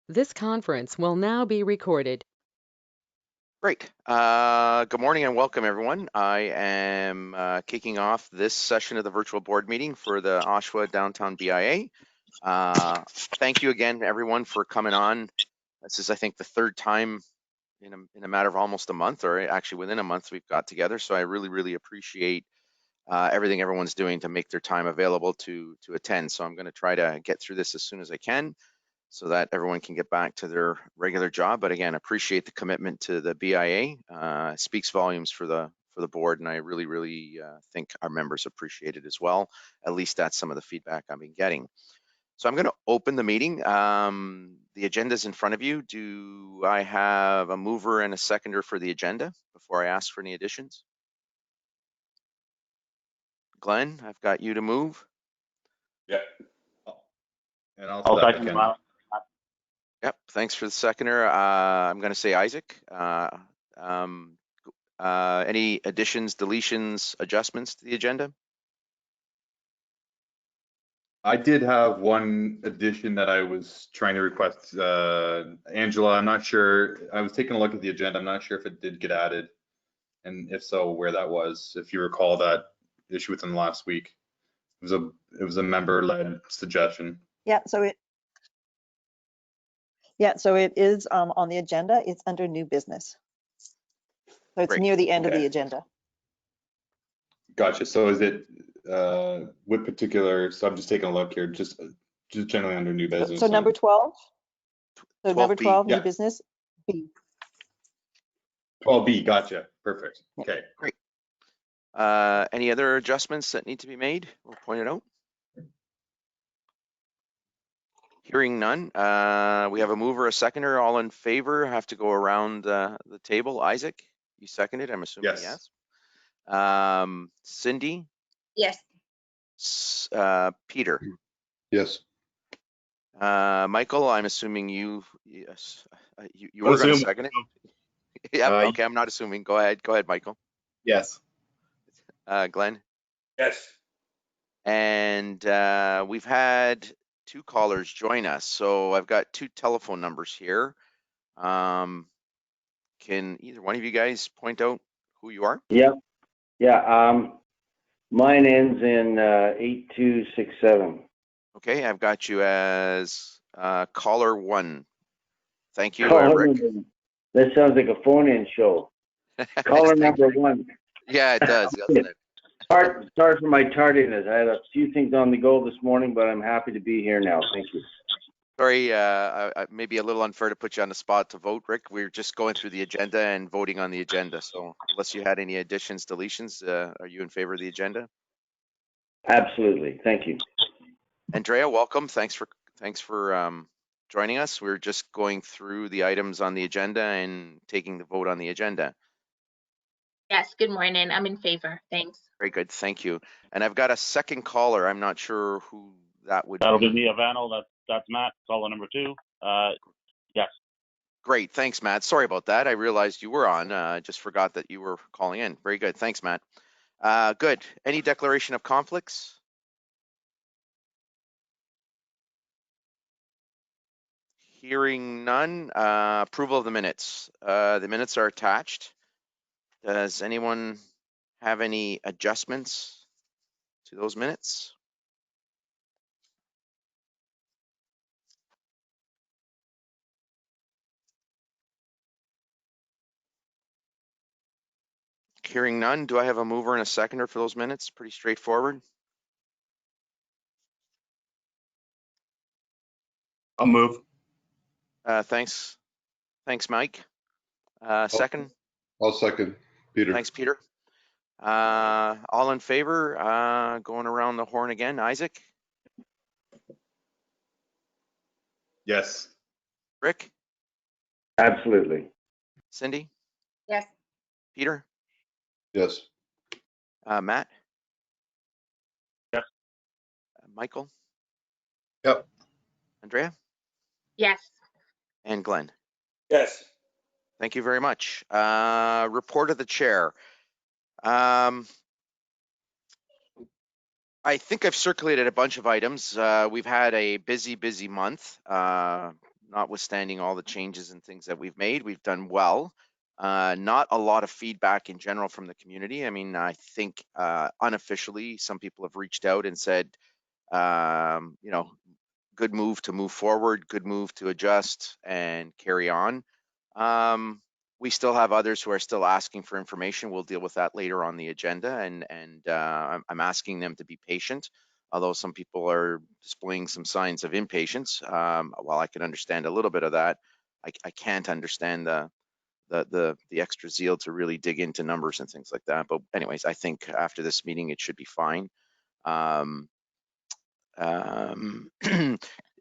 This conference will now be recorded. Great. Good morning and welcome, everyone. I am kicking off this session of the virtual board meeting for the Oshawa Downtown BIA. Thank you again, everyone, for coming on. This is, I think, the third time in a matter of almost a month, or actually within a month, we've got together. So I really appreciate everything everyone's doing to make their time available to attend. So I'm going to try to get through this as soon as I can, so that everyone can get back to their regular job. But again, appreciate the commitment to the BIA. Speaks volumes for the board, and I really think our members appreciate it as well. At least that's some of the feedback I've been getting. So I'm going to open the meeting. The agenda is in front of you. Do I have a mover and a seconder for the agenda before I ask for any additions? Glenn, I've got you to move. Yeah. And I'll second that. Yep, thanks for the seconder. I'm going to say Isaac. Any additions, deletions, adjustments to the agenda? I did have one addition that I was trying to request. Angela, I'm not sure. I was taking a look at the agenda. I'm not sure if it did get added, and if so, where that was. If you recall that issue within the last week, it was a member-led suggestion. Yeah, so it is on the agenda. It's under new business. So it's Great. near the end of Okay. the agenda. Gotcha. So is it what particular? So I'm just taking a look here. Just generally under new business. So number 12. So number 12, new yeah. business B. 12B. Gotcha. Perfect. Okay. Great. Any other adjustments that need to be made or pointed out? Hearing none. We have a mover, a seconder. All in favor have to go around the table. Isaac, you seconded, I'm assuming. Yes. Cindy? Yes. Peter? Yes. Michael, I'm assuming you, yes, you were going to second it? Yeah, okay, I'm not assuming. Go ahead, Michael. Yes. Glenn? Yes. And we've had two callers join us. So I've got two telephone numbers here. Can either one of you guys point out who you are? Yep. Yeah. Mine ends in 8267. Okay, I've got you as caller 1. Thank you, Rick. That sounds like a phone-in show. Caller number 1. Yeah, it does, doesn't it? Sorry for my tardiness. I had a few things on the go this morning, but I'm happy to be here now. Thank you. Sorry, maybe a little unfair to put you on the spot to vote, Rick. We're just going through the agenda and voting on the agenda. So unless you had any additions, deletions, are you in favor of the agenda? Absolutely. Thank you. Andrea, welcome. Thanks for joining us. We're just going through the items on the agenda and taking the vote on the agenda. Yes, good morning. I'm in favor. Thanks. Very good. Thank you. And I've got a second caller. I'm not sure who that would That'll be. be Avano. That's Matt, caller number 2. Yes. Great. Thanks, Matt. Sorry about that. I realized you were on. I just forgot that you were calling in. Very good. Thanks, Matt. Good. Any declaration of conflicts? Hearing none. Approval of the minutes. The minutes are attached. Does anyone have any adjustments to those minutes? Hearing none. Do I have a mover and a seconder for those minutes? Pretty straightforward. I'll move. Thanks, Mike. Second? I'll second, Peter. Thanks, Peter. All in favor? Going around the horn again. Isaac? Yes. Rick? Absolutely. Cindy? Yes. Peter? Yes. Matt? Yes. Michael? Yep. Andrea? Yes. And Glenn? Yes. Thank you very much. Report of the chair. I think I've circulated a bunch of items. We've had a busy month. Not notwithstanding all the changes and things that we've made, we've done well. Not a lot of feedback in general from the community. I mean, I think unofficially, some people have reached out and said, you know, good move to move forward, good move to adjust and carry on. We still have others who are still asking for information. We'll deal with that later on the agenda, and I'm asking them to be patient. Although some people are displaying some signs of impatience, while I can understand a little bit of that, I can't understand the extra zeal to really dig into numbers and things like that. But anyways, I think after this meeting, it should be fine.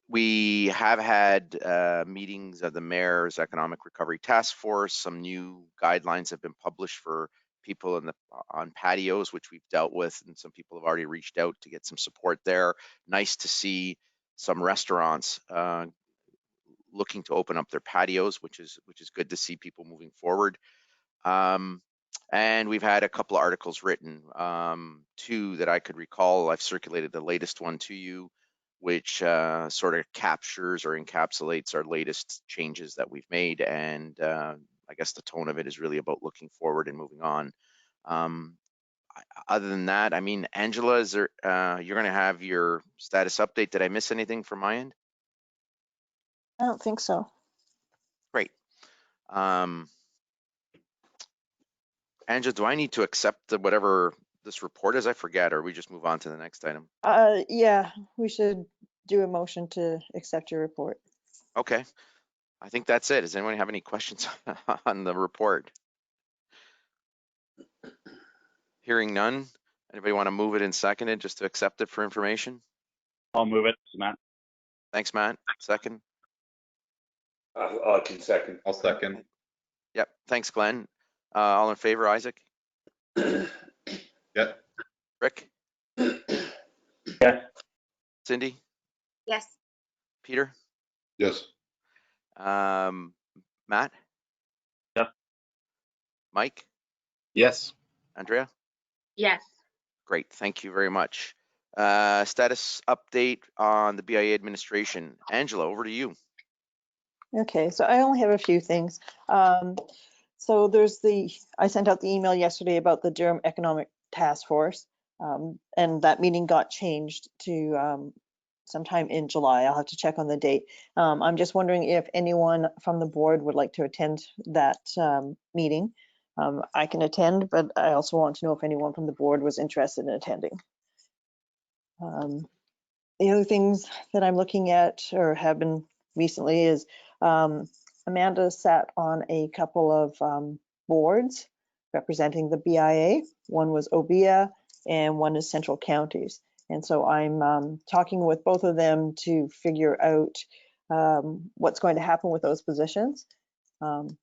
We have had meetings of the Mayor's Economic Recovery Task Force. Some new guidelines have been published for people on patios, which we've dealt with, and some people have already reached out to get some support there. Nice to see some restaurants looking to open up their patios, which is good to see people moving forward. And we've had a couple of articles written, two that I could recall. I've circulated the latest one to you, which sort of captures or encapsulates our latest changes that we've made. And I guess the tone of it is really about looking forward and moving on. Other than that, I mean, Angela, is there, you're going to have your status update. Did I miss anything from my end? I don't think so. Great. Angela, do I need to accept whatever this report is? I forget, or we just move on to the next item? Yeah, we should do a motion to accept your report. Okay, I think that's it. Does anyone have any questions on the report? Hearing none. Anybody want to move it and second it just to accept it for information? I'll move it. This is Matt. Thanks, Matt. Second. I can second. I'll second. Yep. Thanks, Glenn. All in favor, Isaac? Yeah. Rick? Yes. Cindy? Yes. Peter? Yes. Matt? Yes. Mike? Yes. Andrea? Yes. Great, thank you very much. Status update on the BIA administration. Angela, over to you. Okay, so I only have a few things. So I sent out the email yesterday about the Durham Economic Task Force, and that meeting got changed to sometime in July. I'll have to check on the date. I'm just wondering if anyone from the board would like to attend that meeting. I can attend, but I also want to know if anyone from the board was interested in attending. The other things that I'm looking at or have been recently is Amanda sat on a couple of boards representing the BIA. One was OBIA and one is Central Counties. And so I'm talking with both of them to figure out what's going to happen with those positions.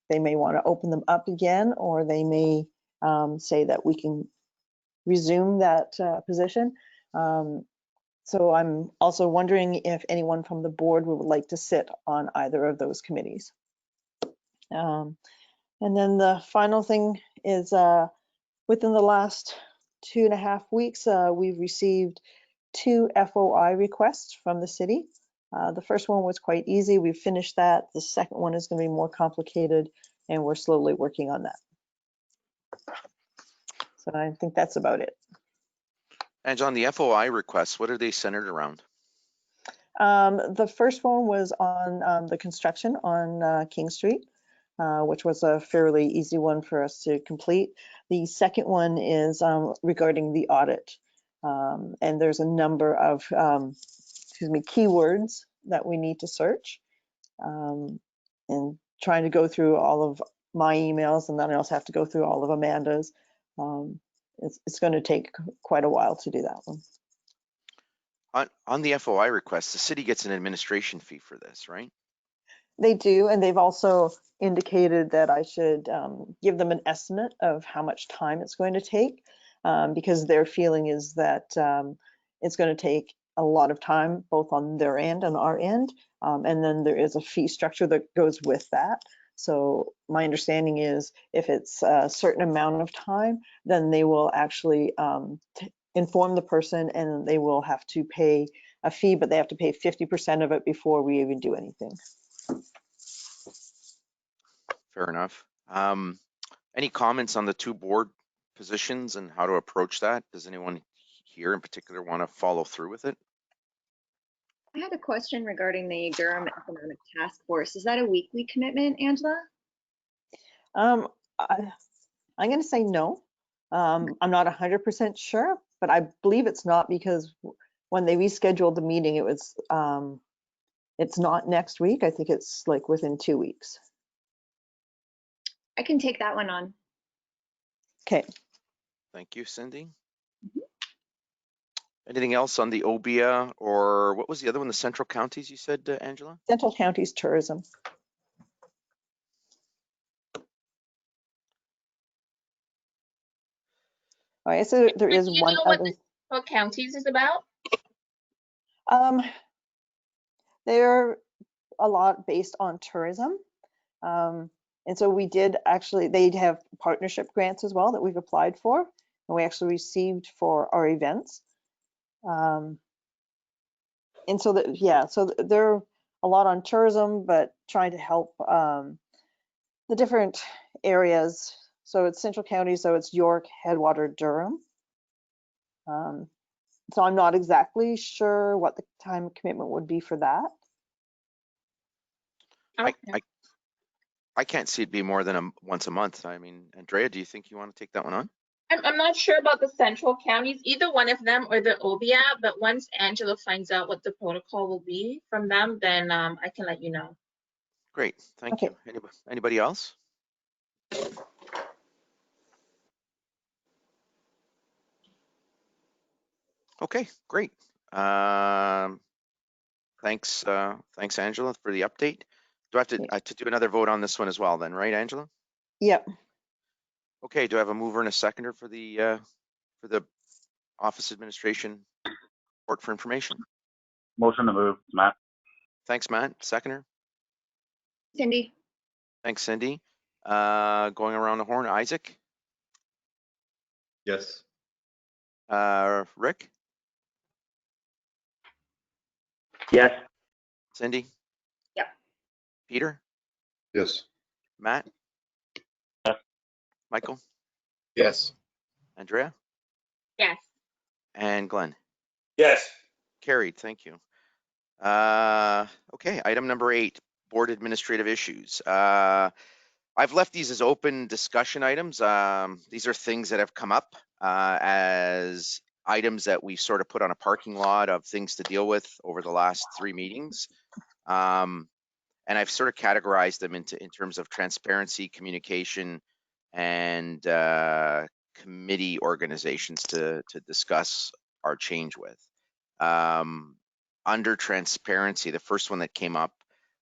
They may want to open them up again, or they may say that we can resume that position. So I'm also wondering if anyone from the board would like to sit on either of those committees. And then the final thing is within the last 2.5 weeks, we've received 2 FOI requests from the city. The first one was quite easy. We finished that. The second one is going to be more complicated, and we're slowly working on that. So I think that's about it. And on the FOI requests, what are they centered around? The first one was on the construction on King Street, which was a fairly easy one for us to complete. The second one is regarding the audit. And there's a number of keywords that we need to search, and trying to go through all of my emails, and then I also have to go through all of Amanda's. It's going to take quite a while to do that one. On the FOI request, the city gets an administration fee for this, right? They do, and they've also indicated that I should give them an estimate of how much time it's going to take, because their feeling is that it's going to take a lot of time, both on their end and our end, and then there is a fee structure that goes with that. So my understanding is if it's a certain amount of time, then they will actually inform the person, and they will have to pay a fee, but they have to pay 50% of it before we even do anything. Fair enough. Any comments on the two board positions and how to approach that? Does anyone here in particular want to follow through with it? I had a question regarding the Durham Economic Task Force. Is that a weekly commitment, Angela? I'm going to say no. I'm not 100% sure, but I believe it's not, because when they rescheduled the meeting, it was, it's not next week. I think it's like within 2 weeks. I can take that one on. Okay. Thank you, Cindy. Anything else on the OBIA, or what was the other one, the Central Counties you said, Angela? Central Counties Tourism. All right, so there Do is you one know what other. the Central Counties is about? They're a lot based on tourism. And so we did actually, they have partnership grants as well that we've applied for, and we actually received for our events. And so that, yeah, so they're a lot on tourism, but trying to help the different areas. So it's Central County, so it's York, Headwater, Durham. So I'm not exactly sure what the time commitment would be for that. Okay. I can't see it be more than once a month. I mean, Andrea, do you think you want to take that one on? I'm not sure about the Central Counties, either one of them or the OBIA, but once Angela finds out what the protocol will be from them, then I can let you know. Great, thank Okay. you. Anybody else? Okay, great. Thanks, Angela, for the update. Do I have to do another vote on this one as well then, right, Angela? Yep. Okay, do I have a mover and a seconder for the Office Administration Report for Information? Motion to move, Matt. Thanks, Matt. Seconder? Cindy? Thanks, Cindy. Going around the horn, Isaac? Yes. Rick? Yes. Cindy? Yep. Peter? Yes. Matt? Yes. Michael? Yes. Andrea? Yes. And Glenn? Yes. Carried, thank you. Okay, item number 8, board administrative issues. I've left these as open discussion items. These are things that have come up as items that we sort of put on a parking lot of things to deal with over the last 3 meetings. And I've sort of categorized them in terms of transparency, communication, and committee organizations to discuss our change with. Under transparency, the first one that came up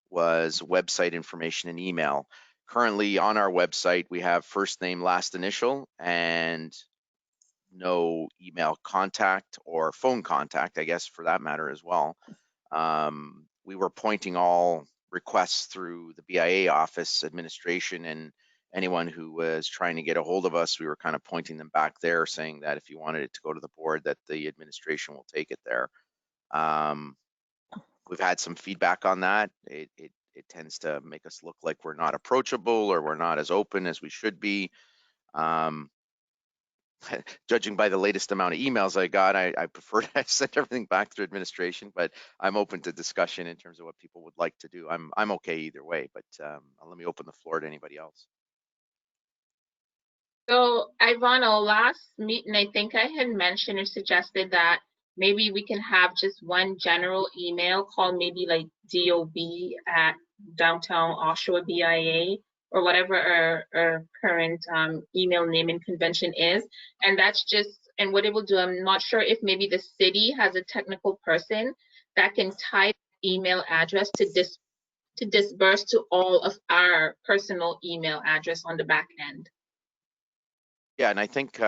was website information and email. Currently on our website, we have first name, last initial, and no email contact or phone contact, I guess, for that matter as well. We were pointing all requests through the BIA office administration, and anyone who was trying to get a hold of us, we were kind of pointing them back there, saying that if you wanted it to go to the board, that the administration will take it there. We've had some feedback on that. It tends to make us look like we're not approachable or we're not as open as we should be. Judging by the latest amount of emails I got, I prefer to send everything back through administration, but I'm open to discussion in terms of what people would like to do. I'm okay either way, but let me open the floor to anybody else. So Ivana, last meeting, I think I had mentioned or suggested that maybe we can have just one general email called maybe like DOB@Downtown Oshawa BIA or whatever our current email naming convention is. And that's just, and what it will do, I'm not sure if maybe the city has a technical person that can type email address to disperse to all of our personal email address on the back end. Yeah, and I think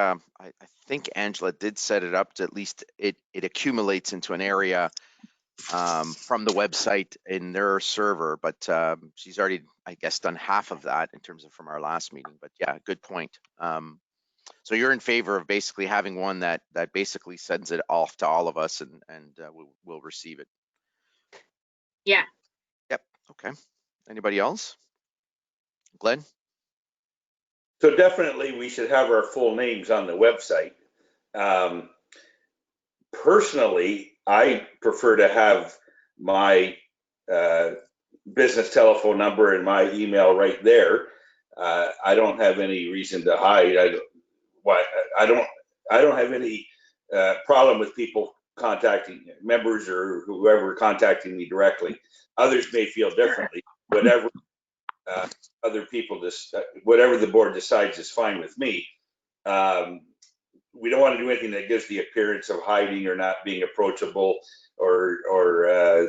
Angela did set it up to at least it accumulates into an area from the website in their server, but she's already, I guess, done half of that in terms of from our last meeting. But yeah, good point. So you're in favor of basically having one that basically sends it off to all of us, and we'll receive it. Yeah. Yep. Okay. Anybody else? Glenn? So definitely we should have our full names on the website. Personally, I prefer to have my business telephone number and my email right there. I don't have any reason to hide. I don't have any problem with people contacting members or whoever contacting me directly. Others may feel differently. Whatever other people whatever the board decides is fine with me. We don't want to do anything that gives the appearance of hiding or not being approachable or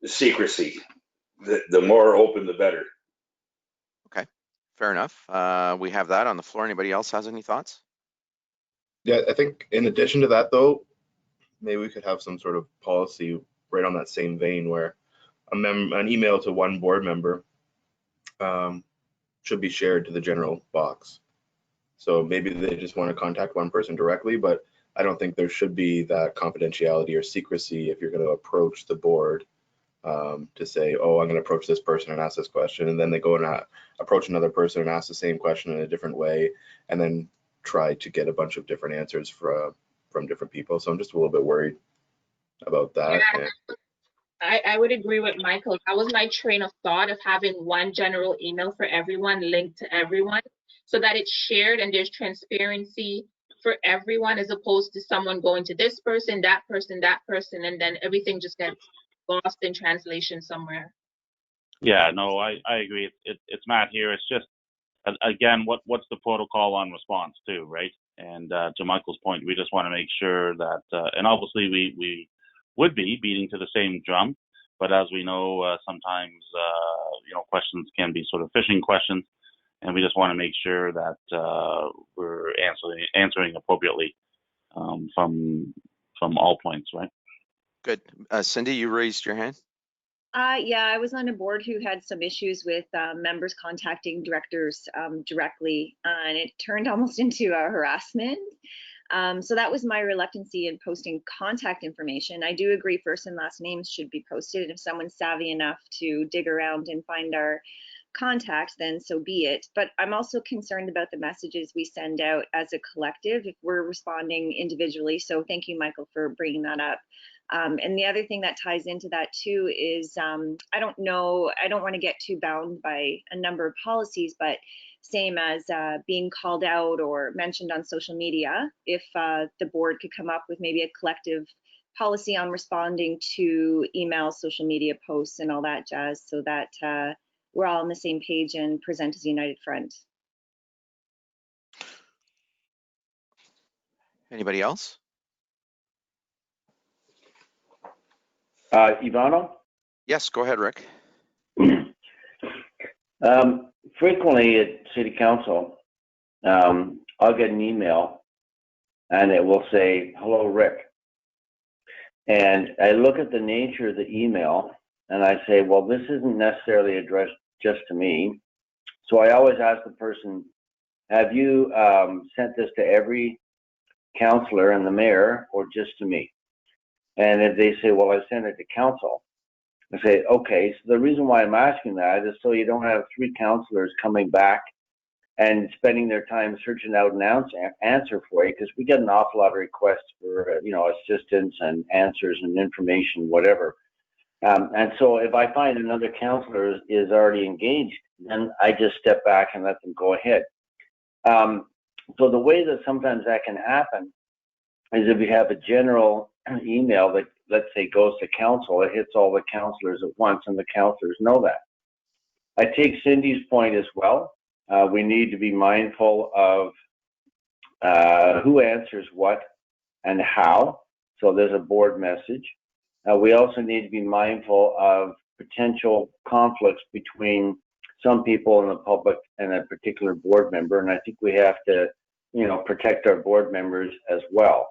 secrecy. The more open, the better. Okay, fair enough. We have that on the floor. Anybody else has any thoughts? Yeah, I think in addition to that, though, maybe we could have some sort of policy right on that same vein where an email to one board member should be shared to the general box. So maybe they just want to contact one person directly, but I don't think there should be that confidentiality or secrecy if you're going to approach the board to say, oh, I'm going to approach this person and ask this question, and then they go and approach another person and ask the same question in a different way, and then try to get a bunch of different answers from different people. So I'm just a little bit worried about that. Yeah. I would agree with Michael. That was my train of thought of having one general email for everyone linked to everyone so that it's shared and there's transparency for everyone as opposed to someone going to this person, that person, and then everything just gets lost in translation somewhere. Yeah, no, I agree. It's Matt here. It's just, again, what's the protocol on response too, right? And to Michael's point, we just want to make sure that, and obviously we would be beating to the same drum, but as we know, sometimes questions can be sort of phishing questions, and we just want to make sure that we're answering appropriately from all points, right? Good. Cindy, you raised your hand. Yeah, I was on a board who had some issues with members contacting directors directly, and it turned almost into a harassment. So that was my reluctancy in posting contact information. I do agree first and last names should be posted. If someone's savvy enough to dig around and find our contacts, then so be it. But I'm also concerned about the messages we send out as a collective if we're responding individually. So thank you, Michael, for bringing that up. And the other thing that ties into that too is I don't want to get too bound by a number of policies, but same as being called out or mentioned on social media, if the board could come up with maybe a collective policy on responding to emails, social media posts, and all that jazz, so that we're all on the same page and present as a united front. Anybody else? Ivano? Yes, go ahead, Rick. Frequently at City Council, I'll get an email and it will say, hello, Rick. And I look at the nature of the email and I say, well, this isn't necessarily addressed just to me. So I always ask the person, have you sent this to every councillor and the mayor or just to me? And if they say, well, I sent it to council, I say, okay, so the reason why I'm asking that is so you don't have 3 councillors coming back and spending their time searching out an answer for you, because we get an awful lot of requests for, assistance and answers and information, whatever. And so if I find another councillor is already engaged, then I just step back and let them go ahead. So the way that sometimes that can happen is if you have a general email that, let's say, goes to council, it hits all the councillors at once, and the councillors know that. I take Cindy's point as well. We need to be mindful of who answers what and how. So there's a board message. We also need to be mindful of potential conflicts between some people in the public and a particular board member. And I think we have to, protect our board members as well.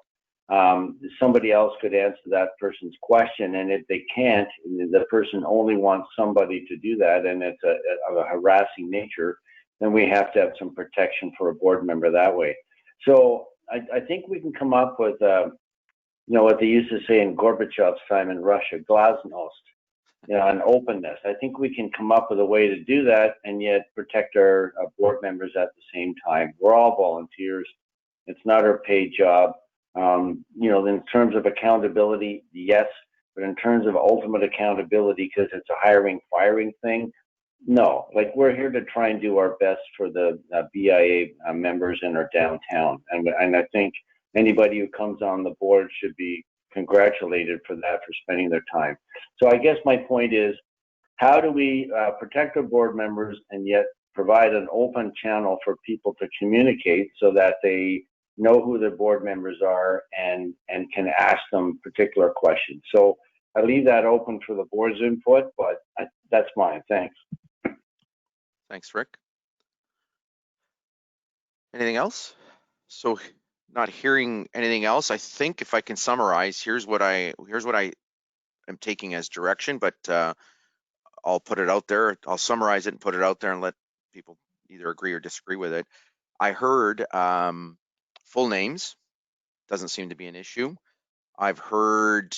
Somebody else could answer that person's question, and if they can't, the person only wants somebody to do that, and it's of a harassing nature, then we have to have some protection for a board member that way. So I think we can come up with, what they used to say in Gorbachev's time in Russia, glasnost. and openness. I think we can come up with a way to do that and yet protect our board members at the same time. We're all volunteers. It's not our paid job. In terms of accountability, yes, but in terms of ultimate accountability, because it's a hiring, firing thing, no. Like, we're here to try and do our best for the BIA members in our downtown. And I think anybody who comes on the board should be congratulated for that, for spending their time. So I guess my point is, how do we protect our board members and yet provide an open channel for people to communicate so that they know who their board members are and can ask them particular questions? So I leave that open for the board's input, but that's mine. Thanks. Thanks, Rick. Anything else? So not hearing anything else, I think if I can summarize, here's what I am taking as direction, but I'll put it out there. I'll summarize it and put it out there and let people either agree or disagree with it. I heard full names, doesn't seem to be an issue. I've heard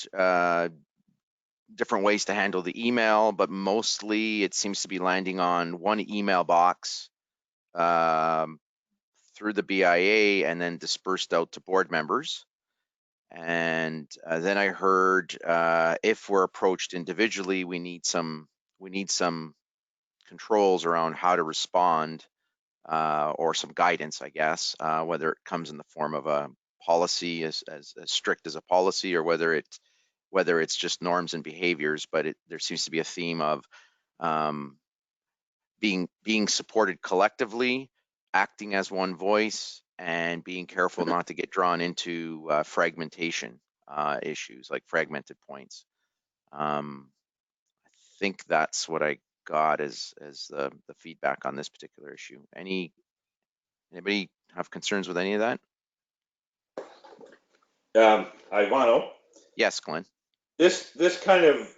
different ways to handle the email, but mostly it seems to be landing on one email box through the BIA and then dispersed out to board members. And then I heard if we're approached individually, we need some controls around how to respond or some guidance, I guess, whether it comes in the form of a policy as strict as a policy, or whether it's just norms and behaviors. But there seems to be a theme of being supported collectively, acting as one voice, and being careful not to get drawn into fragmentation issues like fragmented points. I think that's what I got as the feedback on this particular issue. Anybody have concerns with any of that? Ivano? Yes, Glenn. This kind of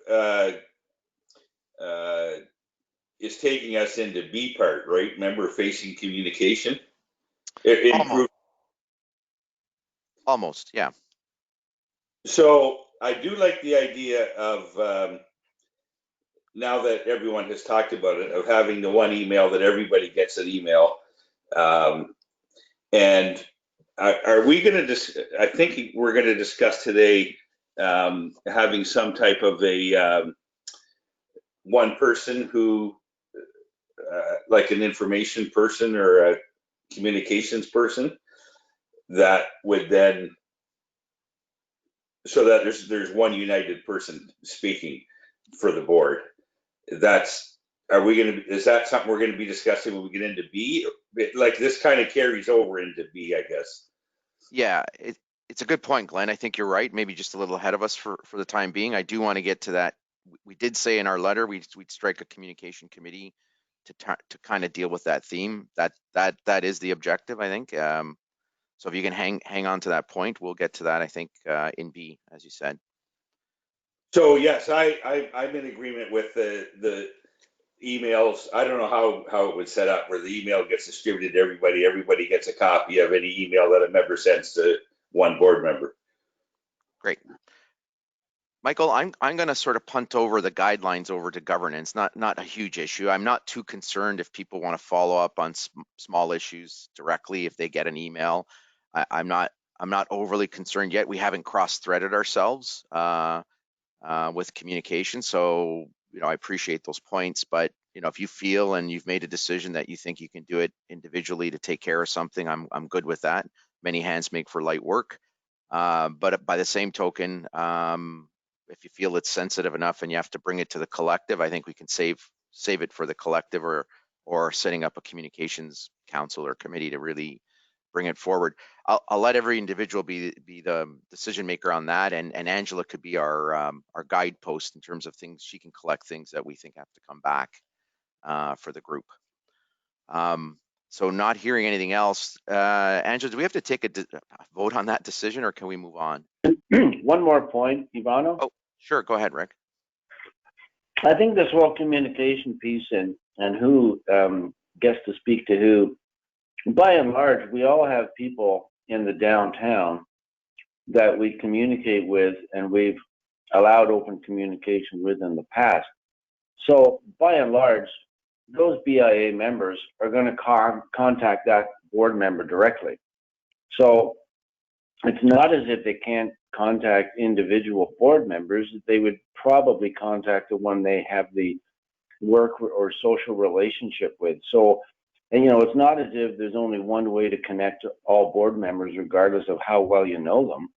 is taking us into B part, right? Member-facing communication. Almost, yeah. So I do like the idea of, now that everyone has talked about it, of having the one email that everybody gets an email. And are we going to I think we're going to discuss today having some type of a one person who, like an information person or a communications person, that would then, so that there's one united person speaking for the board. Is that something we're going to be discussing when we get into B? Like, this kind of carries over into B, I guess. Yeah, it's a good point, Glenn. I think you're right. Maybe just a little ahead of us for the time being. I do want to get to that. We did say in our letter we'd strike a communication committee to kind of deal with that theme. That is the objective, I think. So if you can hang on to that point, we'll get to that, I think, in B, as you said. So yes, I'm in agreement with the emails. I don't know how it would set up where the email gets distributed to everybody. Everybody gets a copy of any email that a member sends to one board member. Great. Michael, I'm going to sort of punt over the guidelines over to governance. Not a huge issue. I'm not too concerned if people want to follow up on small issues directly if they get an email. I'm not overly concerned yet. We haven't cross-threaded ourselves with communication, so I appreciate those points. But if you feel and you've made a decision that you think you can do it individually to take care of something, I'm good with that. Many hands make for light work. But by the same token, if you feel it's sensitive enough and you have to bring it to the collective, I think we can save it for the collective, or setting up a communications council or committee to really bring it forward. I'll let every individual be the decision maker on that, and Angela could be our guidepost in terms of things. She can collect things that we think have to come back for the group. So not hearing anything else, Angela, do we have to take a vote on that decision, or can we move on? One more point, Ivano. Oh, sure. Go ahead, Rick. I think this whole communication piece and who gets to speak to who, by and large, we all have people in the downtown that we communicate with and we've allowed open communication with in the past. So by and large, those BIA members are going to contact that board member directly. So it's not as if they can't contact individual board members. They would probably contact the one they have the work or social relationship with. So, and it's not as if there's only one way to connect to all board members, regardless of how well you know them.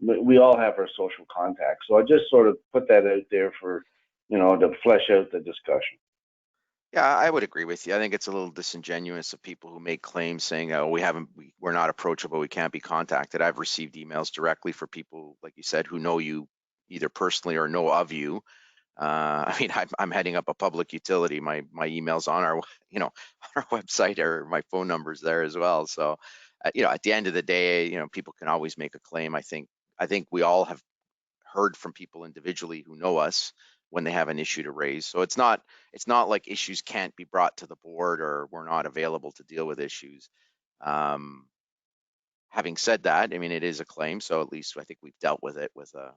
But we all have our social contacts. So I just sort of put that out there for, to flesh out the discussion. Yeah, I would agree with you. I think it's a little disingenuous of people who make claims saying, "Oh, we're not approachable, we can't be contacted." I've received emails directly for people, like you said, who know you either personally or know of you. I mean, I'm heading up a public utility. My email's on our, on our website, or my phone number's there as well. So, at the end of the day, people can always make a claim. I think we all have heard from people individually who know us when they have an issue to raise. So it's not like issues can't be brought to the board or we're not available to deal with issues. Having said that, I mean, it is a claim, so at least I think we've dealt with it with a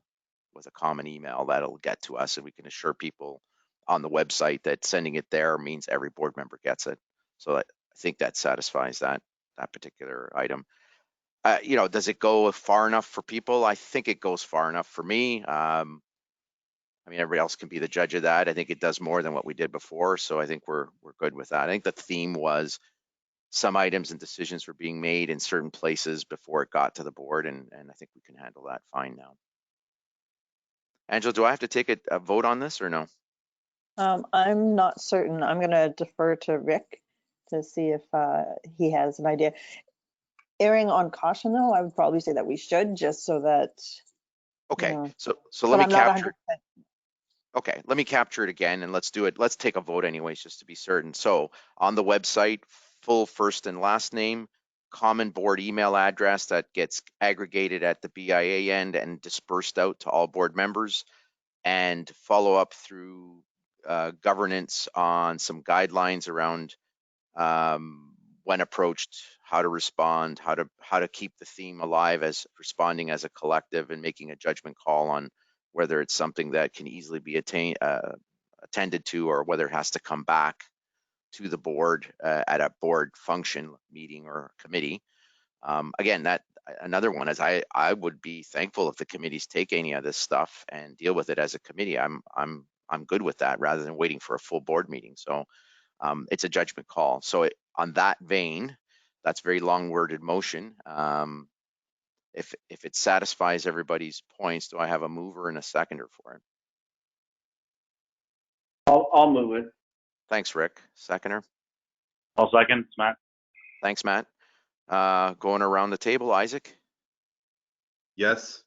common email that'll get to us, and we can assure people on the website that sending it there means every board member gets it. So I think that satisfies that particular item. Does it go far enough for people? I think it goes far enough for me. I mean, everybody else can be the judge of that. I think it does more than what we did before, so I think we're good with that. I think the theme was some items and decisions were being made in certain places before it got to the board, and I think we can handle that fine now. Angela, do I have to take a vote on this or no? I'm not certain. I'm going to defer to Rick to see if he has an idea. Erring on caution, though, I would probably say that we should, just so that. Okay, so let me I'm not capture. Okay, let me capture it again, and let's do it. Let's take a vote anyways, just to be certain. So on the website, full first and last name, common board email address that gets aggregated at the BIA end and dispersed out to all board members, and follow up through governance on some guidelines around when approached, how to respond, how to keep the theme alive as responding as a collective, and making a judgment call on whether it's something that can easily be attended to, or whether it has to come back to the board at a board function meeting or committee. Again, that another one is I would be thankful if the committees take any of this stuff and deal with it as a committee. I'm good with that, rather than waiting for a full board meeting. So it's a judgment call. So on that vein, that's very long-worded motion. If it satisfies everybody's points, do I have a mover and a seconder for it? I'll move it. Thanks, Rick. Seconder? I'll second. It's Matt. Thanks, Matt. Going around the table, Isaac? Yes.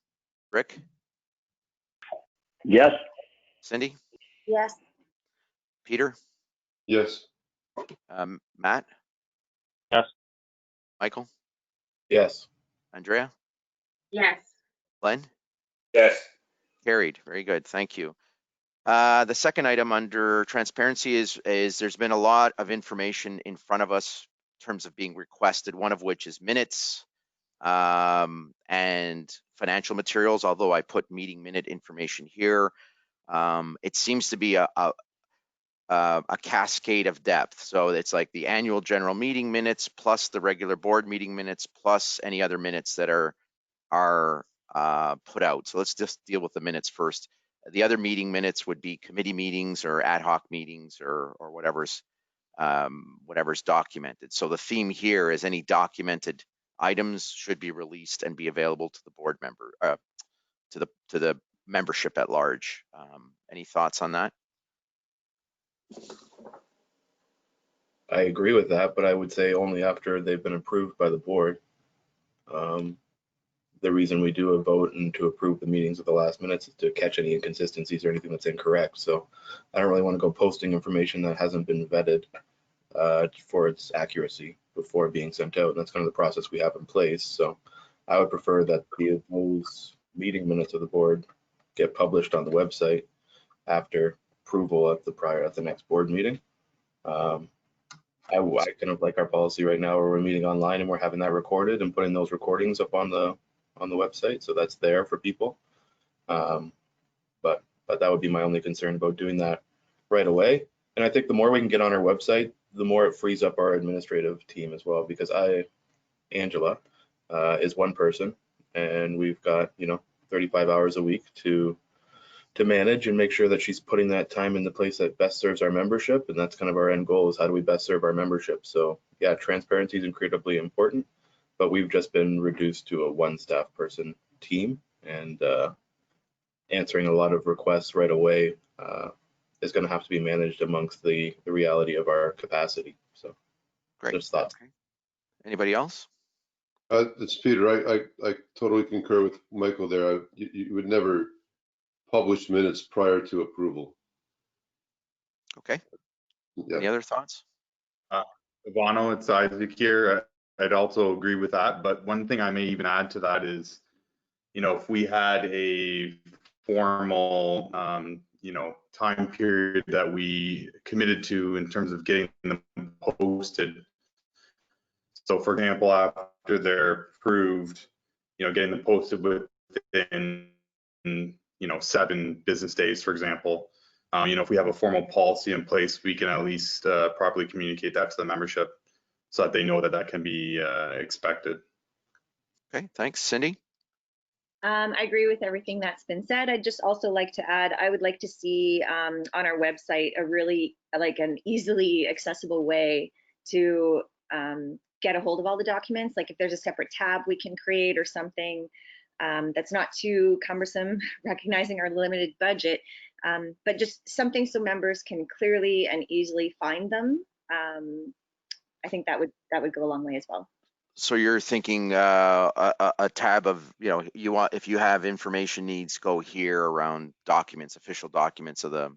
Rick? Yes. Cindy? Yes. Peter? Yes. Matt? Yes. Michael? Yes. Andrea? Yes. Glenn? Yes. Carried. Very good. Thank you. The second item under transparency is there's been a lot of information in front of us in terms of being requested, one of which is minutes and financial materials, although I put meeting minute information here. It seems to be a cascade of depth. So it's like the annual general meeting minutes plus the regular board meeting minutes plus any other minutes that are put out. So let's just deal with the minutes first. The other meeting minutes would be committee meetings or ad hoc meetings or whatever's documented. So the theme here is any documented items should be released and be available to the board member, to the membership at large. Any thoughts on that? I agree with that, but I would say only after they've been approved by the board. The reason we do a vote and to approve the meetings at the last minutes is to catch any inconsistencies or anything that's incorrect. So I don't really want to go posting information that hasn't been vetted for its accuracy before being sent out. And that's kind of the process we have in place. So I would prefer that those meeting minutes of the board get published on the website after approval at the next board meeting. I kind of like our policy right now where we're meeting online and we're having that recorded and putting those recordings up on the website, so that's there for people. But that would be my only concern about doing that right away. And I think the more we can get on our website, the more it frees up our administrative team as well, because Angela, is one person, and we've got, 35 hours a week to manage and make sure that she's putting that time in the place that best serves our membership. And that's kind of our end goal, is how do we best serve our membership? So yeah, transparency is incredibly important, but we've just been reduced to a one staff person team, and answering a lot of requests right away is going to have to be managed amongst the reality of our capacity. So Great. just thoughts. Okay. Anybody else? It's Peter. I totally concur with Michael there. You would never publish minutes prior to approval. Okay. Yeah. Any other thoughts? Ivano, it's Isaac here. I'd also agree with that, but one thing I may even add to that is, if we had a formal, time period that we committed to in terms of getting them posted. So for example, after they're approved, getting them posted within, 7 business days, for example. If we have a formal policy in place, we can at least properly communicate that to the membership so that they know that that can be expected. Okay, thanks. Cindy? I agree with everything that's been said. I'd just also like to add, I would like to see on our website a really an easily accessible way to get a hold of all the documents. Like if there's a separate tab we can create or something that's not too cumbersome, recognizing our limited budget, but just something so members can clearly and easily find them. I think that would go a long way as well. So you're thinking a tab of, you want, if you have information needs, go here around documents, official documents of the,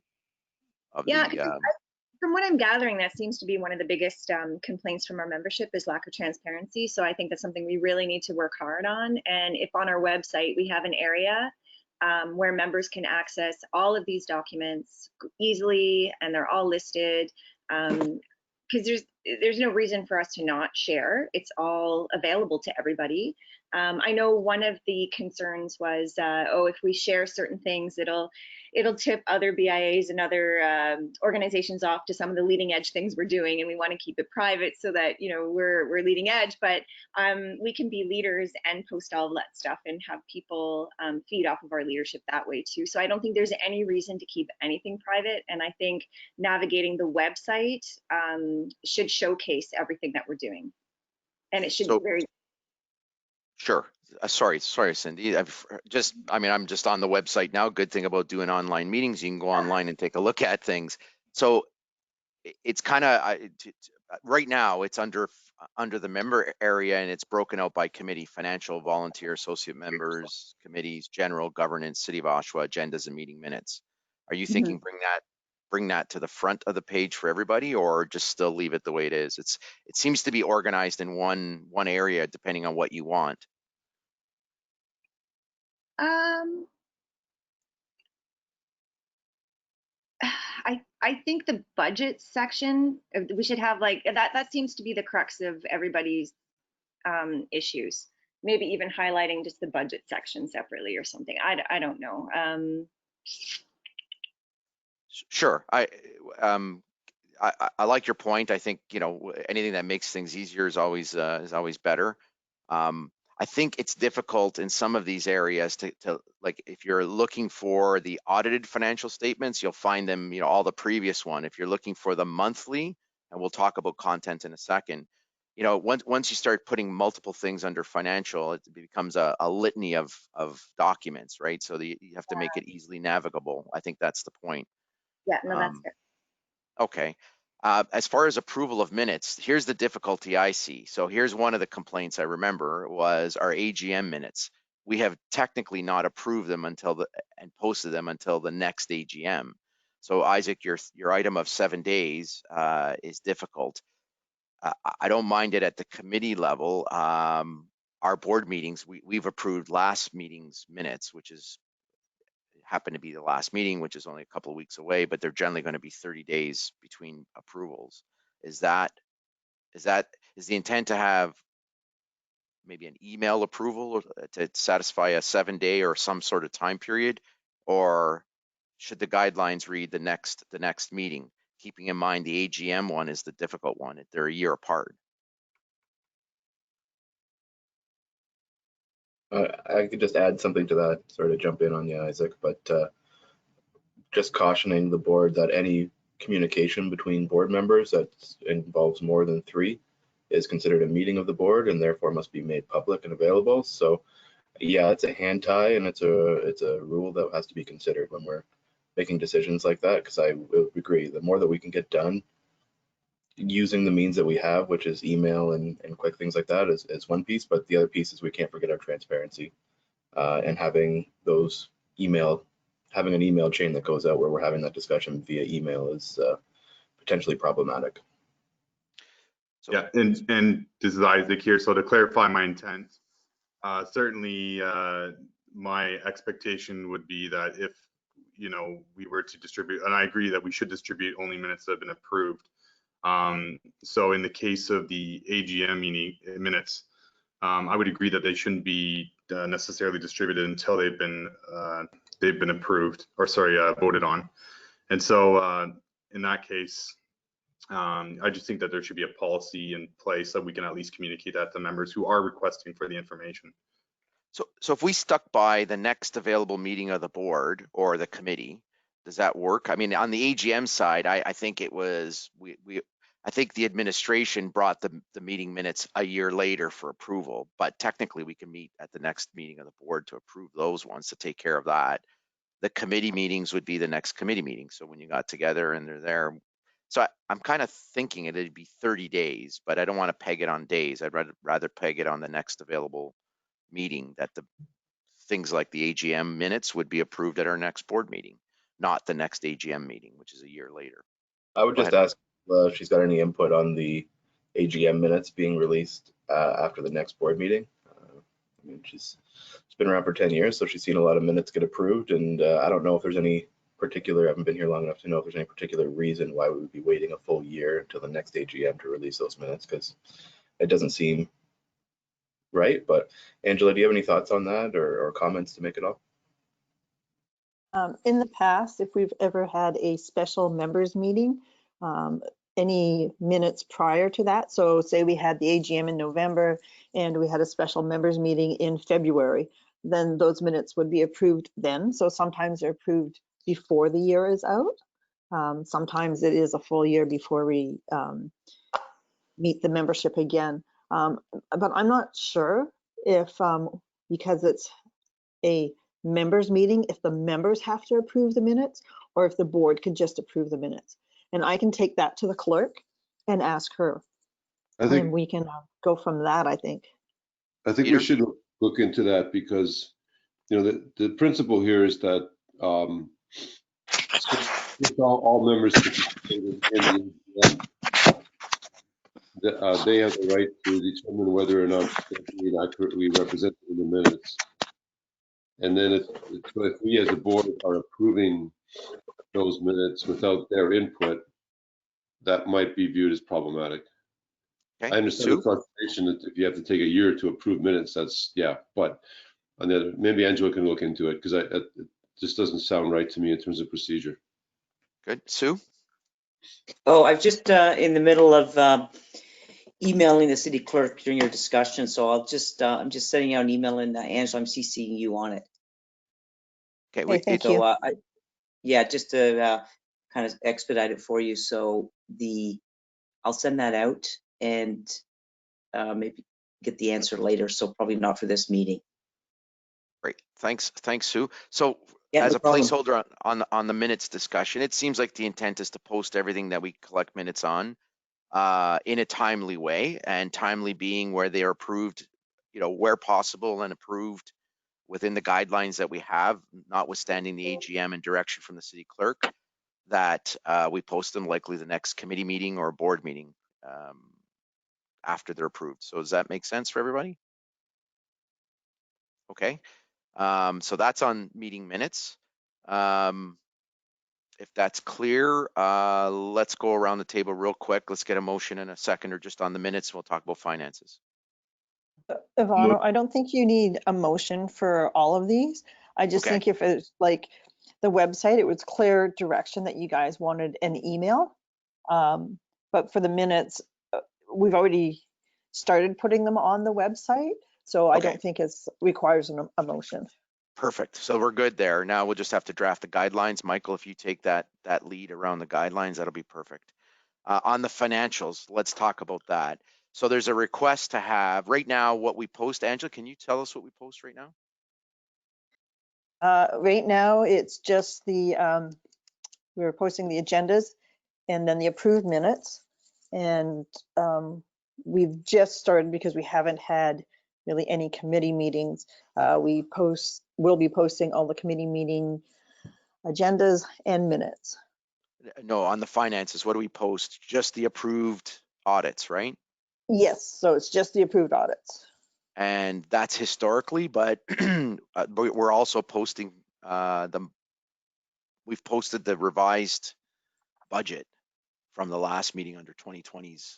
from what I'm gathering, that seems to be one of the biggest complaints from our membership is lack of transparency. So I think that's something we really need to work hard on. And if on our website we have an area where members can access all of these documents easily and they're all listed, because there's no reason for us to not share. It's all available to everybody. I know one of the concerns was, if we share certain things, it'll tip other BIAs and other organizations off to some of the leading edge things we're doing, and we want to keep it private so that we're leading edge. But we can be leaders and post all of that stuff and have people feed off of our leadership that way too. So I don't think there's any reason to keep anything private, and I think navigating the website should showcase everything that we're doing, and it should be very. Sure. Sorry, Cindy. I'm just on the website now. Good thing about doing online meetings, you can go online and take a look at things. So it's kind of right now it's under the member area, and it's broken out by committee: financial, volunteer, associate members, committees, general, governance, City of Oshawa, agendas, and meeting minutes. Are you thinking bring that to the front of the page for everybody, or just still leave it the way it is? It seems to be organized in one area depending on what you want. I think the budget section, we should have that seems to be the crux of everybody's issues. Maybe even highlighting just the budget section separately or something. I don't know. Sure. I like your point. I think, anything that makes things easier is always better. I think it's difficult in some of these areas to like, if you're looking for the audited financial statements, you'll find them, all the previous one. If you're looking for the monthly, and we'll talk about content in a second, once you start putting multiple things under financial, it becomes a litany of documents, right? So you have to make it easily navigable. I think that's the point. Yeah, no, that's good. Okay. As far as approval of minutes, here's the difficulty I see. So here's one of the complaints I remember was our AGM minutes. We have technically not approved them and posted them until the next AGM. So Isaac, your item of 7 days is difficult. I don't mind it at the committee level. Our board meetings, we've approved last meeting's minutes, which happen to be the last meeting, which is only a couple of weeks away, but they're generally going to be 30 days between approvals. Is the intent to have maybe an email approval to satisfy a 7-day or some sort of time period, or should the guidelines read the next meeting, keeping in mind the AGM one is the difficult one. They're a year apart. I could just add something to that, sort of jump in on you, Isaac, but just cautioning the board that any communication between board members that involves more than 3 is considered a meeting of the board and therefore must be made public and available. So yeah, it's a hand tie and it's a rule that has to be considered when we're making decisions like that, because I would agree, the more that we can get done using the means that we have, which is email and quick things like that, is one piece, but the other piece is we can't forget our transparency and having an email chain that goes out where we're having that discussion via email is potentially problematic. So, Yeah, and this is Isaac here. So to clarify my intent, certainly my expectation would be that if, we were to distribute, and I agree that we should distribute only minutes that have been approved. So in the case of the AGM meeting minutes, I would agree that they shouldn't be necessarily distributed until they've been approved, or sorry, voted on. And so in that case, I just think that there should be a policy in place that we can at least communicate that to members who are requesting for the information. So if we stuck by the next available meeting of the board or the committee, does that work? I mean, on the AGM side, I think it was, I think the administration brought the meeting minutes a year later for approval, but technically we can meet at the next meeting of the board to approve those ones, to take care of that. The committee meetings would be the next committee meeting. So when you got together and they're there. So I'm kind of thinking it'd be 30 days, but I don't want to peg it on days. I'd rather peg it on the next available meeting, that the things like the AGM minutes would be approved at our next board meeting, not the next AGM meeting, which is a year later. I would just ask if she's got any input on the AGM minutes being released after the next board meeting. I mean, she's been around for 10 years, so she's seen a lot of minutes get approved, and I don't know if there's any particular, I haven't been here long enough to know if there's any particular reason why we would be waiting a full year until the next AGM to release those minutes, because it doesn't seem right. But Angela, do you have any thoughts on that or comments to make it all? In the past, if we've ever had a special members meeting, any minutes prior to that, so say we had the AGM in November and we had a special members meeting in February, then those minutes would be approved then. So sometimes they're approved before the year is out. Sometimes it is a full year before we meet the membership again. But I'm not sure if, because it's a members meeting, if the members have to approve the minutes or if the board could just approve the minutes. And I can take that to the clerk and ask her. And we can go from that, I think. I think we should look into that, because, the principle here is that all members participated in the they have the right to determine whether or not they're being accurately represented in the minutes. And then if we as a board are approving those minutes without their input, that might be viewed as problematic. Okay. I understand the frustration that if you have to take a year to approve minutes, that's, yeah, but on the other, maybe Angela can look into it, because it just doesn't sound right to me in terms of procedure. Good. Sue? Oh, I've just in the middle of emailing the city clerk during your discussion, so I'm just sending out an email, and Angela, I'm CCing you on it. Okay, thank you. Yeah, just to kind of expedite it for you. So I'll send that out and maybe get the answer later. So probably not for this meeting. Great. Thanks, Sue. So yeah, as no a problem. placeholder on the minutes discussion, it seems like the intent is to post everything that we collect minutes on in a timely way, and timely being where they are approved, where possible and approved within the guidelines that we have, notwithstanding the AGM and direction from the city clerk, that we post them likely the next committee meeting or board meeting after they're approved. So does that make sense for everybody? Okay. So that's on meeting minutes. If that's clear, let's go around the table real quick. Let's get a motion and a second, or just on the minutes. We'll talk about finances. Ivano, I don't think you need a motion for all of these. I just think if it's like the website, it was clear direction that you guys wanted an email. But for the minutes, we've already started putting them on the website, so I Okay. don't think it requires a motion. Perfect. So we're good there. Now we'll just have to draft the guidelines. Michael, if you take that lead around the guidelines, that'll be perfect. On the financials, let's talk about that. So there's a request to have right now what we post. Angela, can you tell us what we post right now? Right now, it's just the, we're posting the agendas and then the approved minutes. And we've just started because we haven't had really any committee meetings. We'll be posting all the committee meeting agendas and minutes. No, on the finances, what do we post? Just the approved audits, right? Yes, so it's just the approved audits. And that's historically, but we're also posting we've posted the revised budget from the last meeting under 2020s.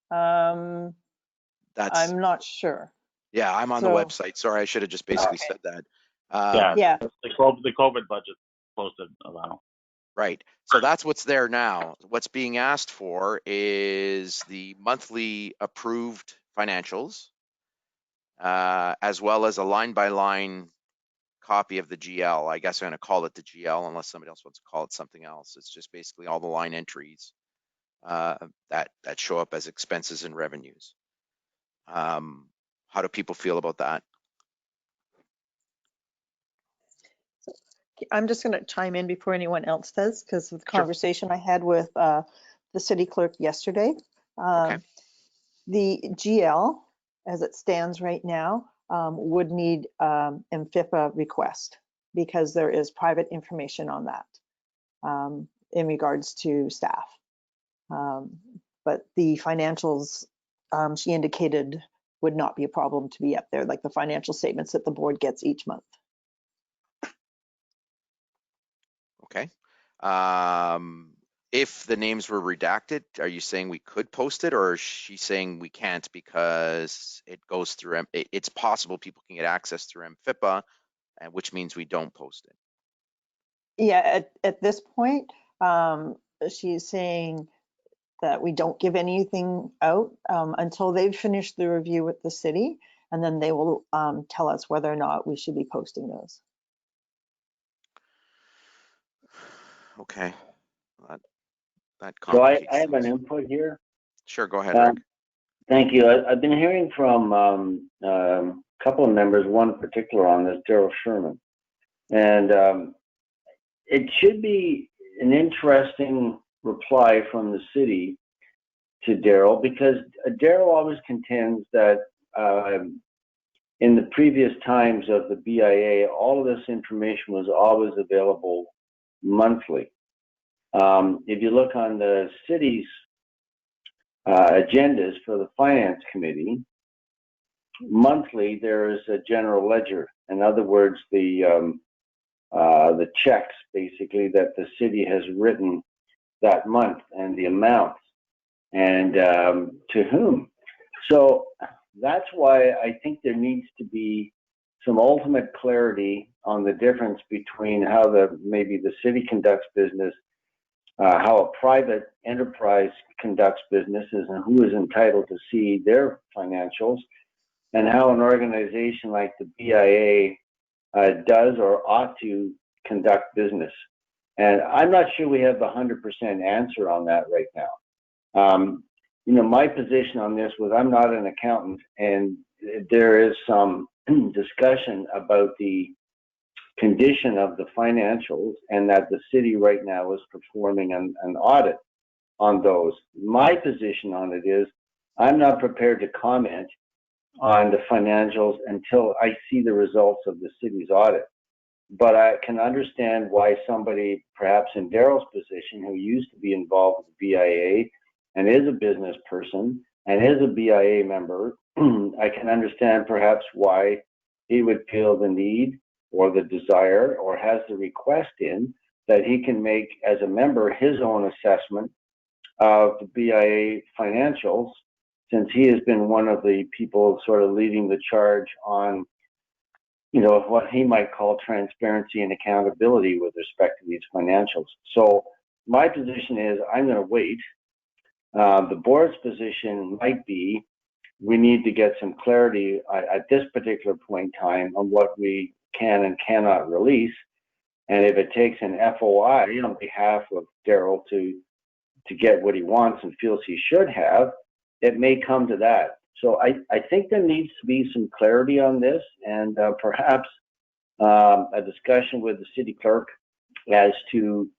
That's, I'm not sure. yeah, I'm on the So- website. Sorry, I should have just basically said that. Yeah. The COVID budget posted around. Right. So that's what's there now. What's being asked for is the monthly approved financials, as well as a line-by-line copy of the GL. I guess I'm going to call it the GL unless somebody else wants to call it something else. It's just basically all the line entries that show up as expenses and revenues. How do people feel about that? I'm just going to chime in before anyone else does, because of the Sure. conversation I had with the city clerk yesterday. Okay. The GL, as it stands right now, would need MFIPA request because there is private information on that in regards to staff. But the financials, she indicated, would not be a problem to be up there, like the financial statements that the board gets each month. Okay. If the names were redacted, are you saying we could post it, or is she saying we can't because it goes through, it's possible people can get access through MFIPA, which means we don't post it? Yeah, at this point, she's saying that we don't give anything out until they've finished the review with the city, and then they will tell us whether or not we should be posting those. Okay. That So I complicates have an things. input here. Sure, go ahead, Rick. Thank you. I've been hearing from a couple of members, one in particular on this, Daryl Sherman. And it should be an interesting reply from the city to Daryl, because Daryl always contends that in the previous times of the BIA, all of this information was always available monthly. If you look on the city's agendas for the finance committee, monthly there is a general ledger. In other words, the checks basically that the city has written that month and the amounts and to whom. So that's why I think there needs to be some ultimate clarity on the difference between how maybe the city conducts business, how a private enterprise conducts businesses, and who is entitled to see their financials, and how an organization like the BIA does or ought to conduct business. And I'm not sure we have the 100% answer on that right now. You know, my position on this was I'm not an accountant, and there is some discussion about the condition of the financials and that the city right now is performing an audit on those. My position on it is I'm not prepared to comment on the financials until I see the results of the city's audit. But I can understand why somebody, perhaps in Daryl's position, who used to be involved with the BIA and is a business person and is a BIA member, I can understand perhaps why he would feel the need or the desire or has the request in that he can make as a member his own assessment of the BIA financials, since he has been one of the people sort of leading the charge on you know, what he might call transparency and accountability with respect to these financials. So my position is I'm going to wait. The board's position might be we need to get some clarity at this particular point in time on what we can and cannot release. And if it takes an FOI on behalf of Daryl to get what he wants and feels he should have, it may come to that. So I think there needs to be some clarity on this, and perhaps a discussion with the city clerk as to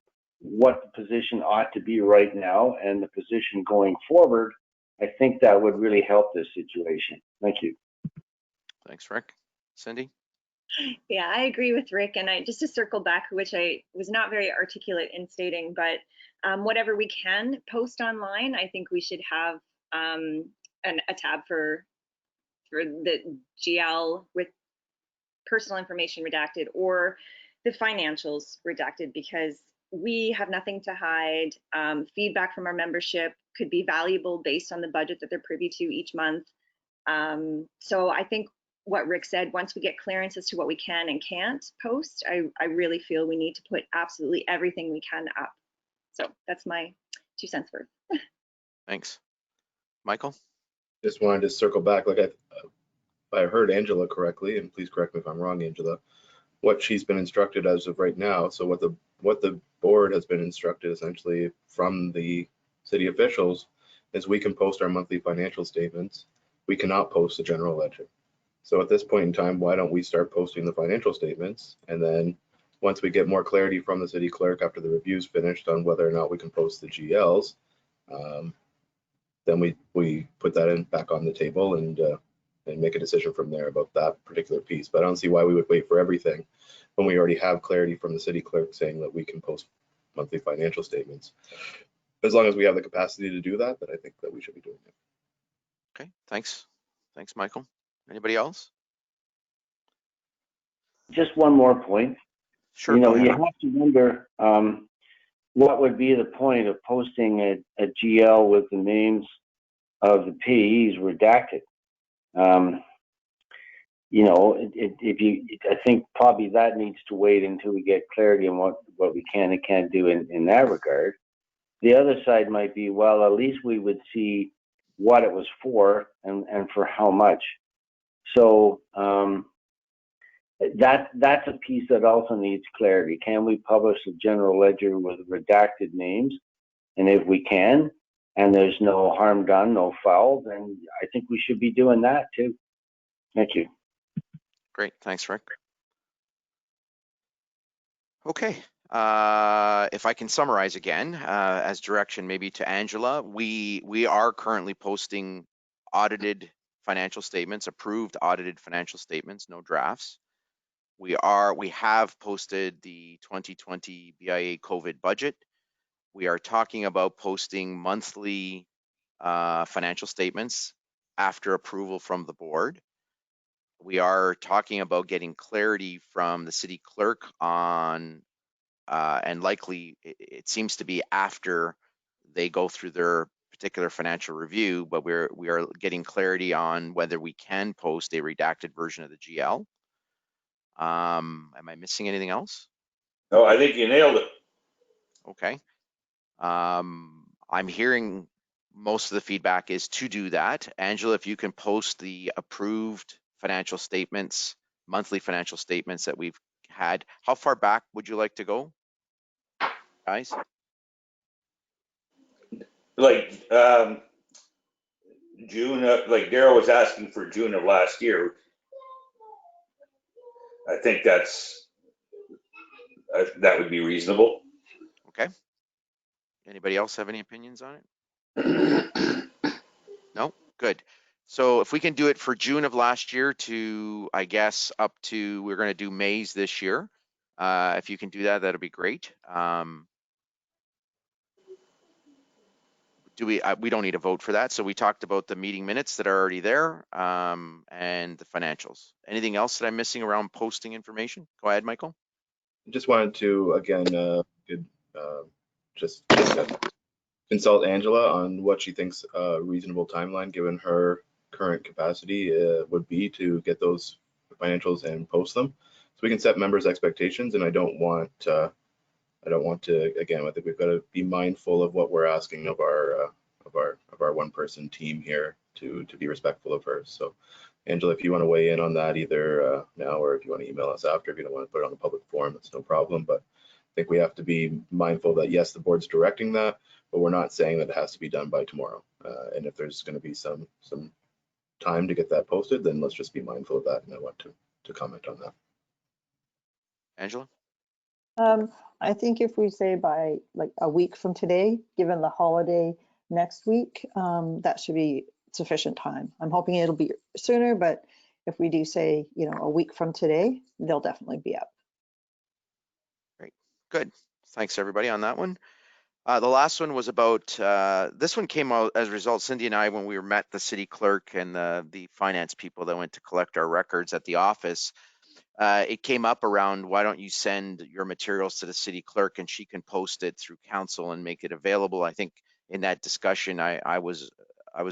what the position ought to be right now and the position going forward. I think that would really help this situation. Thank you. Thanks, Rick. Cindy? Yeah, I agree with Rick. And just to circle back, which I was not very articulate in stating, but whatever we can post online, I think we should have a tab for the GL with personal information redacted or the financials redacted, because we have nothing to hide. Feedback from our membership could be valuable based on the budget that they're privy to each month. So I think what Rick said, once we get clearance as to what we can and can't post, I really feel we need to put absolutely everything we can up. So that's my 2 cents worth. Thanks. Michael? Just wanted to circle back. Like if I heard Angela correctly, and please correct me if I'm wrong, Angela, what she's been instructed as of right now. So what the board has been instructed essentially from the city officials is we can post our monthly financial statements. We cannot post the general ledger. So at this point in time, why don't we start posting the financial statements? And then once we get more clarity from the city clerk after the review's finished on whether or not we can post the GLs, then we put that in back on the table and make a decision from there about that particular piece. But I don't see why we would wait for everything when we already have clarity from the city clerk saying that we can post monthly financial statements. As long as we have the capacity to do that, then I think that we should be doing it. Okay, thanks. Thanks, Michael. Anybody else? Just one more point. Sure. You know, go ahead. you have to wonder what would be the point of posting a GL with the names of the payees redacted. You know, I think probably that needs to wait until we get clarity on what we can and can't do in that regard. The other side might be, well, at least we would see what it was for and for how much. So that's a piece that also needs clarity. Can we publish a general ledger with redacted names? And if we can, and there's no harm done, no foul, then I think we should be doing that too. Thank you. Great, thanks, Rick. Okay, if I can summarize again, as direction maybe to Angela, we are currently posting audited financial statements, approved audited financial statements, no drafts. We have posted the 2020 BIA COVID budget. We are talking about posting monthly financial statements after approval from the board. We are talking about getting clarity from the city clerk on, and likely it seems to be after they go through their particular financial review, but we are getting clarity on whether we can post a redacted version of the GL. Am I missing anything else? No, I think you nailed it. Okay. I'm hearing most of the feedback is to do that. Angela, if you can post the approved financial statements, monthly financial statements that we've had, how far back would you like to go, guys? Like June, like Daryl was asking for June of last year. I think that would be reasonable. Okay. Anybody else have any opinions on it? No? Good. So if we can do it for June of last year to, I guess, up to, we're going to do May's this year. If you can do that, that'll be great. We don't need a vote for that. So we talked about the meeting minutes that are already there, and the financials. Anything else that I'm missing around posting information? Go ahead, Michael. Just wanted to, again, just consult Angela on what she thinks a reasonable timeline, given her current capacity, would be to get those financials and post them. So we can set members' expectations, and I don't want to, again, I think we've got to be mindful of what we're asking of our one-person team here to be respectful of her. So Angela, if you want to weigh in on that either now, or if you want to email us after, if you don't want to put it on the public forum, that's no problem. But I think we have to be mindful that yes, the board's directing that, but we're not saying that it has to be done by tomorrow. And if there's going to be some time to get that posted, then let's just be mindful of that. And I want to comment on that. Angela? I think if we say by like a week from today, given the holiday next week, that should be sufficient time. I'm hoping it'll be sooner, but if we do say, you know, a week from today, they'll definitely be up. Great, good. Thanks everybody on that one. The last one was about, this one came out as a result, Cindy and I, when we met the city clerk and the finance people that went to collect our records at the office, it came up around, why don't you send your materials to the city clerk and she can post it through council and make it available. I think in that discussion, I was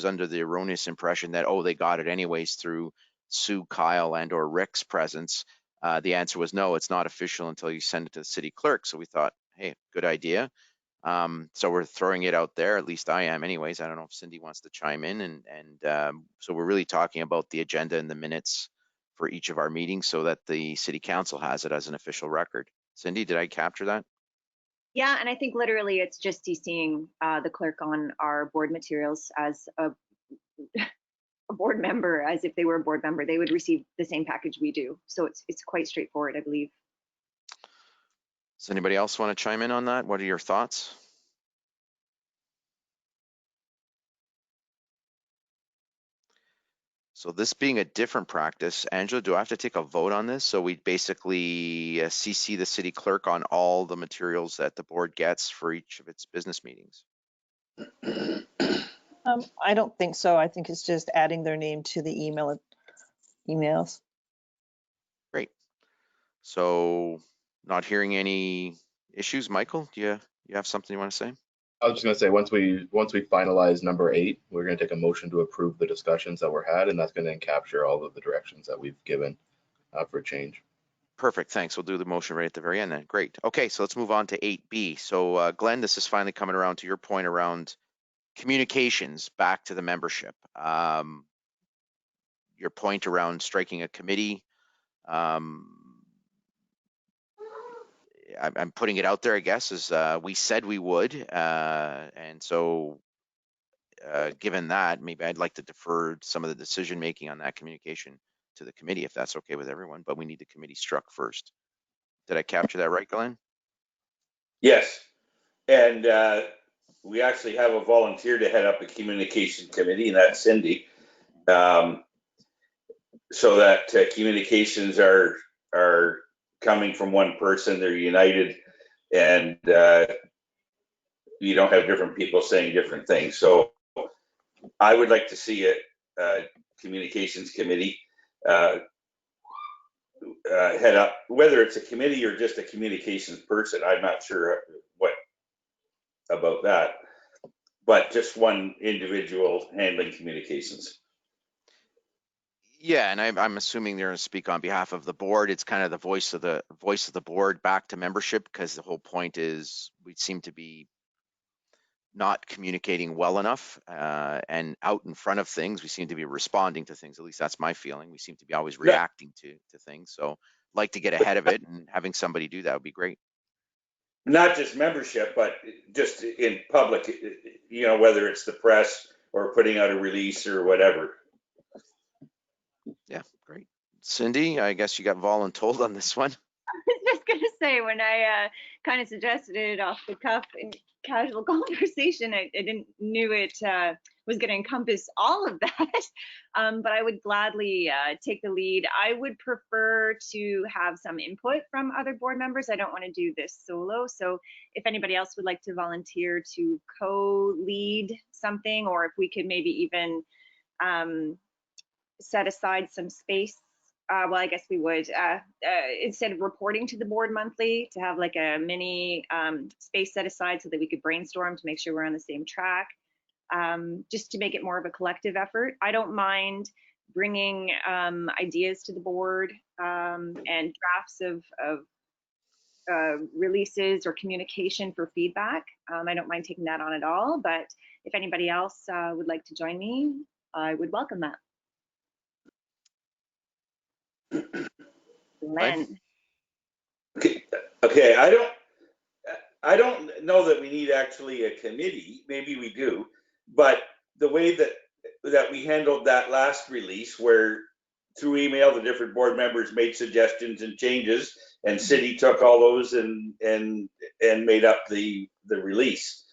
under the erroneous impression that, oh, they got it anyways through Sue, Kyle, and or Rick's presence. The answer was no, it's not official until you send it to the city clerk. So we thought, hey, good idea. So we're throwing it out there, at least I am anyways. I don't know if Cindy wants to chime in, and so we're really talking about the agenda and the minutes for each of our meetings so that the city council has it as an official record. Cindy, did I capture that? Yeah, and I think literally it's just CCing the clerk on our board materials as a board member, as if they were a board member. They would receive the same package we do. So it's quite straightforward, I believe. Does anybody else want to chime in on that? What are your thoughts? So this being a different practice, Angela, do I have to take a vote on this? So we basically CC the city clerk on all the materials that the board gets for each of its business meetings. I don't think so. I think it's just adding their name to the emails. Great. So not hearing any issues. Michael, do you have something you want to say? I was just going to say, once we finalize number 8, we're going to take a motion to approve the discussions that were had, and that's going to capture all of the directions that we've given for change. Perfect, thanks. We'll do the motion right at the very end then. Great. Okay, so let's move on to 8B. So Glenn, this is finally coming around to your point around communications back to the membership. Your point around striking a committee. I'm putting it out there, I guess, as we said we would. And so given that, maybe I'd like to defer some of the decision making on that communication to the committee, if that's okay with everyone, but we need the committee struck first. Did I capture that right, Glenn? Yes, and we actually have a volunteer to head up a communication committee, and that's Cindy. So that communications are coming from one person, they're united, and you don't have different people saying different things. So I would like to see a communications committee head up, whether it's a committee or just a communications person. I'm not sure what about that, but just one individual handling communications. Yeah, and I'm assuming they're going to speak on behalf of the board. It's kind of the voice of the board back to membership, because the whole point is we seem to be not communicating well enough and out in front of things. We seem to be responding to things. At least that's my feeling. We seem to be always reacting to things. So I'd like to get ahead of it, and having somebody do that would be great. Not just membership, but just in public, you know, whether it's the press or putting out a release or whatever. Yeah, great. Cindy, I guess you got voluntold on this one. I was just going to say, when I kind of suggested it off the cuff in casual conversation, I didn't knew it was going to encompass all of that, but I would gladly take the lead. I would prefer to have some input from other board members. I don't want to do this solo. So if anybody else would like to volunteer to co-lead something, or if we could maybe even set aside some space. Well, I guess we would, instead of reporting to the board monthly, to have like a mini space set aside so that we could brainstorm to make sure we're on the same track, just to make it more of a collective effort. I don't mind bringing ideas to the board and drafts of releases or communication for feedback. I don't mind taking that on at all, but if anybody else would like to join me, I would welcome that. Len. Okay, I don't know that we need actually a committee. Maybe we do, but the way that we handled that last release, where through email the different board members made suggestions and changes, and city took all those and made up the release.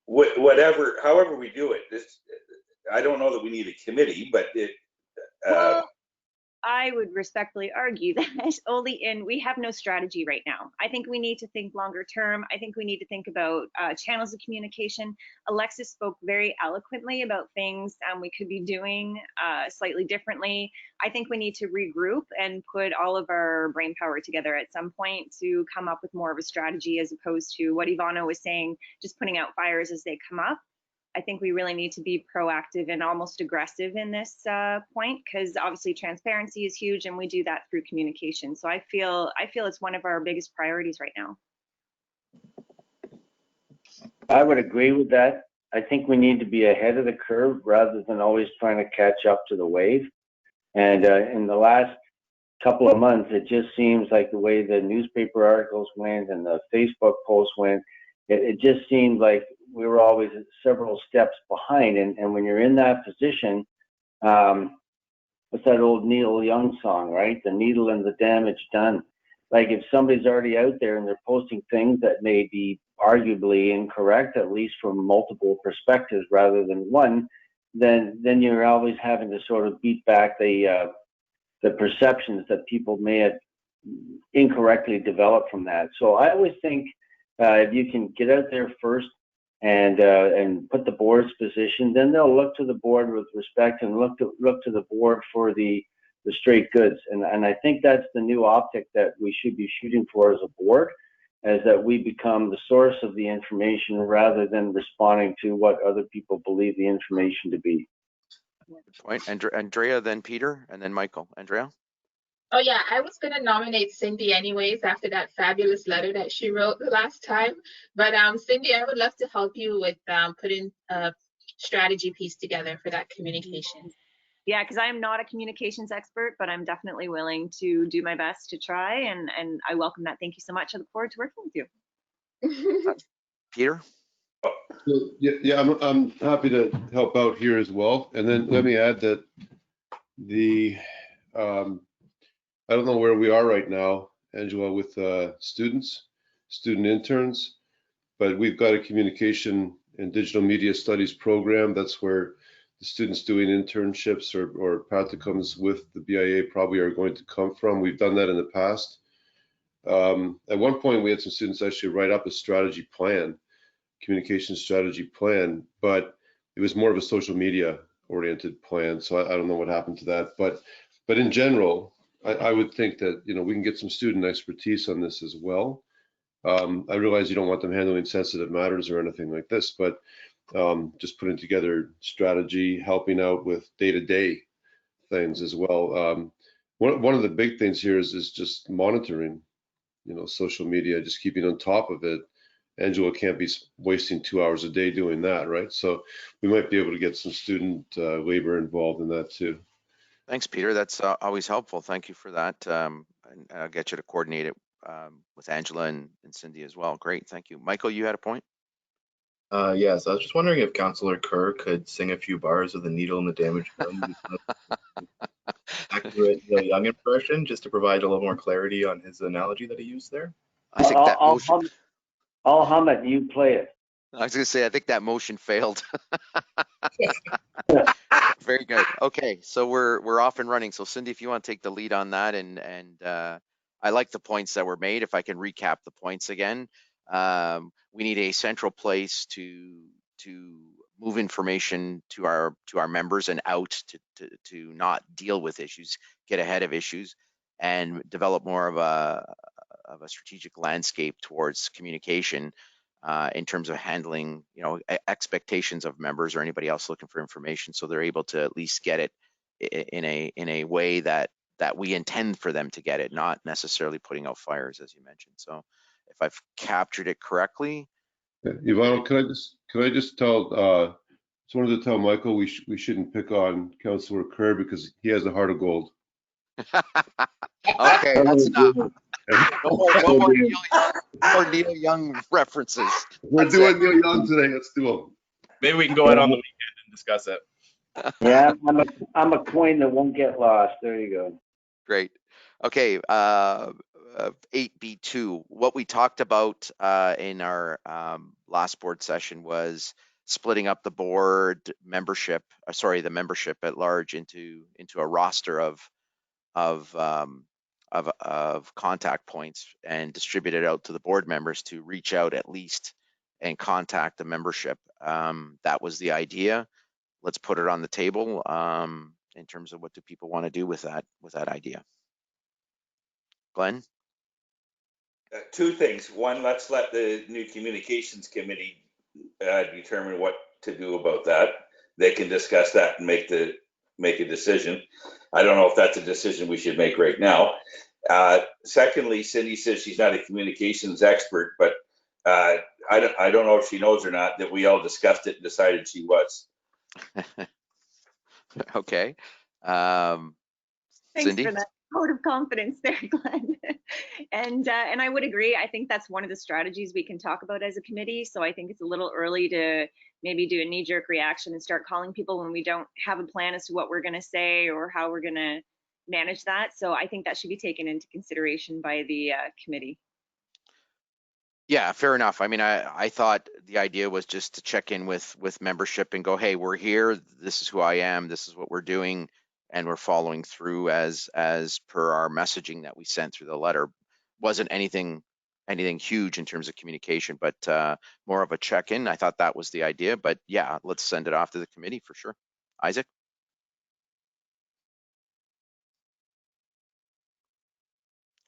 Whatever, however we do it, I don't know that we need a committee, but it. Well, I would respectfully argue that we have no strategy right now. I think we need to think longer term. I think we need to think about channels of communication. Alexis spoke very eloquently about things we could be doing slightly differently. I think we need to regroup and put all of our brain power together at some point to come up with more of a strategy, as opposed to what Ivana was saying, just putting out fires as they come up. I think we really need to be proactive and almost aggressive in this point, because obviously transparency is huge, and we do that through communication. So I feel it's one of our biggest priorities right now. I would agree with that. I think we need to be ahead of the curve rather than always trying to catch up to the wave. And in the last couple of months, it just seems like the way the newspaper articles went and the Facebook posts went, it just seemed like we were always several steps behind. And when you're in that position, what's that old Neil Young song, right? The needle and the damage done. Like, if somebody's already out there and they're posting things that may be arguably incorrect, at least from multiple perspectives rather than one, then you're always having to sort of beat back the perceptions that people may have incorrectly developed from that. So I always think if you can get out there first and put the board's position, then they'll look to the board with respect and look to the board for the straight goods. And I think that's the new optic that we should be shooting for as a board, is that we become the source of the information rather than responding to what other people believe the information to be. Good point. Andrea, then Peter, and then Michael. Andrea? Oh yeah, I was gonna nominate Cindy anyways after that fabulous letter that she wrote the last time. But Cindy, I would love to help you with putting a strategy piece together for that communication. Yeah, because I'm not a communications expert, but I'm definitely willing to do my best to try, and I welcome that. Thank you so much. I look forward to working with you. Peter? Yeah, I'm happy to help out here as well. And then let me add that I don't know where we are right now, Angela, with student interns, but we've got a communication and digital media studies program. That's where the students doing internships or practicums with the BIA probably are going to come from. We've done that in the past. At one point, we had some students actually write up a strategy plan, communication strategy plan, but it was more of a social media oriented plan. So I don't know what happened to that, but in general, I would think that, we can get some student expertise on this as well. I realize you don't want them handling sensitive matters or anything like this, but just putting together strategy, helping out with day-to-day things as well. One of the big things here is just monitoring, social media, just keeping on top of it. Angela can't be wasting 2 hours a day doing that, right? So we might be able to get some student labor involved in that too. Thanks, Peter. That's always helpful. Thank you for that. And I'll get you to coordinate it with Angela and Cindy as well. Great, thank you. Michael, you had a point? Yes, I was just wondering if Councillor Kerr could sing a few bars of The Needle and the Damage Done. Accurate Neil Young impression, just to provide a little more clarity on his analogy that he used there. I think that motion... I'll hum it, you play it. I was going to say, I think that motion failed. Very good. Okay, so we're off and running. So Cindy, if you want to take the lead on that, and I like the points that were made. If I can recap the points again, we need a central place to move information to our members and out to not deal with issues, get ahead of issues, and develop more of a strategic landscape towards communication in terms of handling, expectations of members or anybody else looking for information, so they're able to at least get it in a way that we intend for them to get it, not necessarily putting out fires, as you mentioned. So if I've captured it correctly. Ivano, can I just tell, just wanted to tell Michael we shouldn't pick on Councillor Kerr because he has a heart of gold. Okay, that's enough. No more Neil Young references. We're doing Neil Young today. Let's do them. Maybe we can go out on the weekend and discuss it. Yeah, I'm a coin that won't get lost. There you go. Great. Okay, 8B2. What we talked about in our last board session was splitting up the board membership, the membership at large into a roster of contact points and distribute it out to the board members to reach out at least and contact the membership. That was the idea. Let's put it on the table in terms of what do people want to do with that idea. Glenn? Two things. One, let's let the new communications committee determine what to do about that. They can discuss that and make a decision. I don't know if that's a decision we should make right now. Secondly, Cindy says she's not a communications expert, but I don't know if she knows or not that we all discussed it and decided she was. Okay. Thanks Cindy? for that vote of confidence there, Glenn. And I would agree. I think that's one of the strategies we can talk about as a committee. So I think it's a little early to maybe do a knee-jerk reaction and start calling people when we don't have a plan as to what we're going to say or how we're going to manage that. So I think that should be taken into consideration by the committee. Yeah, fair enough. I mean, I thought the idea was just to check in with membership and go, hey, we're here. This is who I am. This is what we're doing. And we're following through as per our messaging that we sent through the letter. Wasn't anything huge in terms of communication, but more of a check-in. I thought that was the idea, but yeah, let's send it off to the committee for sure. Isaac?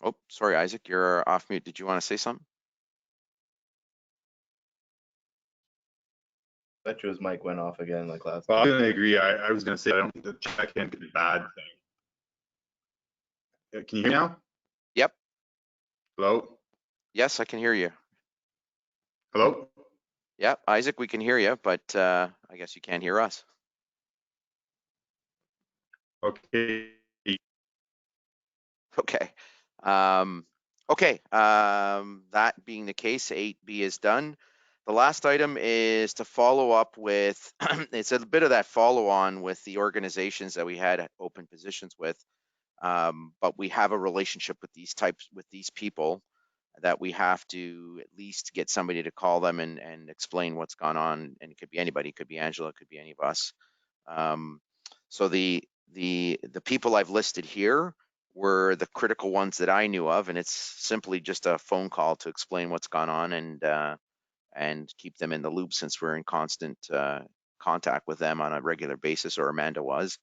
Oh, sorry, Isaac, you're off mute. Did you want to say something? I bet you his mic went off again like last Well, time. I'm gonna agree. I was gonna say I don't think the check-in could be a bad thing. Can you hear me now? Yep. Hello? Yes, I can hear you. Hello? Yep, Isaac, we can hear you, but I guess you can't hear us. Okay. Okay. That being the case, 8B is done. The last item is to follow up with, it's a bit of that follow on with the organizations that we had open positions with. But we have a relationship with these people that we have to at least get somebody to call them and explain what's gone on. And it could be anybody, it could be Angela, it could be any of us. So the people I've listed here were the critical ones that I knew of, and it's simply just a phone call to explain what's gone on and keep them in the loop since we're in constant contact with them on a regular basis, or Amanda was.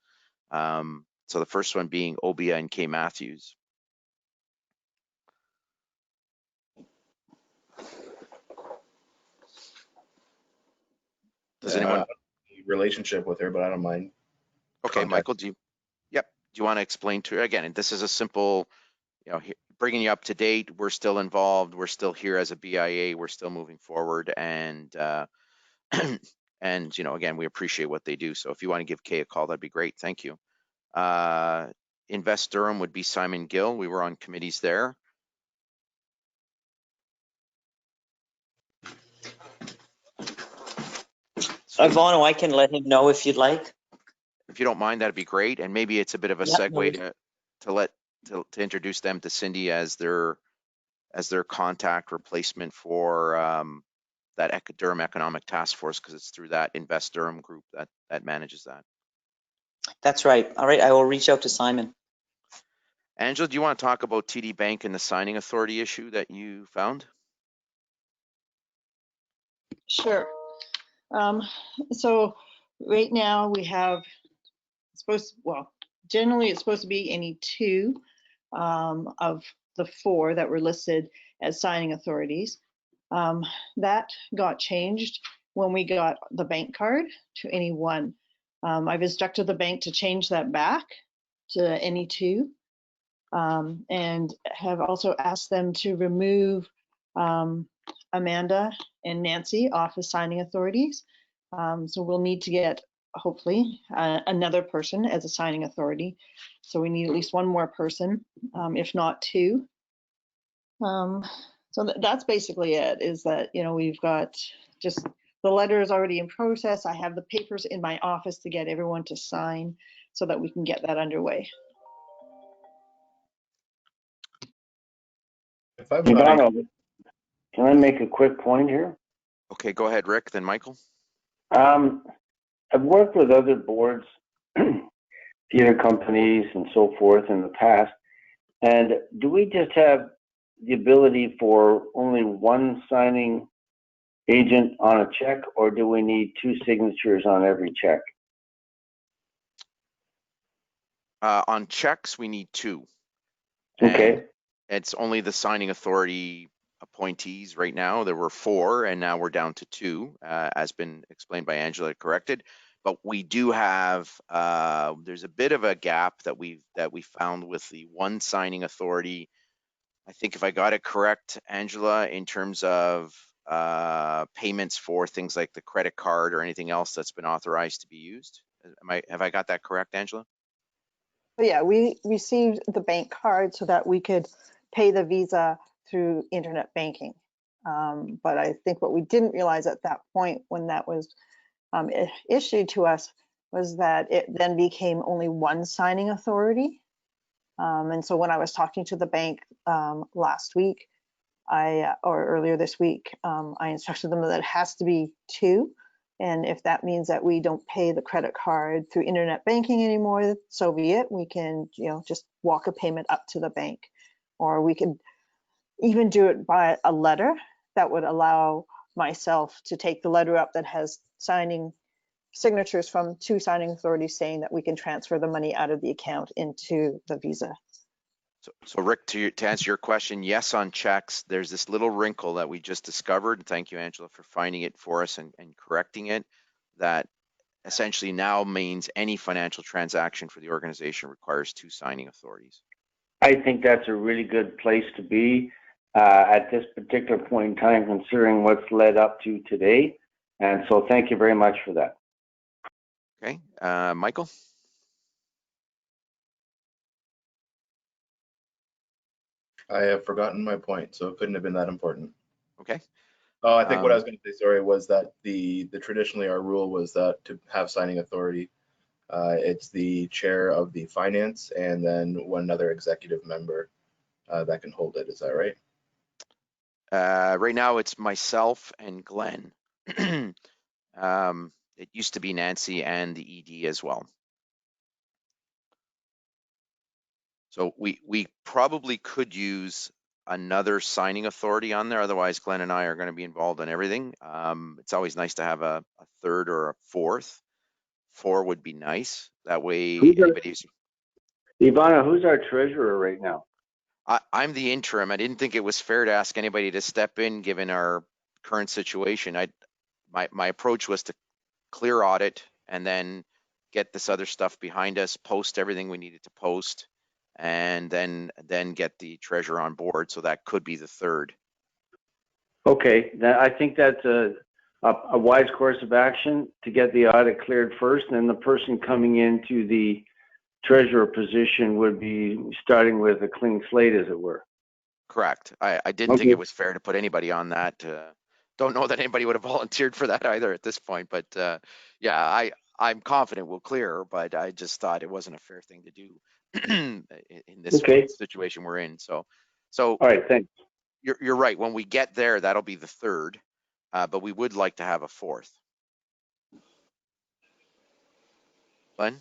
So the first one being Obia and Kay Matthews. Does anyone? Relationship with her, but I don't mind. Okay, contact. Michael, do you want to explain to her again? And this is a simple, bringing you up to date. We're still involved. We're still here as a BIA. We're still moving forward, and and again, we appreciate what they do. So if you want to give Kay a call, that'd be great. Thank you. Invest Durham would be Simon Gill. We were on committees there. Ivano, I can let him know if you'd like. If you don't mind, that'd be great. And maybe it's a bit of a segue to introduce them to Cindy as their contact replacement for that Durham Economic Task Force, because it's through that Invest Durham group that manages that. That's right. All right, I will reach out to Simon. Angela, do you want to talk about TD Bank and the signing authority issue that you found? Sure. So right now we have, generally it's supposed to be any two of the four that were listed as signing authorities. That got changed when we got the bank card to any one. I've instructed the bank to change that back to any two, and have also asked them to remove Amanda and Nancy off as signing authorities. So we'll need to get, hopefully, another person as a signing authority. So we need at least one more person, if not two. So that's basically it, is that, you know, we've got just, the letter is already in process. I have the papers in my office to get everyone to sign so that we can get that underway. If I'm Ivano, can I make a quick point here? Okay, go ahead, Rick, then Michael. I've worked with other boards, theater companies and so forth in the past. And do we just have the ability for only one signing agent on a check, or do we need two signatures on every check? On checks, we need two. Okay. And it's only the signing authority appointees right now. There were 4, and now we're down to 2, as been explained by Angela, corrected. But we do have, there's a bit of a gap that we found with the one signing authority. I think if I got it correct, Angela, in terms of payments for things like the credit card or anything else that's been authorized to be used. Have I got that correct, Angela? But yeah, we received the bank card so that we could pay the Visa through internet banking. But I think what we didn't realize at that point when that was issued to us was that it then became only one signing authority. And so when I was talking to the bank last week, or earlier this week, I instructed them that it has to be 2. And if that means that we don't pay the credit card through internet banking anymore, so be it. We can, you know, just walk a payment up to the bank, or we could even do it by a letter that would allow myself to take the letter up that has signing signatures from 2 signing authorities saying that we can transfer the money out of the account into the Visa. So Rick, to answer your question, yes, on checks, there's this little wrinkle that we just discovered. Thank you, Angela, for finding it for us and correcting it. That essentially now means any financial transaction for the organization requires 2 signing authorities. I think that's a really good place to be at this particular point in time, considering what's led up to today. And so thank you very much for that. Okay, Michael? I have forgotten my point, so it couldn't have been that important. Okay. Oh, I think what I was going to say, sorry, was that the traditionally our rule was that to have signing authority, it's the chair of the finance and then one other executive member that can hold it. Is that right? Right now it's myself and Glenn. It used to be Nancy and the ED as well. So we probably could use another signing authority on there. Otherwise, Glenn and I are going to be involved in everything. It's always nice to have a 3rd or a 4th. 4 would be nice. That way, anybody's. Ivana, who's our treasurer right now? I'm the interim. I didn't think it was fair to ask anybody to step in given our current situation. My approach was to clear audit and then get this other stuff behind us, post everything we needed to post, and then get the treasurer on board. So that could be the 3rd. Okay, I think that's a wise course of action, to get the audit cleared first, and then the person coming into the treasurer position would be starting with a clean slate, as it were. Correct. I didn't think it was fair to put anybody on that. Don't know that anybody would have volunteered for that either at this point, but yeah, I'm confident we'll clear, but I just thought it wasn't a fair thing to do in this situation we're in. So all right, thanks. You're right. When we get there, that'll be the 3rd, but we would like to have a 4th. Glenn?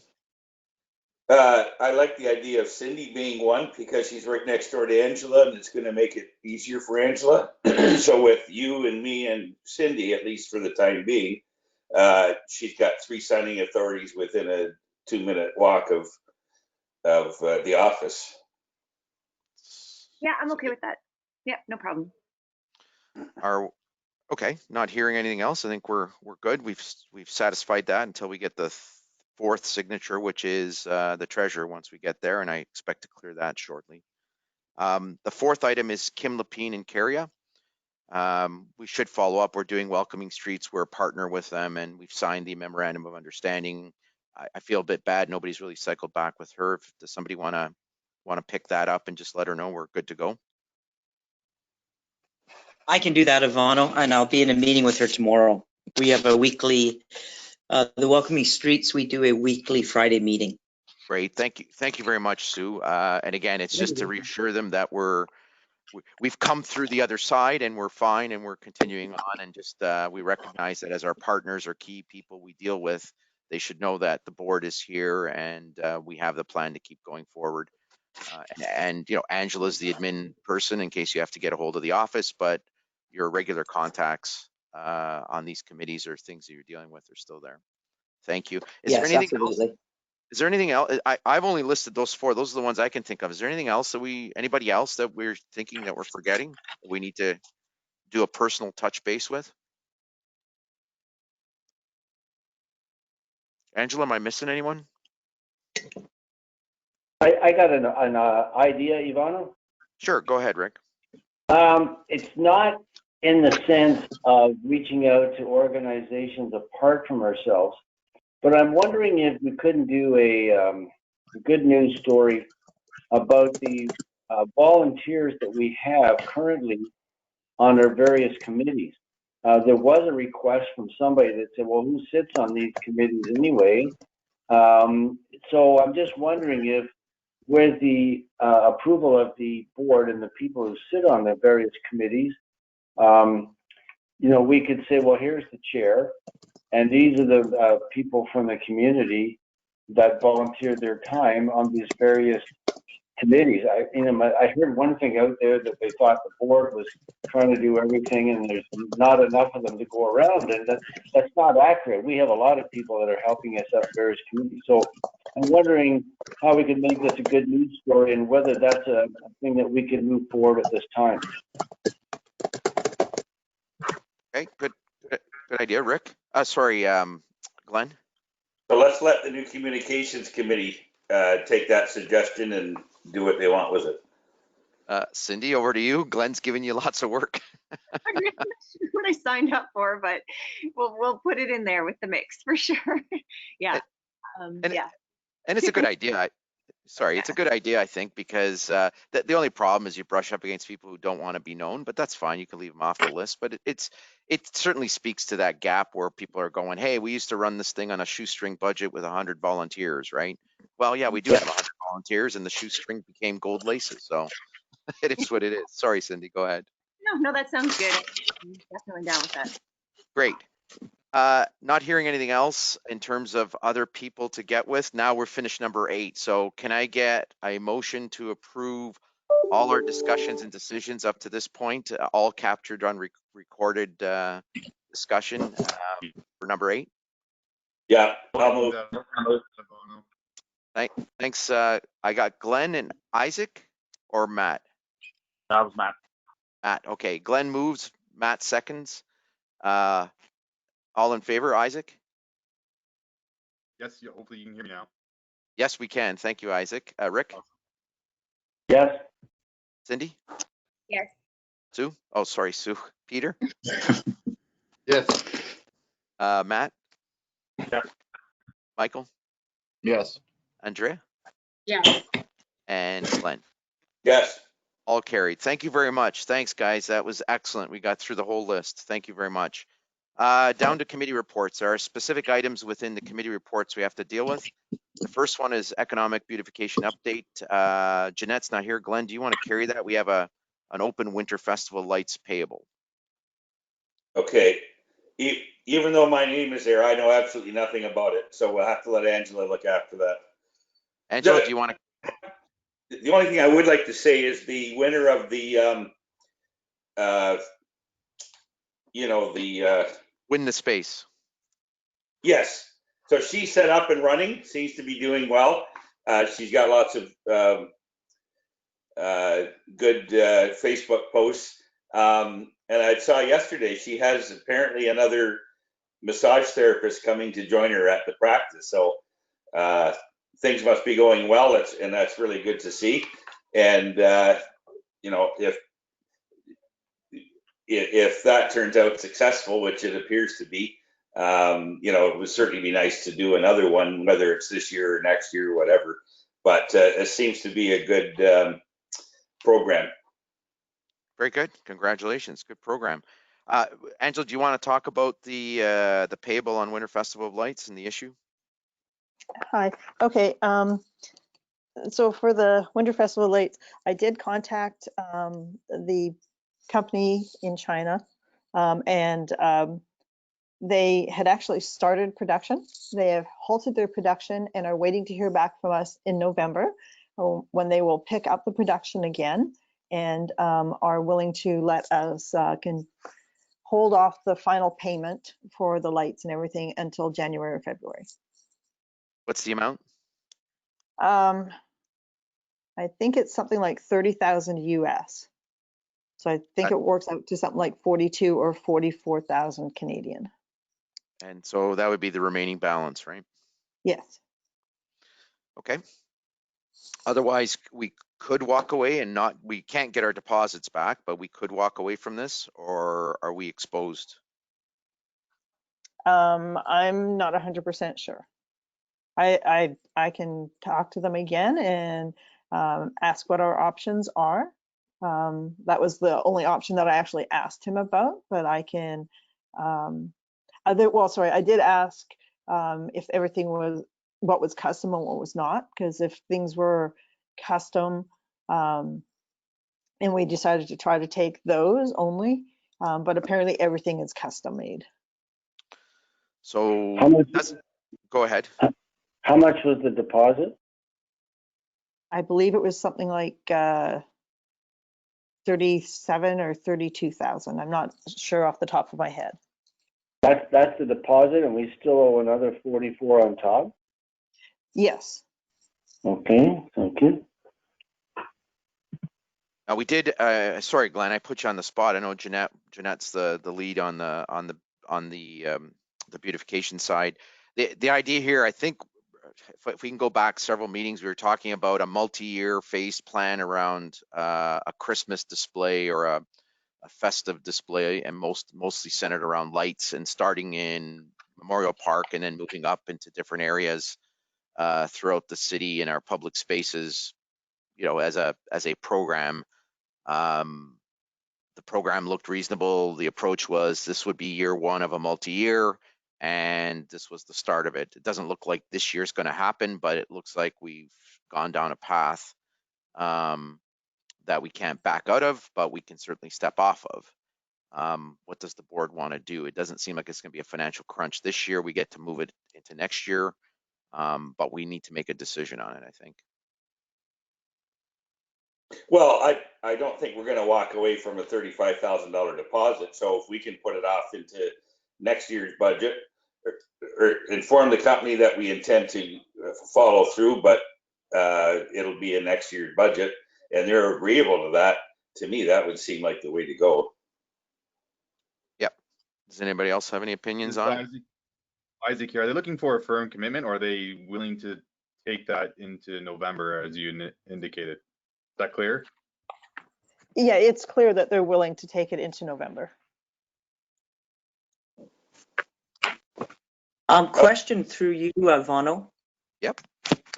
I like the idea of Cindy being one because she's right next door to Angela, and it's going to make it easier for Angela. So with you and me and Cindy, at least for the time being, she's got 3 signing authorities within a 2-minute walk of the office. Yeah, I'm okay with that. Yeah, no problem. Okay, not hearing anything else. I think we're good. We've satisfied that until we get the fourth signature, which is the treasurer once we get there, and I expect to clear that shortly. The fourth item is Kim Lapine and Caria. We should follow up. We're doing Welcoming Streets. We're a partner with them, and we've signed the memorandum of understanding. I feel a bit bad. Nobody's really cycled back with her. Does somebody want to pick that up and just let her know we're good to go? I can do that, Ivano, and I'll be in a meeting with her tomorrow. We have a weekly, the Welcoming Streets, we do a weekly Friday meeting. Great. Thank you very much, Sue. And again, it's just to reassure them that we've come through the other side and we're fine and we're continuing on, and just we recognize that as our partners or key people we deal with, they should know that the board is here and we have the plan to keep going forward. And you know, Angela's the admin person in case you have to get a hold of the office, but your regular contacts on these committees or things that you're dealing with are still there. Thank you. Is there anything else? Is there anything else? I've only listed those four. Those are the ones I can think of. Is there anything else that anybody else that we're thinking that we're forgetting, that we need to do a personal touch base with? Angela, am I missing anyone? I got an idea, Ivano. Sure, go ahead, Rick. It's not in the sense of reaching out to organizations apart from ourselves, but I'm wondering if we couldn't do a good news story about the volunteers that we have currently on our various committees. There was a request from somebody that said, well, who sits on these committees anyway? So I'm just wondering if, with the approval of the board and the people who sit on the various committees, you know, we could say, well, here's the chair, and these are the people from the community that volunteered their time on these various committees. I heard one thing out there that they thought the board was trying to do everything and there's not enough of them to go around, and that's not accurate. We have a lot of people that are helping us up various committees. So I'm wondering how we can make this a good news story and whether that's a thing that we can move forward at this time. Okay, good idea, Rick. Sorry, Glenn. So let's let the new communications committee take that suggestion and do what they want with it. Cindy, over to you. Glenn's giving you lots of work. I'm not sure what I signed up for, but we'll put it in there with the mix for sure. Yeah. And it's a good idea. It's a good idea, I think, because the only problem is you brush up against people who don't want to be known, but that's fine. You can leave them off the list. But it certainly speaks to that gap where people are going, hey, we used to run this thing on a shoestring budget with 100 volunteers, right? Well, yeah, we do have 100 volunteers, and the shoestring became gold laces. So it is what it is. Sorry, Cindy, go ahead. No, that sounds good. I'm definitely down with that. Great. Not hearing anything else in terms of other people to get with. Now we're finished number 8. So can I get a motion to approve all our discussions and decisions up to this point, all captured on recorded discussion for number 8? Yeah, I'll move. Thanks. I got Glenn and Isaac or Matt? That was Matt. Matt, okay. Glenn moves, Matt seconds. All in favor, Isaac? Yes, hopefully you can hear me now. Yes, we can. Thank you, Isaac. Rick? Yes. Cindy? Yes. Sue? Oh, sorry, Sue. Peter? Yes. Matt? Yeah. Michael? Yes. Andrea? Yes. And Glenn? Yes. All carried. Thank you very much. Thanks, guys. That was excellent. We got through the whole list. Thank you very much. Down to committee reports. There are specific items within the committee reports we have to deal with. The first one is economic beautification update. Jeanette's not here. Glenn, do you want to carry that? We have an open winter festival lights payable. Okay. Even though my name is there, I know absolutely nothing about it. So we'll have to let Angela look after that. Angela, do you want to? The only thing I would like to say is the winner of the, Win the space. Yes. So she's set up and running, seems to be doing well. She's got lots of good Facebook posts. And I saw yesterday she has apparently another massage therapist coming to join her at the practice. So things must be going well. And that's really good to see. And you know, if that turns out successful, which it appears to be, you know, it would certainly be nice to do another one, whether it's this year or next year or whatever. But it seems to be a good program. Very good. Congratulations. Good program. Angela, do you want to talk about the payable on Winter Festival of Lights and the issue? Hi. Okay. So for the Winter Festival Lights, I did contact the company in China, and they had actually started production. They have halted their production and are waiting to hear back from us in November when they will pick up the production again and are willing to let us can hold off the final payment for the lights and everything until January or February. What's the amount? I think it's something like 30,000 US. So I think it works out to something like 42 or 44,000 Canadian. And so that would be the remaining balance, right? Yes. Okay. Otherwise, we could walk away and we can't get our deposits back, but we could walk away from this, or are we exposed? I'm not 100% sure. I can talk to them again and ask what our options are. That was the only option that I actually asked him about, but I can, I did ask if everything was, what was custom and what was not, because if things were custom, and we decided to try to take those only, but apparently everything is custom made. So go ahead. How much was the deposit? I believe it was something like 37 or 32,000. I'm not sure off the top of my head. That's the deposit, and we still owe another 44 on top? Yes. Okay, thank you. Now we did. Sorry, Glenn, I put you on the spot. I know Jeanette's the lead on the beautification side. The idea here, I think, if we can go back several meetings, we were talking about a multi-year phased plan around a Christmas display or a festive display, and mostly centered around lights, and starting in Memorial Park and then moving up into different areas throughout the city and our public spaces, you know, as a program. The program looked reasonable. The approach was this would be year one of a multi-year, and this was the start of it. It doesn't look like this year's going to happen, but it looks like we've gone down a path that we can't back out of, but we can certainly step off of. What does the board want to do? It doesn't seem like it's going to be a financial crunch this year. We get to move it into next year, but we need to make a decision on it, I think. Well, I don't think we're going to walk away from a $35,000 deposit. So if we can put it off into next year's budget, or inform the company that we intend to follow through, but it'll be in next year's budget, and they're agreeable to that, to me, that would seem like the way to go. Yep. Does anybody else have any opinions on it? Isaac here, are they looking for a firm commitment, or are they willing to take that into November, as you indicated? Is that clear? Yeah, it's clear that they're willing to take it into November. Question through you, Vano. Yep.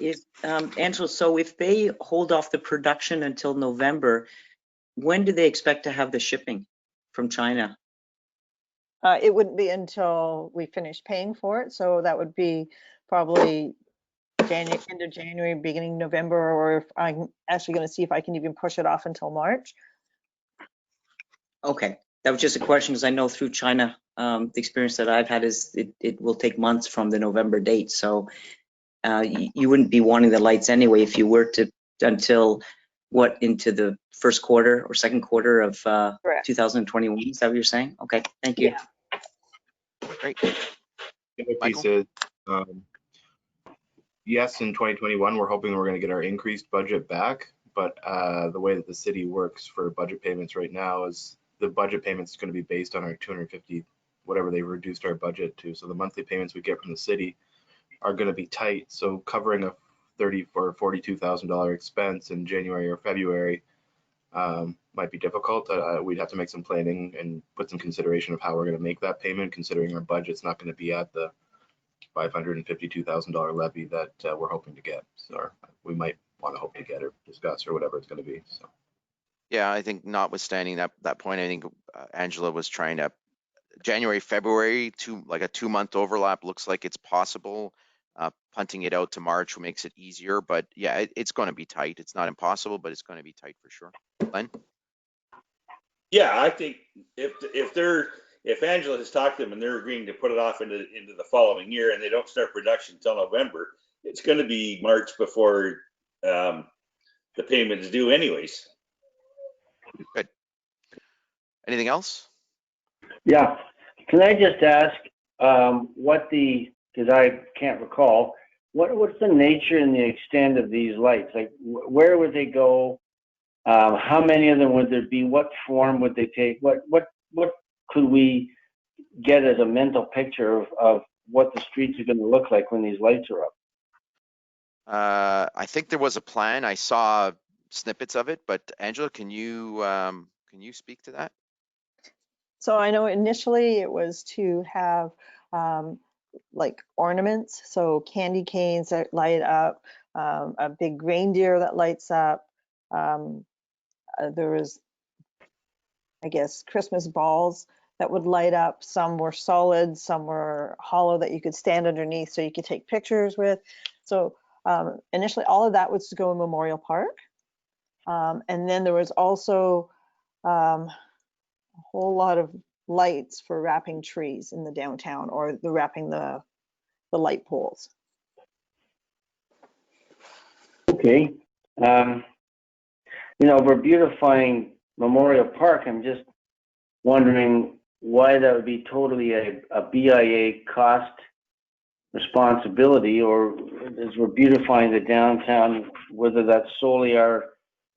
Is Angela, so if they hold off the production until November, when do they expect to have the shipping from China? It wouldn't be until we finish paying for it, so that would be probably end of January, beginning November, or if I'm actually going to see if I can even push it off until March. Okay, that was just a question because I know through China, the experience that I've had is it will take months from the November date. So you wouldn't be wanting the lights anyway if you were to until what, into the first quarter or second quarter of 2021. Is that what you're saying? Okay, thank you. Yeah. Great. The other piece is, yes, in 2021, we're hoping we're going to get our increased budget back, but the way that the city works for budget payments right now is the budget payments is going to be based on our 250, whatever they reduced our budget to. So the monthly payments we get from the city are going to be tight. So covering a $30,000 or $42,000 expense in January or February might be difficult. We'd have to make some planning and put some consideration of how we're going to make that payment, considering our budget's not going to be at the $552,000 levy that we're hoping to get. So we might want to hope to get or discuss or whatever it's going to be. So. Yeah, I think notwithstanding that point, I think Angela was trying to January, February, like a 2-month overlap looks like it's possible. Punting it out to March makes it easier, but yeah, it's going to be tight. It's not impossible, but it's going to be tight for sure. Glenn? Yeah, I think if Angela has talked to them and they're agreeing to put it off into the following year and they don't start production until November, it's going to be March before the payment is due anyways. Good. Anything else? Yeah. Can I just ask because I can't recall, what's the nature and the extent of these lights? Like, where would they go? How many of them would there be? What form would they take? What could we get as a mental picture of what the streets are going to look like when these lights are up? I think there was a plan. I saw snippets of it, but Angela, can you speak to that? So I know initially it was to have like ornaments, so candy canes that light up, a big reindeer that lights up. There was, I guess, Christmas balls that would light up. Some were solid, some were hollow that you could stand underneath so you could take pictures with. So initially all of that was to go in Memorial Park. And then there was also a whole lot of lights for wrapping trees in the downtown, or wrapping the light poles. Okay. We're beautifying Memorial Park. I'm just wondering why that would be totally a BIA cost responsibility, or as we're beautifying the downtown, whether that's solely our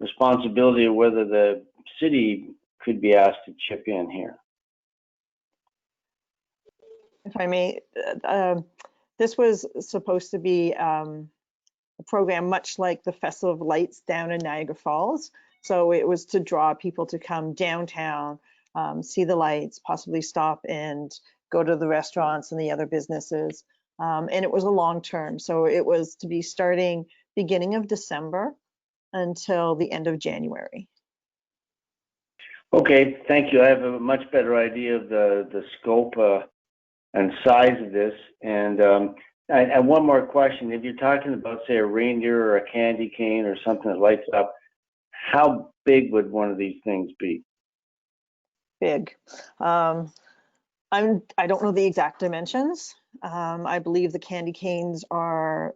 responsibility or whether the city could be asked to chip in here. If I may, this was supposed to be a program much like the Festival of Lights down in Niagara Falls. So it was to draw people to come downtown, see the lights, possibly stop and go to the restaurants and the other businesses. And it was a long term. So it was to be starting beginning of December until the end of January. Okay, thank you. I have a much better idea of the scope and size of this. And one more question. If you're talking about, say, a reindeer or a candy cane or something that lights up, how big would one of these things be? Big. I don't know the exact dimensions. I believe the candy canes I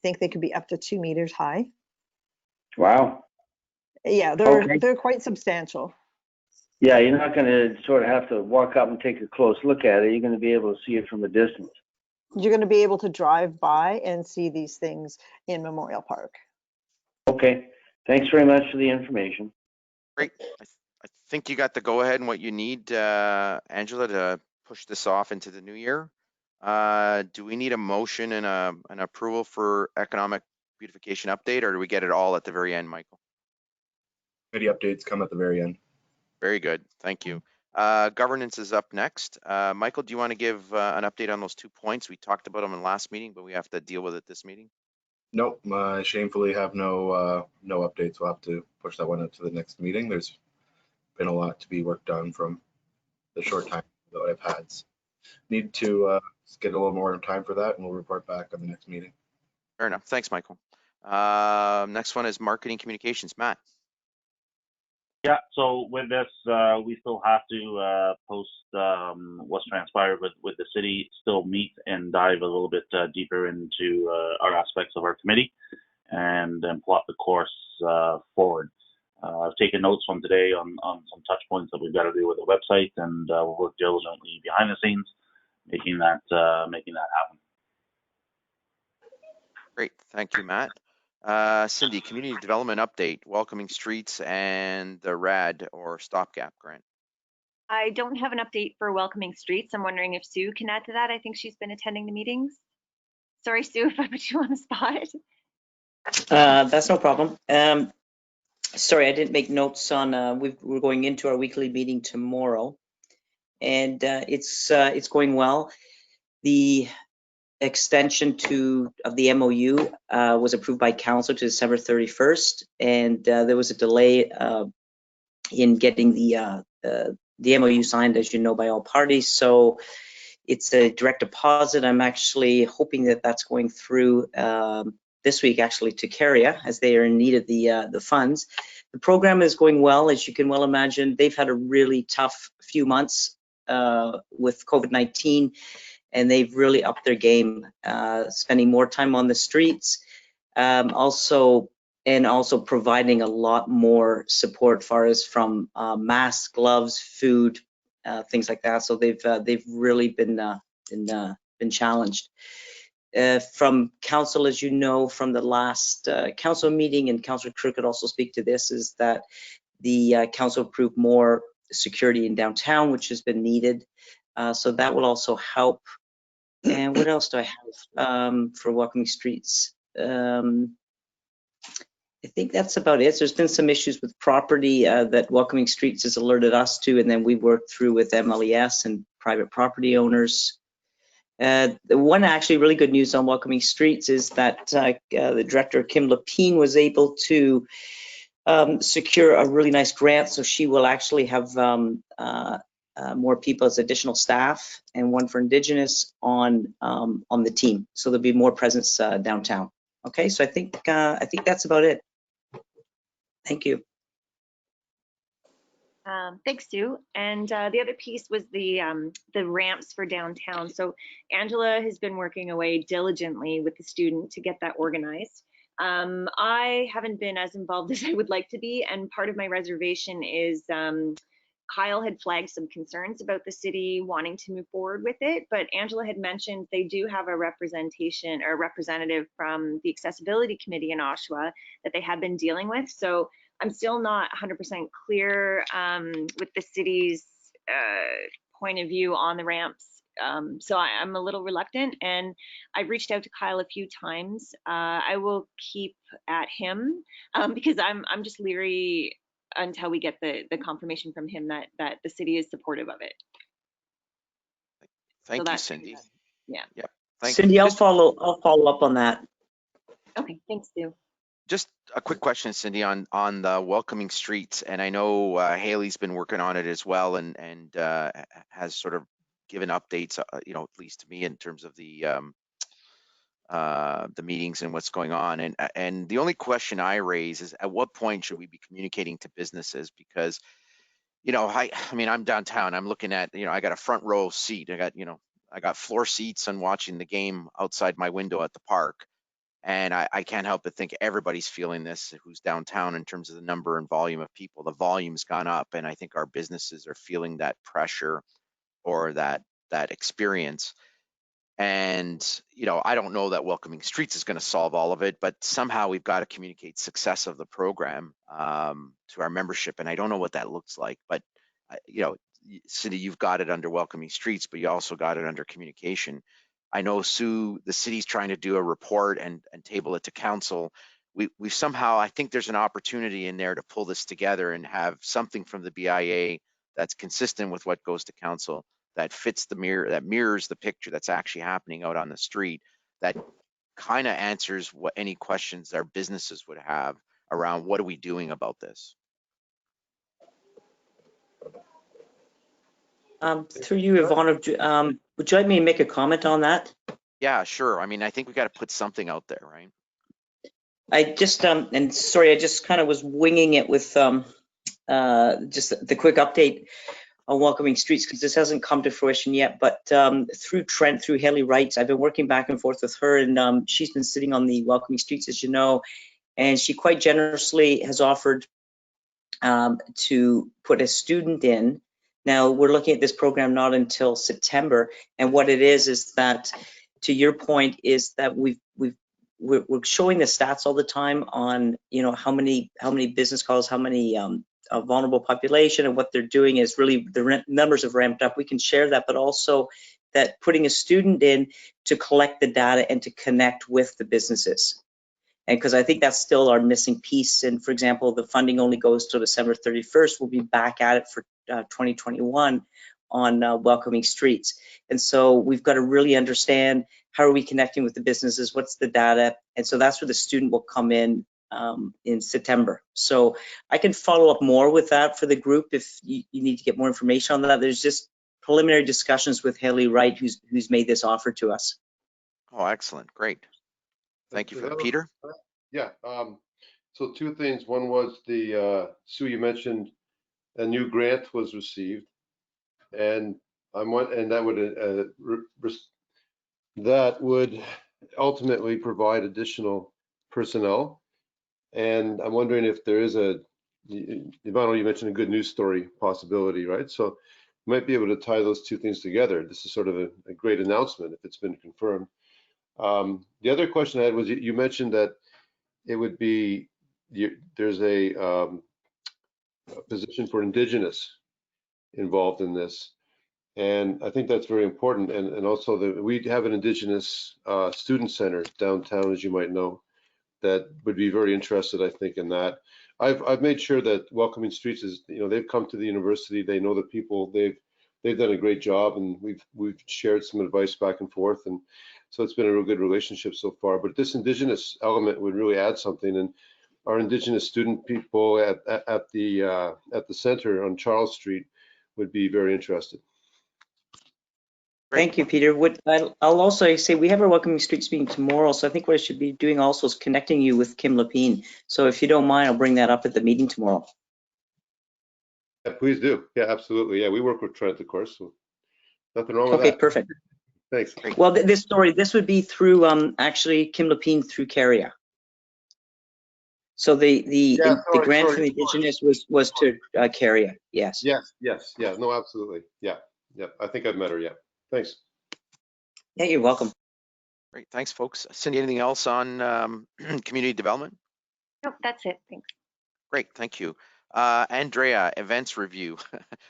think they could be up to 2 meters high. Wow. Yeah, they're quite substantial. Yeah, you're not going to sort of have to walk up and take a close look at it. You're going to be able to see it from a distance. You're going to be able to drive by and see these things in Memorial Park. Okay, thanks very much for the information. Great. I think you got the go ahead and what you need, Angela, to push this off into the new year. Do we need a motion and an approval for economic beautification update, or do we get it all at the very end, Michael? Committee updates come at the very end. Very good. Thank you. Governance is up next. Michael, do you want to give an update on those 2 points? We talked about them in the last meeting, but we have to deal with it this meeting. Nope, I shamefully have no updates. We'll have to push that one up to the next meeting. There's been a lot to be worked on from the short time that I've had. Need to get a little more time for that, and we'll report back on the next meeting. Fair enough. Thanks, Michael. Next one is marketing communications. Matt. Yeah, so with this, we still have to post what's transpired with the city, still meet and dive a little bit deeper into our aspects of our committee and then plot the course forward. I've taken notes from today on some touch points that we've got to do with the website, and we'll work diligently behind the scenes, making that happen. Great, thank you, Matt. Cindy, community development update, welcoming streets and the RAD or stopgap grant. I don't have an update for welcoming streets. I'm wondering if Sue can add to that. I think she's been attending the meetings. Sorry, Sue, if I put you on the spot. That's no problem. Sorry, I didn't make notes on, we're going into our weekly meeting tomorrow, and it's going well. The extension of the MOU was approved by council to December 31st, and there was a delay in getting the MOU signed, as you know, by all parties. So it's a direct deposit. I'm actually hoping that that's going through this week, actually, to Caria, as they are in need of the funds. The program is going well, as you can well imagine. They've had a really tough few months with COVID-19, and they've really upped their game, spending more time on the streets, also providing a lot more support far as from masks, gloves, food, things like that. So they've really been challenged. From council, as you know, from the last council meeting, and Councillor Kerr could also speak to this, is that the council approved more security in downtown, which has been needed. So that will also help. And what else do I have for Welcoming Streets? I think that's about it. There's been some issues with property that Welcoming Streets has alerted us to, and then we worked through with MLES and private property owners. The one actually really good news on Welcoming Streets is that the director, Kim Lapine, was able to secure a really nice grant. So she will actually have more people as additional staff, and one for Indigenous on the team. So there'll be more presence downtown. Okay, so I think that's about it. Thank you. Thanks, Sue. And the other piece was the ramps for downtown. So Angela has been working away diligently with the student to get that organized. I haven't been as involved as I would like to be, and part of my reservation is Kyle had flagged some concerns about the city wanting to move forward with it, but Angela had mentioned they do have a representation or representative from the Accessibility Committee in Oshawa that they have been dealing with. So I'm still not 100% clear with the city's point of view on the ramps. So I'm a little reluctant, and I've reached out to Kyle a few times. I will keep at him because I'm just leery until we get the confirmation from him that the city is supportive of it. Thank you, Cindy. Yeah. Yep. Cindy, I'll follow up on that. Okay, thanks, Sue. Just a quick question, Cindy, on the Welcoming Streets, and I know Haley's been working on it as well, and has sort of given updates, you know, at least to me in terms of the meetings and what's going on. And the only question I raise is, at what point should we be communicating to businesses? Because, you know, I mean, I'm downtown. I'm looking at, you know, I got a front row seat. I got floor seats and watching the game outside my window at the park. And I can't help but think everybody's feeling this who's downtown in terms of the number and volume of people. The volume's gone up, and I think our businesses are feeling that pressure or that experience. And, you know, I don't know that Welcoming Streets is going to solve all of it, but somehow we've got to communicate success of the program to our membership. And I don't know what that looks like, but, you know, Cindy, you've got it under Welcoming Streets, but you also got it under communication. I know, Sue, the city's trying to do a report and table it to council. We somehow, I think there's an opportunity in there to pull this together and have something from the BIA that's consistent with what goes to council, that fits the mirror, that mirrors the picture that's actually happening out on the street, that kind of answers what any questions our businesses would have around what are we doing about this. Through you, Ivana, would you like me to make a comment on that? Yeah, sure. I mean, I think we got to put something out there, right? I just, and sorry, I just kind of was winging it with just the quick update on Welcoming Streets, because this hasn't come to fruition yet. But through Trent, through Haley Wright, I've been working back and forth with her, and she's been sitting on the Welcoming Streets, as you know, and she quite generously has offered to put a student in. Now, we're looking at this program not until September, and what it is that, to your point, is that we're showing the stats all the time on, you know, how many business calls, how many vulnerable population, and what they're doing is really the numbers have ramped up. We can share that, but also that putting a student in to collect the data and to connect with the businesses. And because I think that's still our missing piece. And for example, the funding only goes till December 31st. We'll be back at it for 2021 on welcoming streets. And so we've got to really understand, how are we connecting with the businesses? What's the data? And so that's where the student will come in September. So I can follow up more with that for the group if you need to get more information on that. There's just preliminary discussions with Haley Wright, who's made this offer to us. Oh, excellent. Great. Thank you for that. Peter? Yeah. So two things. One was Sue, you mentioned a new grant was received, and that would ultimately provide additional personnel. And I'm wondering if there is Ivano, you mentioned a good news story possibility, right? So you might be able to tie those two things together. This is sort of a great announcement if it's been confirmed. The other question I had was, you mentioned that it would be, there's a position for Indigenous involved in this. And I think that's very important. And also we have an Indigenous student center downtown, as you might know, that would be very interested, I think, in that. I've made sure that Welcoming Streets is, they've come to the university, they know the people, they've done a great job, and we've shared some advice back and forth, and so it's been a real good relationship so far. But this Indigenous element would really add something, and our Indigenous student people at the center on Charles Street would be very interested. Thank you, Peter. I'll also say we have our Welcoming Streets meeting tomorrow, so I think what I should be doing also is connecting you with Kim Lapine. So if you don't mind, I'll bring that up at the meeting tomorrow. Yeah, please do. Yeah, absolutely. Yeah, we work with Trent, of course, so nothing wrong with that. Okay, perfect. Thanks. Well, this would be through actually Kim Lapine through Caria. So the grant from the Indigenous was to Caria. Yes. Yes. Yeah. No, absolutely. Yeah. I think I've met her. Yeah. Thanks. Yeah, you're welcome. Great. Thanks, folks. Cindy, anything else on community development? Nope, that's it. Thanks. Great. Thank you. Andrea, events review.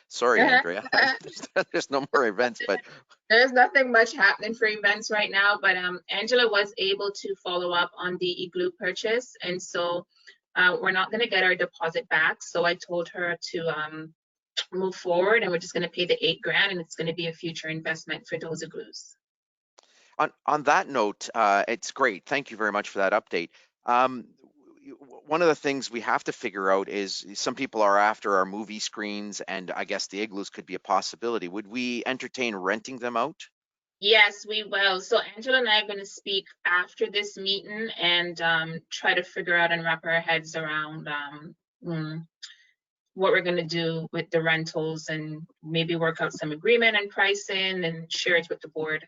Sorry, Andrea. There's no more events, but there's nothing much happening for events right now. But Angela was able to follow up on the igloo purchase, and so we're not going to get our deposit back. So I told her to move forward, and we're just going to pay the $8,000, and it's going to be a future investment for those igloos. On that note, it's great. Thank you very much for that update. One of the things we have to figure out is some people are after our movie screens, and I guess the igloos could be a possibility. Would we entertain renting them out? Yes, we will. So Angela and I are going to speak after this meeting and try to figure out and wrap our heads around what we're going to do with the rentals, and maybe work out some agreement and pricing and share it with the board.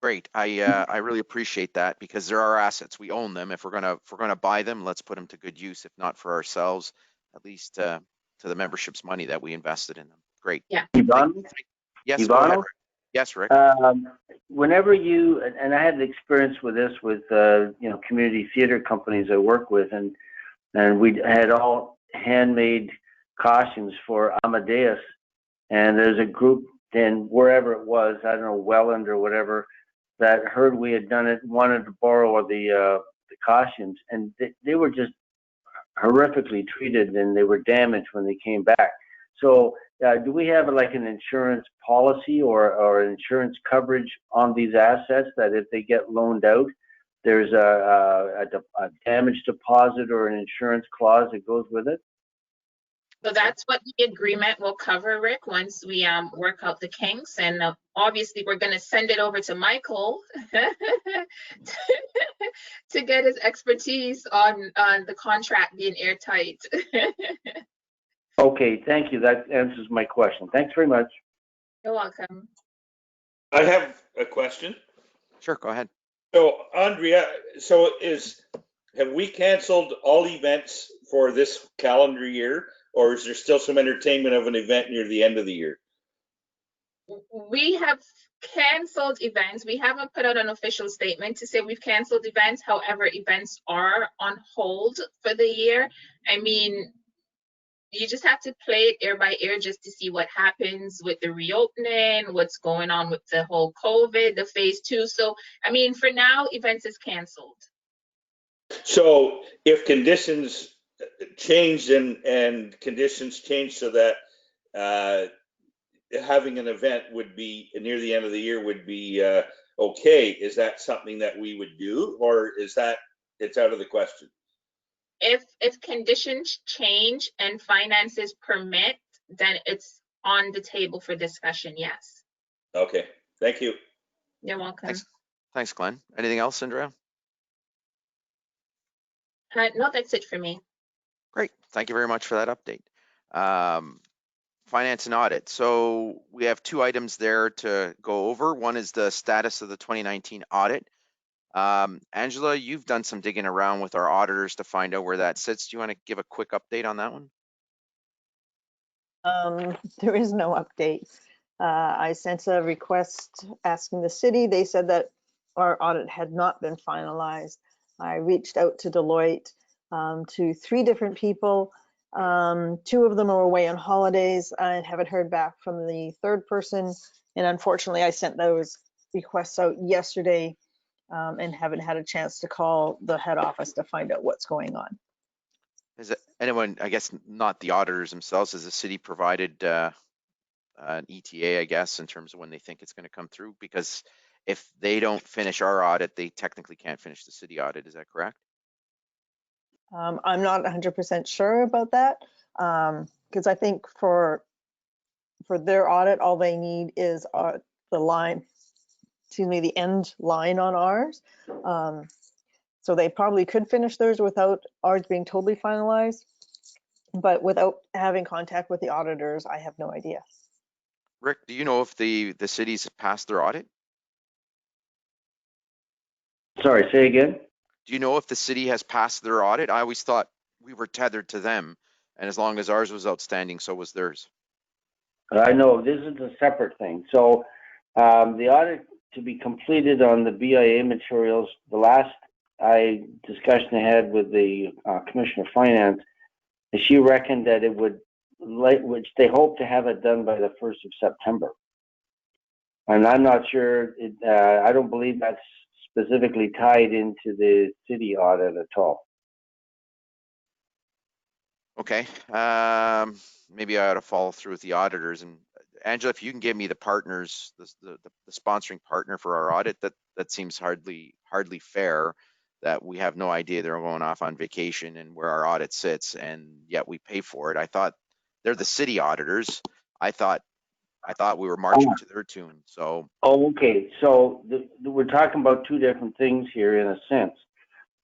Great. I really appreciate that, because there are assets. We own them. If we're gonna buy them, let's put them to good use. If not for ourselves, at least to the membership's money that we invested in them. Great. Yeah. Ivano? Yes. Go ahead, Rick. Yes, Rick. Whenever you, and I had the experience with this with community theater companies I work with, and we had all handmade costumes for Amadeus, and there's a group in wherever it was, I don't know, Welland or whatever, that heard we had done it, wanted to borrow the costumes, and they were just horrifically treated, and they were damaged when they came back. So do we have like an insurance policy or an insurance coverage on these assets, that if they get loaned out, there's a damage deposit or an insurance clause that goes with it? So that's what the agreement will cover, Rick, once we work out the kinks. And obviously, we're going to send it over to Michael to get his expertise on the contract being airtight. Okay, thank you. That answers my question. Thanks very much. You're welcome. I have a question. Sure, go ahead. So, Andrea, have we canceled all events for this calendar year? Or is there still some entertainment of an event near the end of the year? We have canceled events. We haven't put out an official statement to say we've canceled events. However, events are on hold for the year. I mean, you just have to play it ear by ear just to see what happens with the reopening, what's going on with the whole COVID, the phase 2. So, I mean, for now, events is canceled. So if conditions changed and conditions changed so that having an event would be near the end of the year would be okay, is that something that we would do, or is that it's out of the question? If conditions change and finances permit, then it's on the table for discussion, yes. Okay, thank you. You're welcome. Thanks, Glenn. Anything else, Andrea? No, that's it for me. Great. Thank you very much for that update. Finance and audit. So we have 2 items there to go over. One is the status of the 2019 audit. Angela, you've done some digging around with our auditors to find out where that sits. Do you want to give a quick update on that one? There is no update. I sent a request asking the city. They said that our audit had not been finalized. I reached out to Deloitte, to 3 different people. 2 of them are away on holidays. I haven't heard back from the 3rd person. And unfortunately, I sent those requests out yesterday and haven't had a chance to call the head office to find out what's going on. Has anyone, I guess not the auditors themselves, has the city provided an ETA, I guess, in terms of when they think it's going to come through? Because if they don't finish our audit, they technically can't finish the city audit. Is that correct? I'm not 100% sure about that, because I think for their audit, all they need is the line, excuse me, the end line on ours. So they probably could finish theirs without ours being totally finalized, but without having contact with the auditors, I have no idea. Rick, do you know if the cities passed their audit? Sorry, say again? Do you know if the city has passed their audit? I always thought we were tethered to them, and as long as ours was outstanding, so was theirs. I know this is a separate thing. So the audit to be completed on the BIA materials, the last discussion I had with the Commissioner of Finance, she reckoned that it would, which they hope to have it done by the 1st of September. And I'm not sure, I don't believe that's specifically tied into the city audit at all. Okay, maybe I ought to follow through with the auditors. And Angela, if you can give me the partners, the sponsoring partner for our audit, that seems hardly fair that we have no idea they're going off on vacation and where our audit sits, and yet we pay for it. I thought they're the city auditors. I thought we were marching to their tune. So. Oh, okay. So we're talking about 2 different things here in a sense.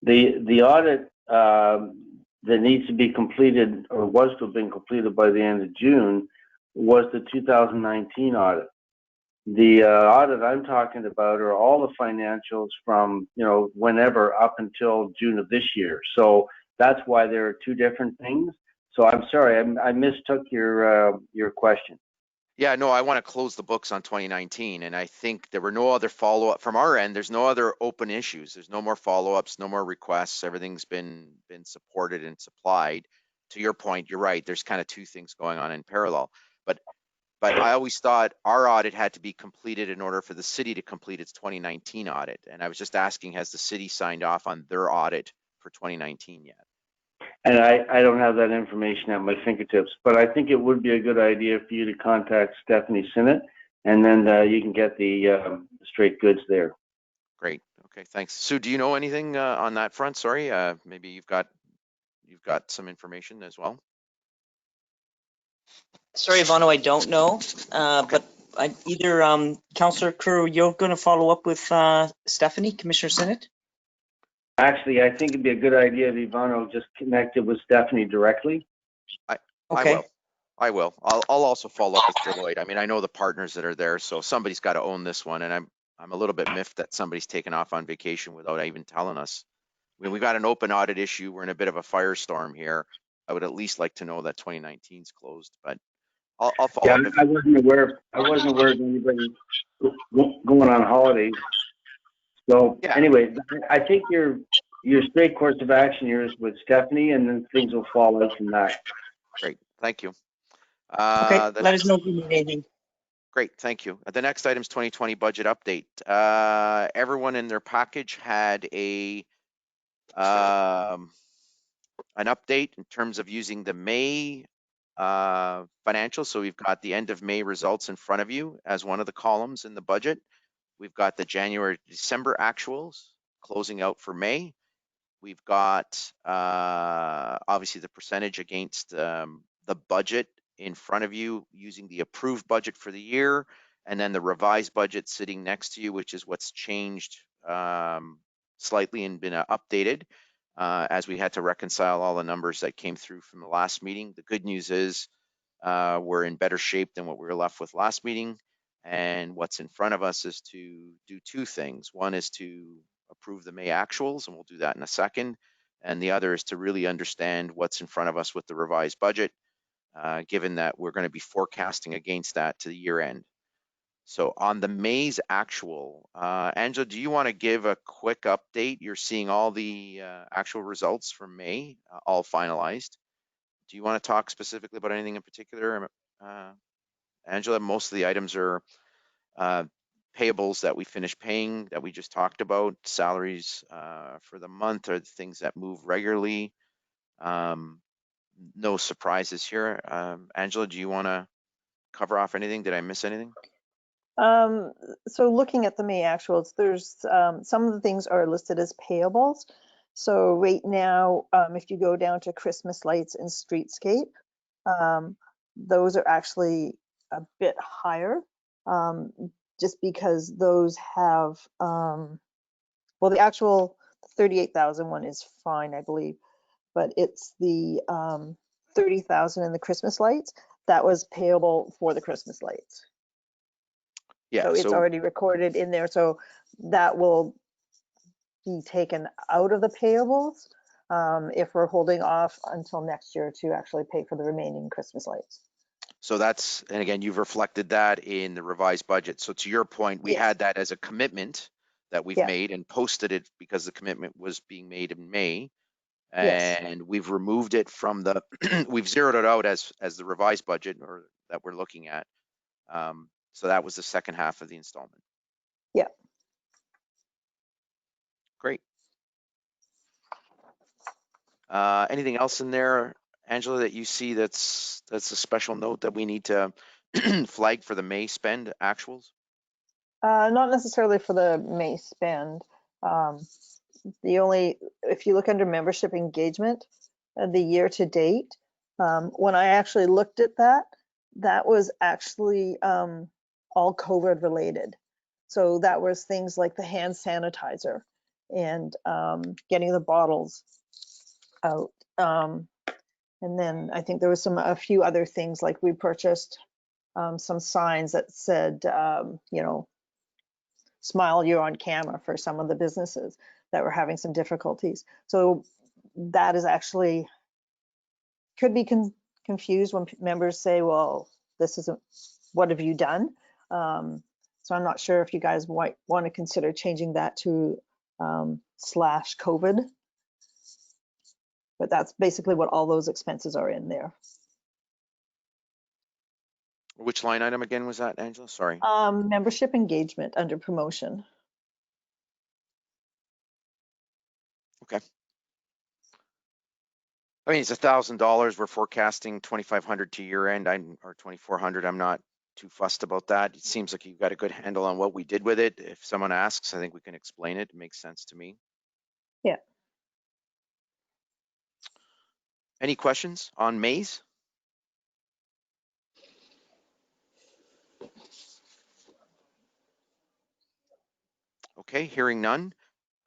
The audit that needs to be completed, or was to have been completed by the end of June, was the 2019 audit. The audit I'm talking about are all the financials from, whenever up until June of this year. So that's why there are 2 different things. So I'm sorry, I mistook your question. Yeah, no, I want to close the books on 2019, and I think there were no other follow-up from our end. There's no other open issues. There's no more follow-ups, no more requests. Everything's been supported and supplied. To your point, you're right. There's kind of 2 things going on in parallel. But I always thought our audit had to be completed in order for the city to complete its 2019 audit. And I was just asking, has the city signed off on their audit for 2019 yet? And I don't have that information at my fingertips, but I think it would be a good idea for you to contact Stephanie Sinnott, and then you can get the straight goods there. Great. Okay, thanks. Sue, do you know anything on that front? Sorry, maybe you've got some information as well. Sorry, Ivano, I don't know, but either Councillor Kerr, you're going to follow up with Stephanie, Commissioner Sinnott? Actually, I think it'd be a good idea if Ivano just connected with Stephanie directly. Okay. I will. I'll also follow up with Deloitte. I mean, I know the partners that are there, so somebody's got to own this one, and I'm a little bit miffed that somebody's taken off on vacation without even telling us. I mean, we've got an open audit issue. We're in a bit of a firestorm here. I would at least like to know that 2019's closed, but I'll follow up. I wasn't aware of anybody going on holidays. So anyway, I think your straight course of action here is with Stephanie, and then things will fall out from that. Great. Thank you. Okay, The let us next, know if you need anything. great, thank you. The next item is 2020 budget update. Everyone in their package had an update in terms of using the May financials. So we've got the end of May results in front of you as one of the columns in the budget. We've got the January, December actuals closing out for May. We've got obviously the percentage against the budget in front of you using the approved budget for the year, and then the revised budget sitting next to you, which is what's changed slightly and been updated as we had to reconcile all the numbers that came through from the last meeting. The good news is we're in better shape than what we were left with last meeting. And what's in front of us is to do two things. One is to approve the May actuals, and we'll do that in a second. And the other is to really understand what's in front of us with the revised budget, given that we're going to be forecasting against that to the year end. So on the May's actual, Angela, do you want to give a quick update? You're seeing all the actual results from May, all finalized. Do you want to talk specifically about anything in particular? Angela, most of the items are payables that we finished paying that we just talked about. Salaries for the month are the things that move regularly. No surprises here. Angela, do you want to cover off anything? Did I miss anything? So looking at the May actuals, there's some of the things are listed as payables. So right now, if you go down to Christmas lights and streetscape, those are actually a bit higher, just because those have, well, the actual 38,000 one is fine, I believe, but it's the 30,000 in the Christmas lights that was payable for the Christmas lights. Yeah, So it's already recorded in there, so that will be taken out of the payables if we're holding off until next year to actually pay for the remaining Christmas lights. So that's, and again, you've reflected that in the revised budget. So to your point, we had that as a commitment that we've made and posted it because the commitment was being made in May. And we've removed it from the, we've zeroed it out as the revised budget or that we're looking at. So that was the second half of the installment. Yeah. Great. Anything else in there, Angela, that you see that's a special note that we need to flag for the May spend actuals? Not necessarily for the May spend. The only, if you look under membership engagement, the year to date, when I actually looked at that, that was actually all COVID related. So that was things like the hand sanitizer and getting the bottles out. And then I think there was a few other things, like we purchased some signs that said, you know, smile, you're on camera, for some of the businesses that were having some difficulties. So that is actually, could be confused when members say, well, this isn't, what have you done? So I'm not sure if you guys might want to consider changing that to /COVID. But that's basically what all those expenses are in there. Which line item again was that, Angela? Sorry. Membership engagement under promotion. Okay. I mean, it's $1,000. We're forecasting 2,500 to year end, or 2,400. I'm not too fussed about that. It seems like you've got a good handle on what we did with it. If someone asks, I think we can explain it. It makes sense to me. Yeah. Any questions on Maze? Okay, hearing none.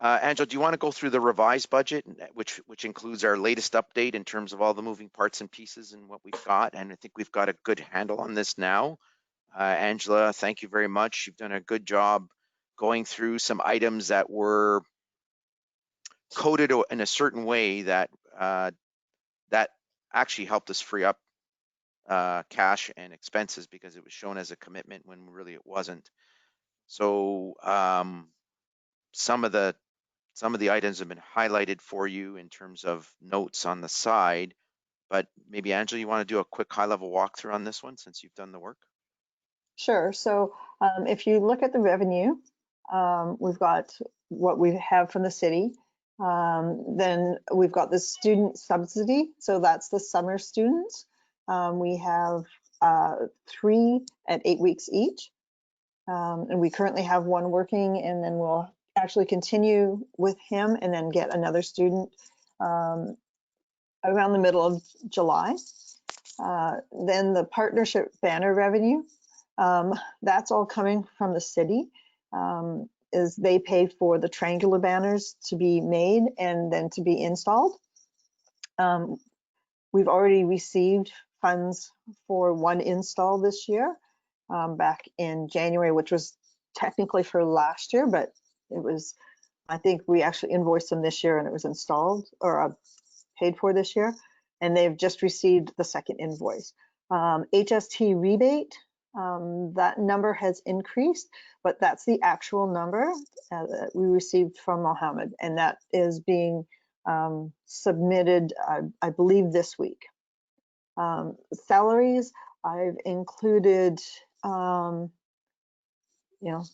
Angela, do you want to go through the revised budget, which includes our latest update in terms of all the moving parts and pieces and what we've got? And I think we've got a good handle on this now. Angela, thank you very much. You've done a good job going through some items that were coded in a certain way that that actually helped us free up cash and expenses because it was shown as a commitment when really it wasn't. So some of the items have been highlighted for you in terms of notes on the side, But maybe Angela, you want to do a quick high-level walkthrough on this one since you've done the work? Sure. So if you look at the revenue, we've got what we have from the city. Then we've got the student subsidy. So that's the summer students. We have 3 at 8 weeks each. And we currently have 1 working, and then we'll actually continue with him and then get another student around the middle of July. Then the partnership banner revenue, that's all coming from the city, is they pay for the triangular banners to be made and then to be installed. We've already received funds for 1 install this year, back in January, which was technically for last year, but it was, I think we actually invoiced them this year and it was installed or paid for this year. And they've just received the 2nd invoice. HST rebate, that number has increased, but that's the actual number that we received from Mohammed, and that is being submitted, I believe, this week. Salaries, I've included, you know,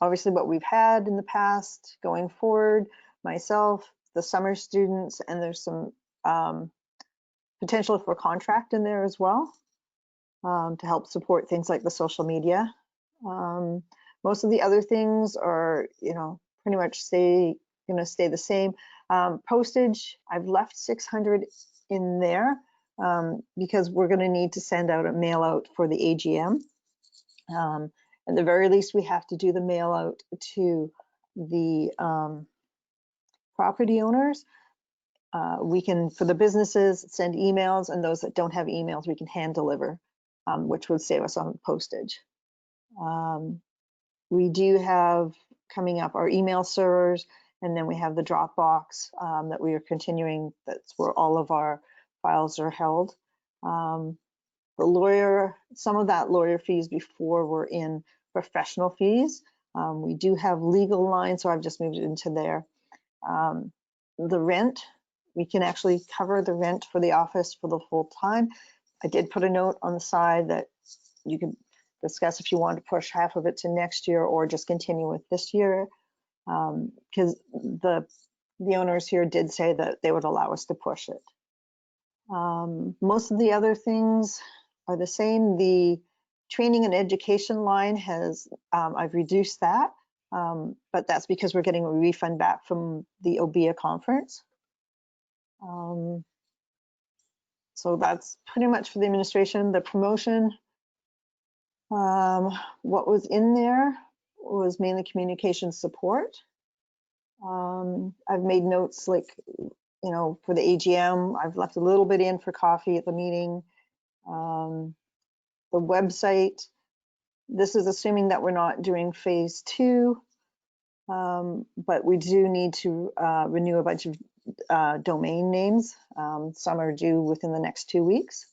obviously what we've had in the past going forward, myself, the summer students, and there's some potential for contract in there as well, to help support things like the social media. Most of the other things are, you know, pretty much going to stay the same. Postage, I've left 600 in there because we're going to need to send out a mail out for the AGM. At the very least, we have to do the mail out to the property owners. We can, for the businesses, send emails, and those that don't have emails, we can hand deliver, which would save us on postage. We do have coming up our email servers, and then we have the Dropbox that we are continuing. That's where all of our files are held. The lawyer, some of that lawyer fees before were in professional fees. We do have legal lines, so I've just moved it into there. The rent, we can actually cover the rent for the office for the full time. I did put a note on the side that you could discuss if you want to push half of it to next year or just continue with this year, because the owners here did say that they would allow us to push it. Most of the other things are the same. The training and education line has, I've reduced that, but that's because we're getting a refund back from the OBIA conference. So that's pretty much for the administration. The promotion, what was in there was mainly communication support. I've made notes like, you know, for the AGM, I've left a little bit in for coffee at the meeting. The website, this is assuming that we're not doing phase 2, but we do need to renew a bunch of domain names. Some are due within the next 2 weeks.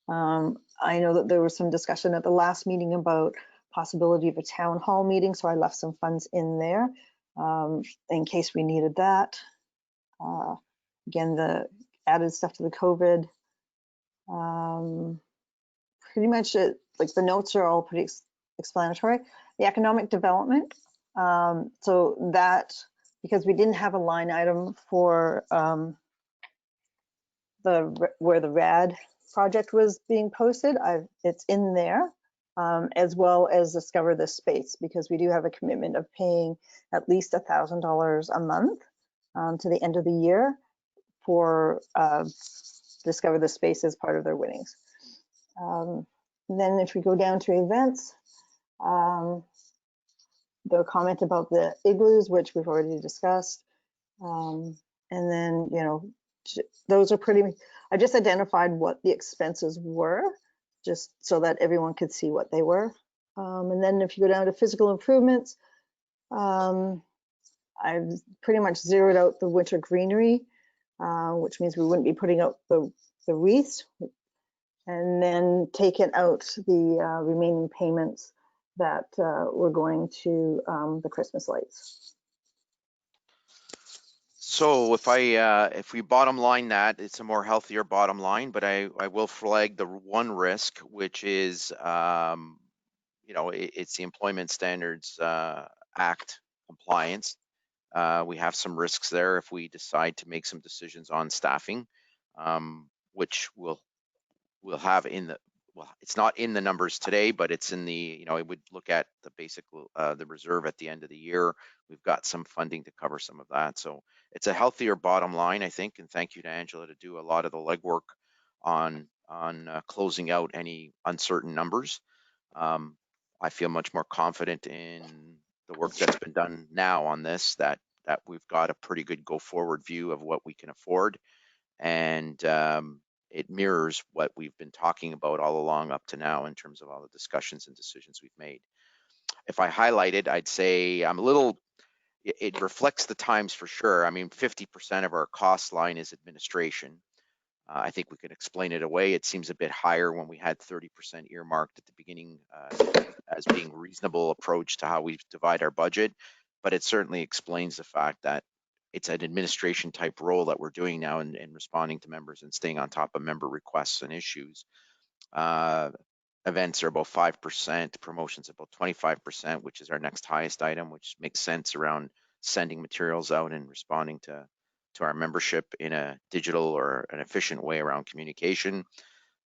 I know that there was some discussion at the last meeting about possibility of a town hall meeting, so I left some funds in there in case we needed that. Again, the added stuff to the COVID. Pretty much it, like the notes are all pretty explanatory. The economic development, so that, because we didn't have a line item for where the RAD project was being posted, it's in there, as well as Discover This Space, because we do have a commitment of paying at least $1,000 a month to the end of the year for Discover This Space as part of their winnings. Then if we go down to events, the comment about the igloos, which we've already discussed. And then, you know, those are pretty, I just identified what the expenses were, just so that everyone could see what they were. And then if you go down to physical improvements, I've pretty much zeroed out the winter greenery, which means we wouldn't be putting out the wreaths, and then taken out the remaining payments that were going to the Christmas lights. So if we bottom line that, it's a more healthier bottom line, but I will flag the one risk, which is, it's the Employment Standards Act compliance. We have some risks there if we decide to make some decisions on staffing, which we'll have in the, well, it's not in the numbers today, but it's in the, it would look at the basic, the reserve at the end of the year. We've got some funding to cover some of that. So it's a healthier bottom line, I think. And thank you to Angela to do a lot of the legwork on closing out any uncertain numbers. I feel much more confident in the work that's been done now on this, that we've got a pretty good go forward view of what we can afford. And it mirrors what we've been talking about all along up to now in terms of all the discussions and decisions we've made. If I highlight it, I'd say it reflects the times for sure. I mean, 50% of our cost line is administration. I think we could explain it away. It seems a bit higher when we had 30% earmarked at the beginning as being a reasonable approach to how we divide our budget, but it certainly explains the fact that it's an administration type role that we're doing now in responding to members and staying on top of member requests and issues. Events are about 5%, promotions about 25%, which is our next highest item, which makes sense around sending materials out and responding to our membership in a digital or an efficient way around communication.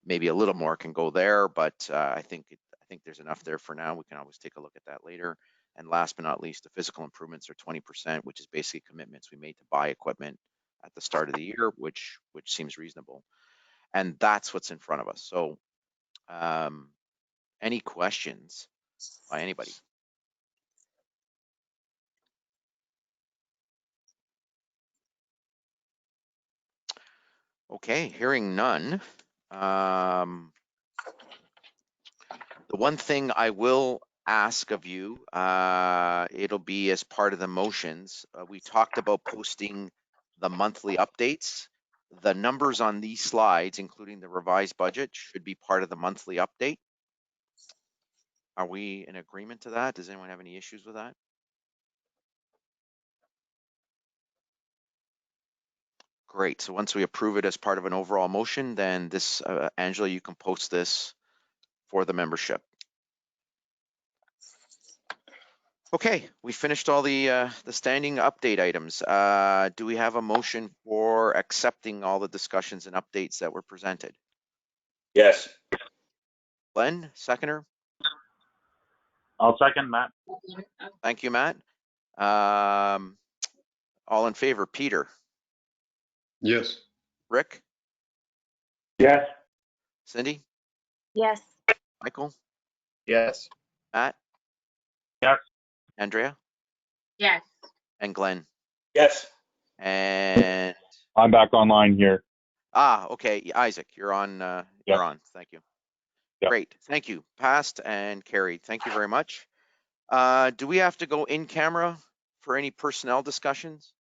Maybe a little more can go there, but I think there's enough there for now. We can always take a look at that later. And last but not least, the physical improvements are 20%, which is basically commitments we made to buy equipment at the start of the year, which seems reasonable. And that's what's in front of us. So any questions by anybody? Okay, hearing none. The one thing I will ask of you, it'll be as part of the motions. We talked about posting the monthly updates. The numbers on these slides, including the revised budget, should be part of the monthly update. Are we in agreement to that? Does anyone have any issues with that? Great. So once we approve it as part of an overall motion, then this, Angela, you can post this for the membership. Okay, we finished all the standing update items. Do we have a motion for accepting all the discussions and updates that were presented? Yes. Glenn, seconder? I'll second, Matt. Thank you, Matt. All in favor, Peter? Yes. Rick? Yes. Cindy? Yes. Michael? Yes. Matt? Yes. Andrea? Yes. And Glenn? Yes. And I'm back online here. okay, Isaac, you're on. You're on. Thank you. Yep. Great, thank you. Passed and carried. Thank you very much. Do we have to go in camera for any personnel discussions?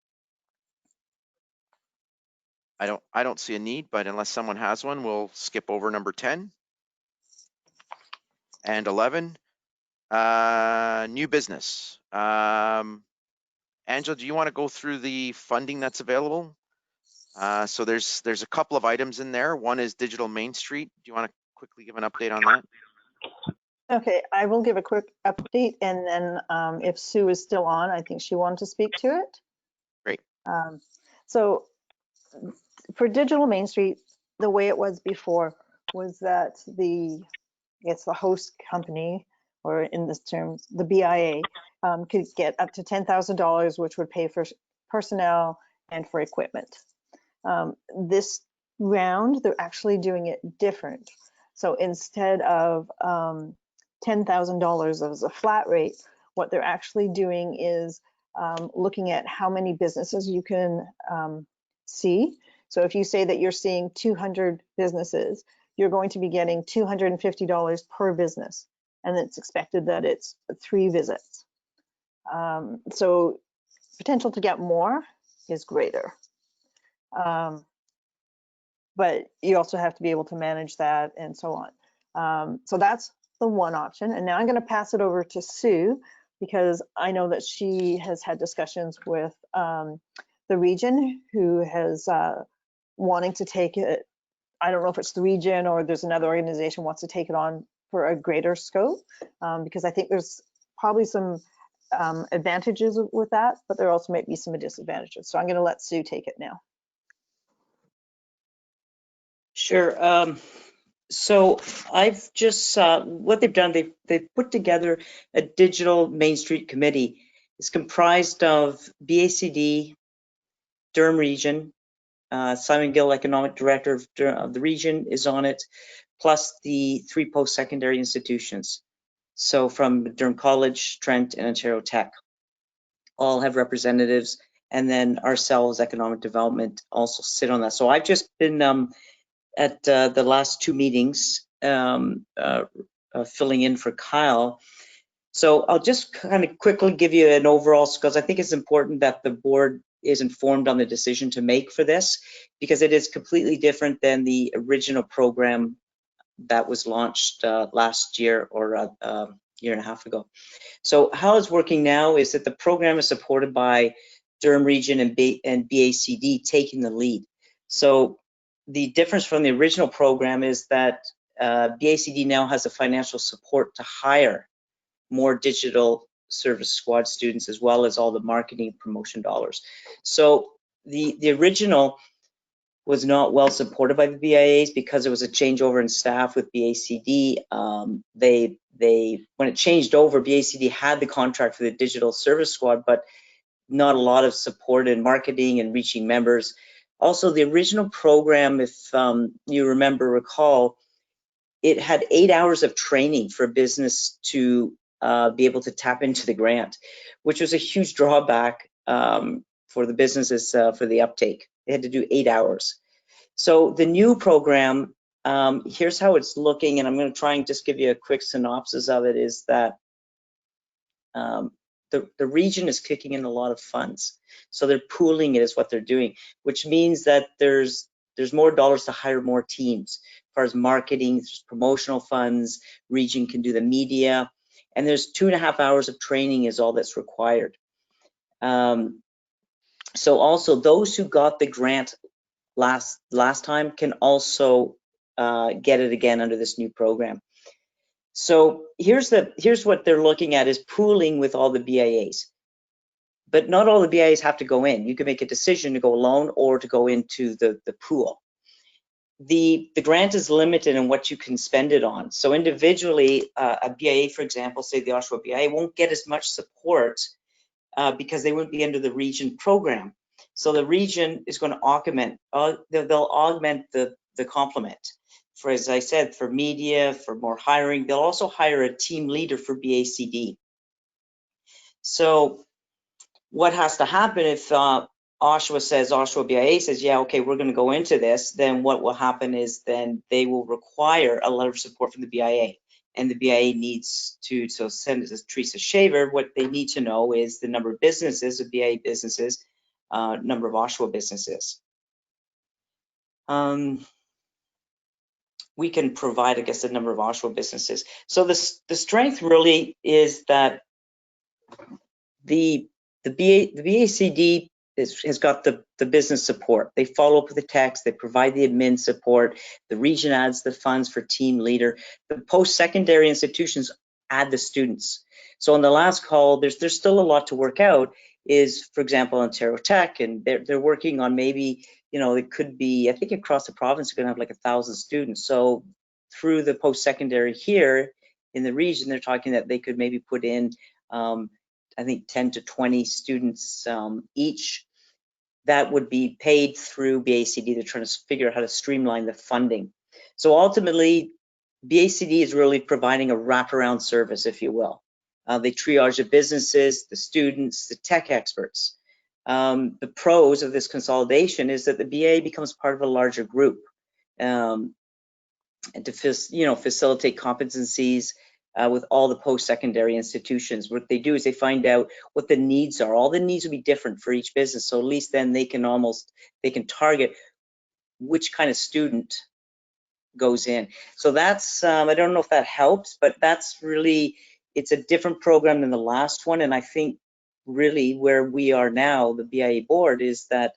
I don't see a need, but unless someone has one, we'll skip over number 10 and 11. New business. Angela, do you want to go through the funding that's available? So there's a couple of items in there. One is Digital Main Street. Do you want to quickly give an update on that? Okay, I will give a quick update, and then if Sue is still on, I think she wanted to speak to it. Great. So for Digital Main Street, the way it was before was that it's the host company, or in this term, the BIA, could get up to $10,000, which would pay for personnel and for equipment. This round, they're actually doing it different. So instead of $10,000 as a flat rate, what they're actually doing is looking at how many businesses you can see. So if you say that you're seeing 200 businesses, you're going to be getting $250 per business, and it's expected that it's 3 visits. So potential to get more is greater. But you also have to be able to manage that and so on. So that's the one option. And now I'm going to pass it over to Sue, because I know that she has had discussions with the region who has wanting to take it. I don't know if it's the region or there's another organization wants to take it on for a greater scope, because I think there's probably some advantages with that, but there also might be some disadvantages. So I'm going to let Sue take it now. Sure. So I've just, what they've done, they've put together a digital Main Street committee. It's comprised of BACD, Durham Region, Simon Gill, Economic Director of the region, is on it, plus the 3 post-secondary institutions. So from Durham College, Trent, and Ontario Tech, all have representatives, and then ourselves, Economic Development, also sit on that. So I've just been at the last 2 meetings filling in for Kyle. So I'll just kind of quickly give you an overall, because I think it's important that the board is informed on the decision to make for this, because it is completely different than the original program that was launched last year or a year and a half ago. So how it's working now is that the program is supported by Durham Region and BACD taking the lead. So the difference from the original program is that BACD now has the financial support to hire more digital service squad students, as well as all the marketing and promotion dollars. So the original was not well supported by the BIAs because there was a changeover in staff with BACD. When it changed over, BACD had the contract for the digital service squad, but not a lot of support in marketing and reaching members. Also, the original program, if you recall, it had 8 hours of training for business to be able to tap into the grant, which was a huge drawback for the businesses for the uptake. They had to do 8 hours. So the new program, here's how it's looking, and I'm going to try and just give you a quick synopsis of it, is that the region is kicking in a lot of funds. So they're pooling it is what they're doing, which means that there's more dollars to hire more teams. As far as marketing, there's promotional funds, region can do the media, and there's 2.5 hours of training is all that's required. So also those who got the grant last time can also get it again under this new program. So here's what they're looking at is pooling with all the BIAs. But not all the BIAs have to go in. You can make a decision to go alone or to go into the pool. The grant is limited in what you can spend it on. So individually, a BIA, for example, say the Oshawa BIA, won't get as much support because they wouldn't be under the region program. So the region is going to augment, they'll augment the complement. For, as I said, for media, for more hiring, they'll also hire a team leader for BACD. So what has to happen if Oshawa BIA says, yeah, okay, we're going to go into this, then what will happen is then they will require a letter of support from the BIA. And the BIA needs to, so send it to Teresa Shaver, what they need to know is the number of businesses, of BIA businesses, number of Oshawa businesses. We can provide, I guess, the number of Oshawa businesses. So the strength really is that the BACD has got the business support. They follow up with the text, they provide the admin support, the region adds the funds for team leader. The post-secondary institutions add the students. So on the last call, there's still a lot to work out, is, for example, Ontario Tech, and they're working on maybe, it could be, I think across the province, they're gonna have like 1,000 students. So through the post-secondary here in the region, they're talking that they could maybe put in, I think 10 to 20 students each that would be paid through BACD. They're trying to figure out how to streamline the funding. So ultimately, BACD is really providing a wraparound service, if you will. They triage the businesses, the students, the tech experts. The pros of this consolidation is that the BA becomes part of a larger group, and to facilitate competencies with all the post-secondary institutions. What they do is they find out what the needs are. All the needs will be different for each business, so at least then they can target which kind of student goes in. So that's, I don't know if that helps, but that's really, it's a different program than the last one, and I think really where we are now, the BIA board, is that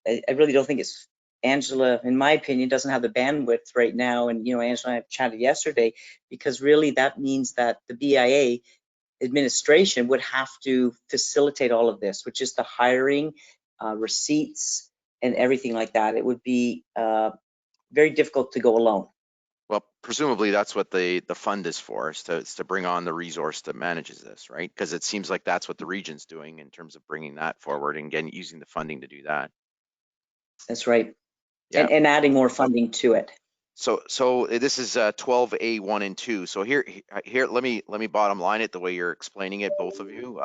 I really don't think it's Angela, in my opinion, doesn't have the bandwidth right now. And, you know, Angela and I chatted yesterday, because really that means that the BIA administration would have to facilitate all of this, which is the hiring, receipts, and everything like that. It would be very difficult to go alone. Well, presumably that's what the fund is for, is to bring on the resource that manages this, right? Because it seems like that's what the region's doing in terms of bringing that forward and again, using the funding to do that. That's right. Yeah. And adding more funding to it. So this is 12A1 and 2. So here let me bottom line it the way you're explaining it, both of you.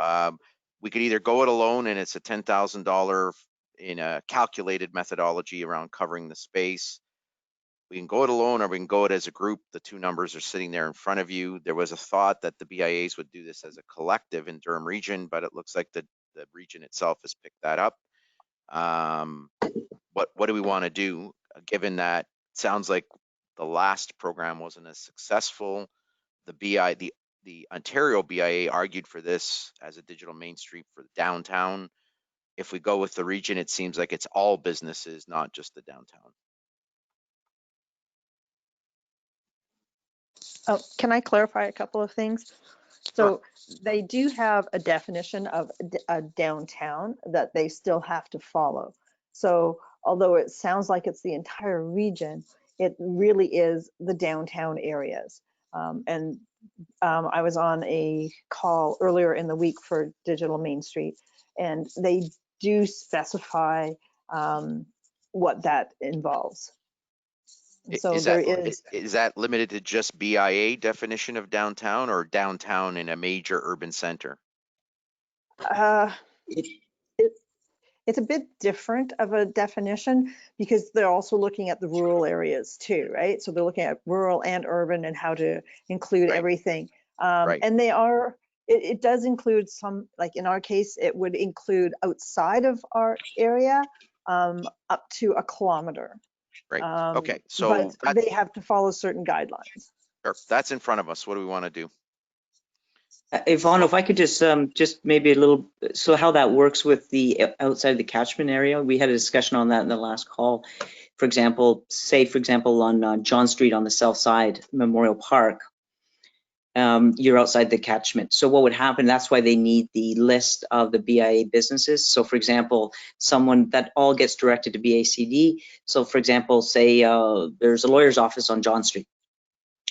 We could either go it alone and it's a $10,000 in a calculated methodology around covering the space. We can go it alone or we can go it as a group. The two numbers are sitting there in front of you. There was a thought that the BIAs would do this as a collective in Durham Region, but it looks like the region itself has picked that up. What do we want to do, given that it sounds like the last program wasn't as successful? The Ontario BIA argued for this as a digital Main Street for downtown. If we go with the region, it seems like it's all businesses, not just the downtown. Oh, can I clarify a couple of things? So they do have a definition of a downtown that they still have to follow. So although it sounds like it's the entire region, it really is the downtown areas. I was on a call earlier in the week for Digital Main Street, and they do specify what that involves. So there is that limited to just BIA definition of downtown or downtown in a major urban center? It's a bit different of a definition because they're also looking at the rural areas too, right? So they're looking at rural and urban and how to include everything. And it does include some, like in our case, it would include outside of our area up to 1 kilometer. Right. Okay. So but they have to follow certain guidelines. Sure. That's in front of us. What do we want to do? Yvonne, if I could just maybe a little, so how that works with the outside the catchment area, we had a discussion on that in the last call. For example, on John Street on the south side, Memorial Park, you're outside the catchment. So what would happen, that's why they need the list of the BIA businesses. So for example, someone that all gets directed to BACD. So for example, say there's a lawyer's office on John Street.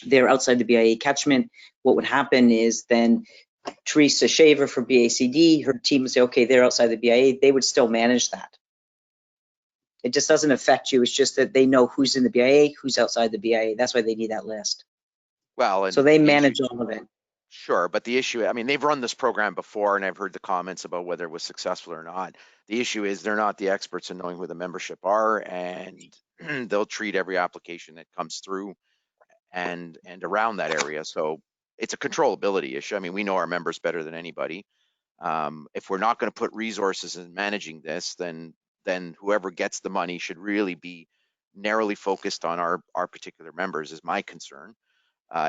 They're outside the BIA catchment. What would happen is then Teresa Shaver for BACD, her team would say, okay, they're outside the BIA. They would still manage that. It just doesn't affect you. It's just that they know who's in the BIA, who's outside the BIA. That's why they need that list. Well, so they manage all of it. Sure, but the issue, I mean, they've run this program before and I've heard the comments about whether it was successful or not. The issue is they're not the experts in knowing who the membership are, and they'll treat every application that comes through and around that area. So it's a controllability issue. I mean, we know our members better than anybody. If we're not going to put resources in managing this, then whoever gets the money should really be narrowly focused on our particular members, is my concern.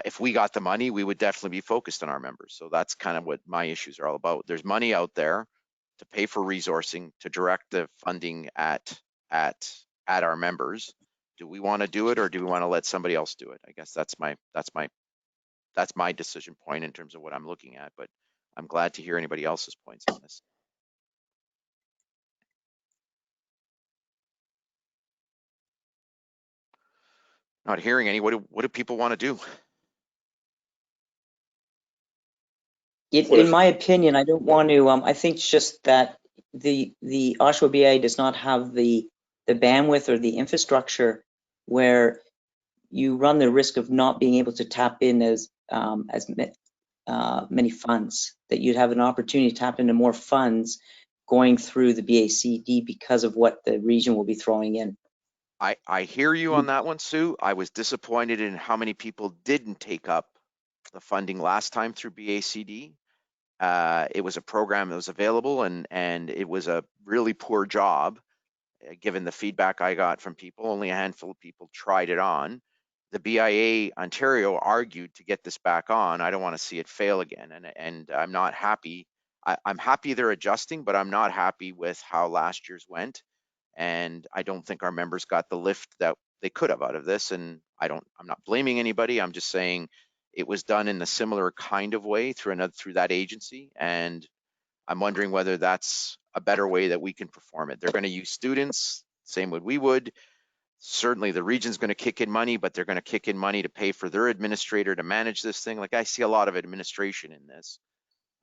If we got the money, we would definitely be focused on our members. So that's kind of what my issues are all about. There's money out there to pay for resourcing, to direct the funding at our members. Do we want to do it, or do we want to let somebody else do it? I guess that's my decision point in terms of what I'm looking at, but I'm glad to hear anybody else's points on this. Not hearing any. What do people want to do? In my opinion, I don't want to. I think it's just that the Oshawa BIA does not have the bandwidth or the infrastructure where you run the risk of not being able to tap in as many funds. That you'd have an opportunity to tap into more funds going through the BACD because of what the region will be throwing in. I hear you on that one, Sue. I was disappointed in how many people didn't take up the funding last time through BACD. It was a program that was available, and it was a really poor job. Given the feedback I got from people, only a handful of people tried it on. The BIA Ontario argued to get this back on. I don't want to see it fail again, and I'm not happy. I'm happy they're adjusting, but I'm not happy with how last year's went. And I don't think our members got the lift that they could have out of this. And I'm not blaming anybody. I'm just saying it was done in a similar kind of way through that agency. And I'm wondering whether that's a better way that we can perform it. They're going to use students, same way we would. Certainly the region's going to kick in money, but they're going to kick in money to pay for their administrator to manage this thing. Like, I see a lot of administration in this.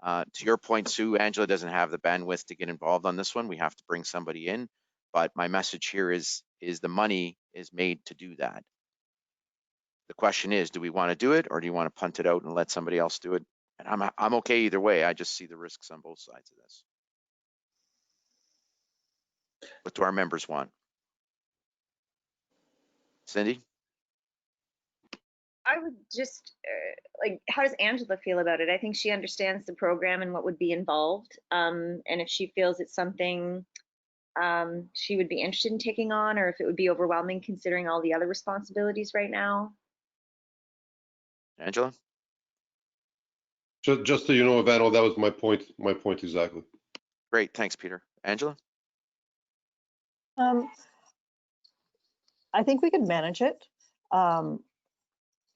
To your point, Sue, Angela doesn't have the bandwidth to get involved on this one. We have to bring somebody in. But my message here is the money is made to do that. The question is, do we want to do it, or do you want to punt it out and let somebody else do it? And I'm okay either way. I just see the risks on both sides of this. What do our members want? Cindy? I would just how does Angela feel about it? I think she understands the program and what would be involved. And if she feels it's something she would be interested in taking on, or if it would be overwhelming considering all the other responsibilities right now. Angela? Just so you know, Evano, that was my point exactly. Great, thanks, Peter. Angela? I think we could manage it.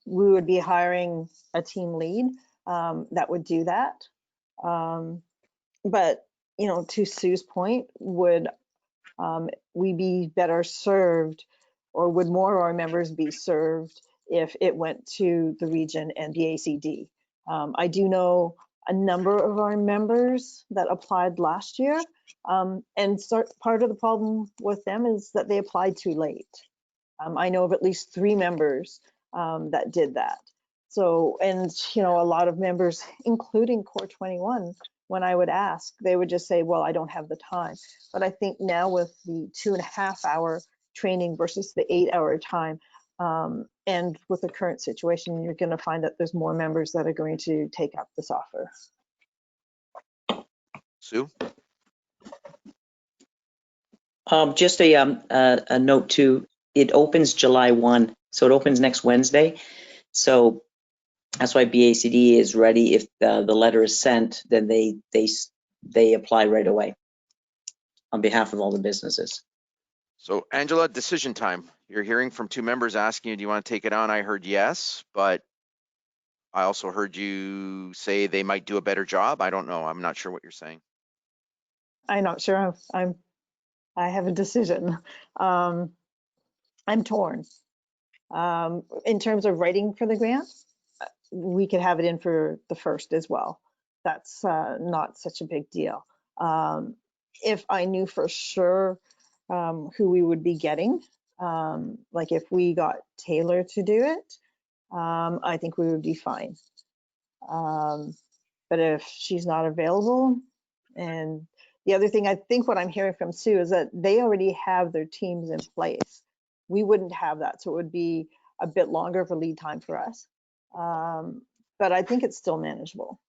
We would be hiring a team lead that would do that. But, you know, to Sue's point, would we be better served, or would more of our members be served if it went to the region and the ACD? I do know a number of our members that applied last year, and part of the problem with them is that they applied too late. I know of at least 3 members that did that. So, and you know, a lot of members, including Core 21, when I would ask, they would just say, well, I don't have the time. But I think now with the 2.5-hour training versus the 8-hour time, and with the current situation, you're going to find that there's more members that are going to take up this offer. Sue? Just a note too, it opens July 1, so it opens next Wednesday. So that's why BACD is ready. If the letter is sent, then they apply right away on behalf of all the businesses. So Angela, decision time. You're hearing from 2 members asking you, do you want to take it on? I heard yes, but I also heard you say they might do a better job. I don't know. I'm not sure what you're saying. I'm not sure. I have a decision. I'm torn. In terms of writing for the grant, we could have it in for the 1st as well. That's not such a big deal. If I knew for sure who we would be getting, like if we got Taylor to do it, I think we would be fine. But if she's not available, and the other thing, I think what I'm hearing from Sue is that they already have their teams in place. We wouldn't have that, so it would be a bit longer of a lead time for us. But I think it's still manageable.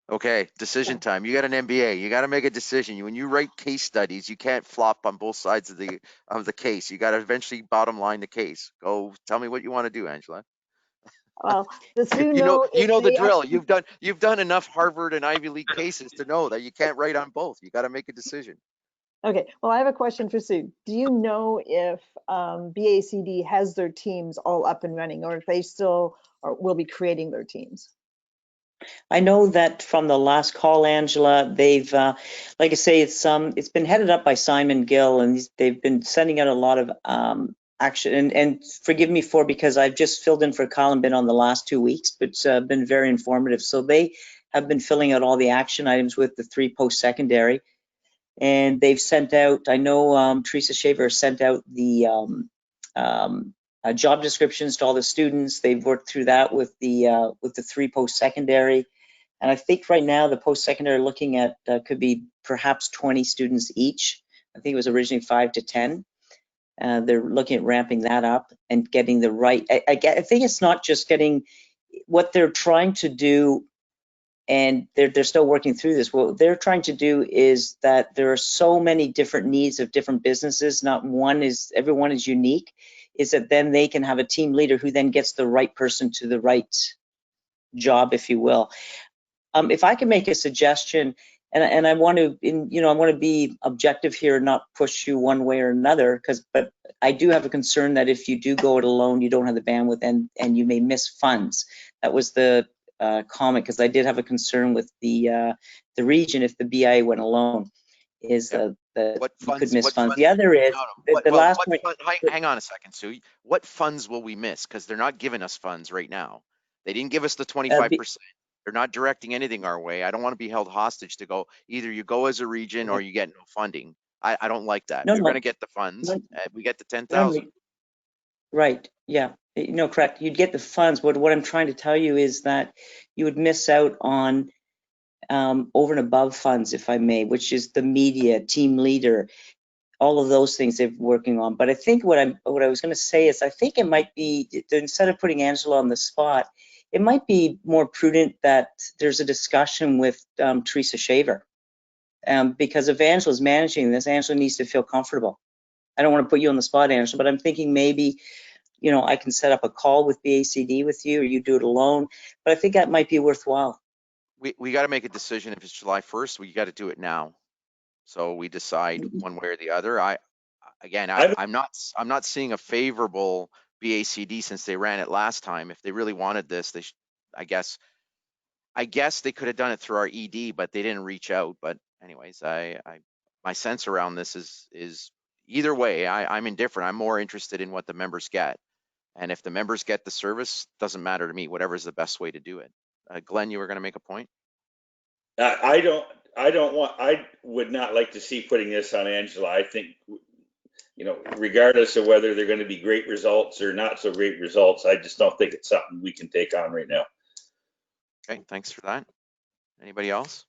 Okay, decision time. You got an MBA. You got to make a decision. When you write case studies, you can't flop on both sides of the case. You got to eventually bottom line the case. Go, tell me what you want to do, Angela. Well, Sue you know the drill. You've done enough Harvard and Ivy League cases to know that you can't write on both. You got to make a decision. Okay, well, I have a question for Sue. Do you know if BACD has their teams all up and running, or if they still will be creating their teams? I know that from the last call, Angela, they've, like I say, it's been headed up by Simon Gill, and they've been sending out a lot of action. And forgive me because I've just filled in for Colin, been on the last 2 weeks, but it's been very informative. So they have been filling out all the action items with the 3 post-secondary, and they've sent out. I know Teresa Shaver sent out the job descriptions to all the students. They've worked through that with the 3 post-secondary. And I think right now the post-secondary looking at could be perhaps 20 students each. I think it was originally 5 to 10. They're looking at ramping that up and getting the right. I think it's not just getting what they're trying to do, and they're still working through this. What they're trying to do is that there are so many different needs of different businesses. Not one is, everyone is unique. Is that then they can have a team leader who then gets the right person to the right job, if you will. If I can make a suggestion, And I want to, I want to be objective here and not push you one way or another, but I do have a concern that if you do go it alone, you don't have the bandwidth and you may miss funds. That was the comment, because I did have a concern with the region if the BIA went alone, is that you could miss funds. The other is, the last point. Hang on a second, Sue. What funds will we miss? Because they're not giving us funds right now. They didn't give us the 25%. They're not directing anything our way. I don't want to be held hostage to go, either you go as a region or you get no funding. I don't like that. We're going to get the funds. We get the 10,000. Right. Yeah. No, correct. You'd get the funds. But what I'm trying to tell you is that you would miss out on over and above funds, if I may, which is the media, team leader, all of those things they're working on. But I think what I was going to say is, I think it might be, instead of putting Angela on the spot, it might be more prudent that there's a discussion with Teresa Shaver, because if Angela's managing this, Angela needs to feel comfortable. I don't want to put you on the spot, Angela, but I'm thinking maybe, I can set up a call with BACD with you, or you do it alone. But I think that might be worthwhile. We got to make a decision. If it's July 1st, we got to do it now. So we decide one way or the other. I'm not seeing a favorable BACD since they ran it last time. If they really wanted this, I guess they could have done it through our ED, but they didn't reach out. But anyways, my sense around this is either way, I'm indifferent. I'm more interested in what the members get. And if the members get the service, doesn't matter to me, whatever is the best way to do it. Glenn, you were going to make a point? I would not like to see putting this on Angela. I think, regardless of whether they're going to be great results or not so great results, I just don't think it's something we can take on right now. Okay, thanks for that. Anybody else?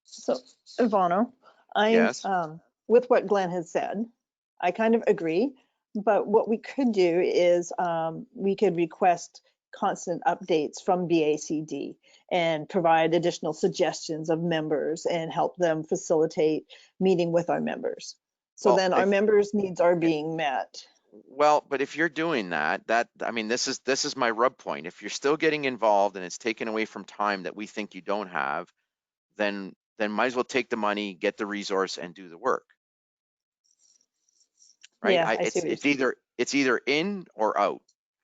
So, Ivano, Yes. With what Glenn has said, I kind of agree. But what we could do is we could request constant updates from BACD and provide additional suggestions of members and help them facilitate meeting with our members. So then our members' needs are being met. Well, but if you're doing that, I mean, this is my rub point. If you're still getting involved and it's taken away from time that we think you don't have, then might as well take the money, get the resource, and do the work. Right? Yeah, it's either in or out.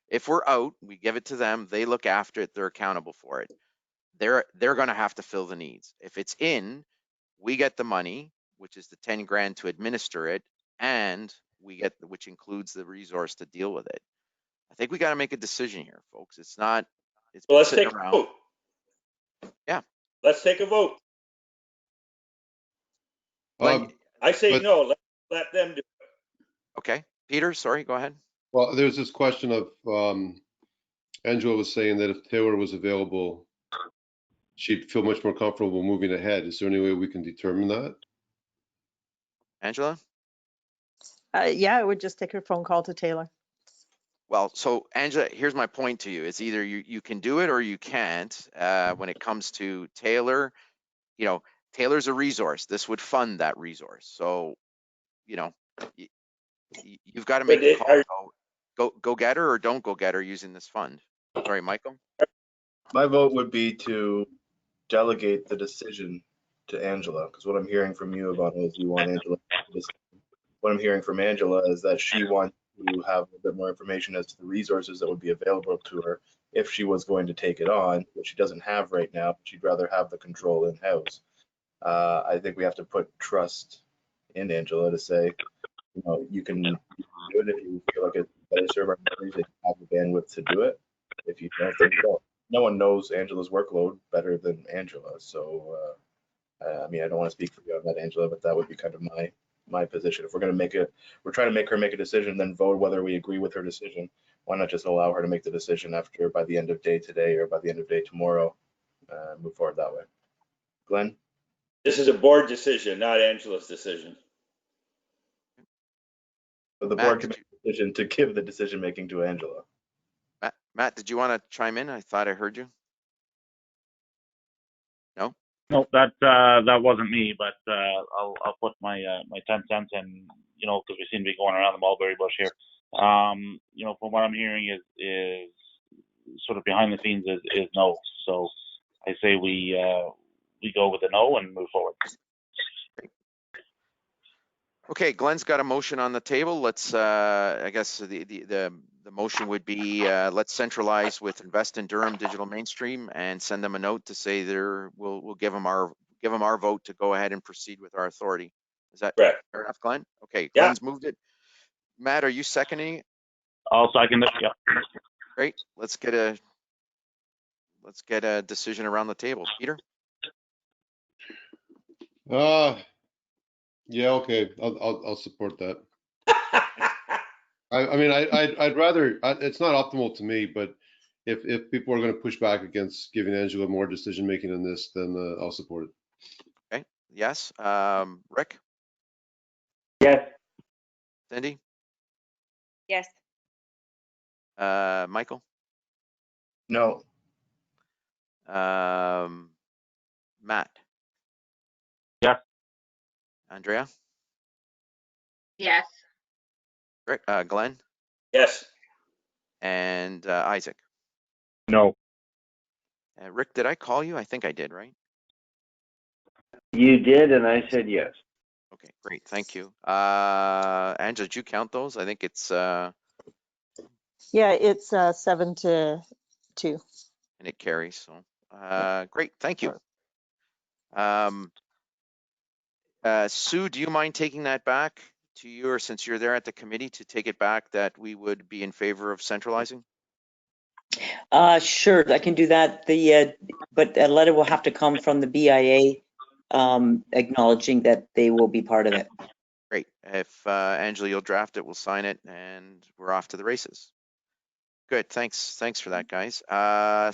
If we're out, we give it to them. They look after it. They're accountable for it. They're going to have to fill the needs. If it's in, we get the money, which is the 10 grand to administer it, and we get, which includes the resource to deal with it. I think we got to make a decision here, folks. It's not. Well, let's take a vote. Yeah. Let's take a vote. I say no. Let them do it. Okay, Peter. Sorry. Go ahead. Well, there's this question of Angela was saying that if Taylor was available, she'd feel much more comfortable moving ahead. Is there any way we can determine that? Angela? Yeah, I would just take a phone call to Taylor. Well, so Angela, here's my point to you. It's either you can do it or you can't. When it comes to Taylor, Taylor's a resource. This would fund that resource. So, you've got to make the call. Go get her or don't go get her using this fund. Sorry, Michael? My vote would be to delegate the decision to Angela, because what I'm hearing from you about is you want Angela. What I'm hearing from Angela is that she wants to have a bit more information as to the resources that would be available to her if she was going to take it on, which she doesn't have right now, but she'd rather have the control in-house. I think we have to put trust in Angela to say, you can do it if you feel like it's better serve our members, if you have the bandwidth to do it. If you don't, then you don't. No one knows Angela's workload better than Angela. So, I mean, I don't want to speak for you on that, Angela, but that would be kind of my position. If we're going to we're trying to make her make a decision, then vote whether we agree with her decision. Why not just allow her to make the decision by the end of day today or by the end of day tomorrow, move forward that way. Glenn? This is a board decision, not Angela's decision. But the board can make a decision to give the decision making to Angela. Matt, did you want to chime in? I thought I heard you. No? No, that wasn't me, but I'll put my 10 cents in, because we seem to be going around the mulberry bush here. From what I'm hearing is sort of behind the scenes is no. So I say we go with a no and move forward. Okay, Glenn's got a motion on the table. Let's, I guess the motion would be, let's centralize with Invest in Durham Digital Mainstream and send them a note to say we'll give them our vote to go ahead and proceed with our authority. Is that Correct. fair enough, Glenn? Okay, Yeah. Glenn's moved it. Matt, are you seconding it? I'll second it. Yeah. Great. Let's get a decision around the table. Peter? Yeah, okay, I'll support that. I mean, I'd rather, it's not optimal to me, but if people are going to push back against giving Angela more decision making in this, then I'll support it. Okay. Yes. Rick? Yes. Cindy? Yes. Michael? No. Matt? Yes. Andrea? Yes. Rick, Glenn? Yes. And Isaac? No. Rick, did I call you? I think I did, right? You did, and I said yes. Okay, great. Thank you. Angela, did you count those? I think it's Yeah, it's 7-2. and it carries. So great. Thank you. Sue, do you mind taking that back to you, or since you're there at the committee, to take it back that we would be in favor of centralizing? Sure, I can do that. But a letter will have to come from the BIA acknowledging that they will be part of it. Great. If Angela, you'll draft it, we'll sign it, and we're off to the races. Good. Thanks for that, guys.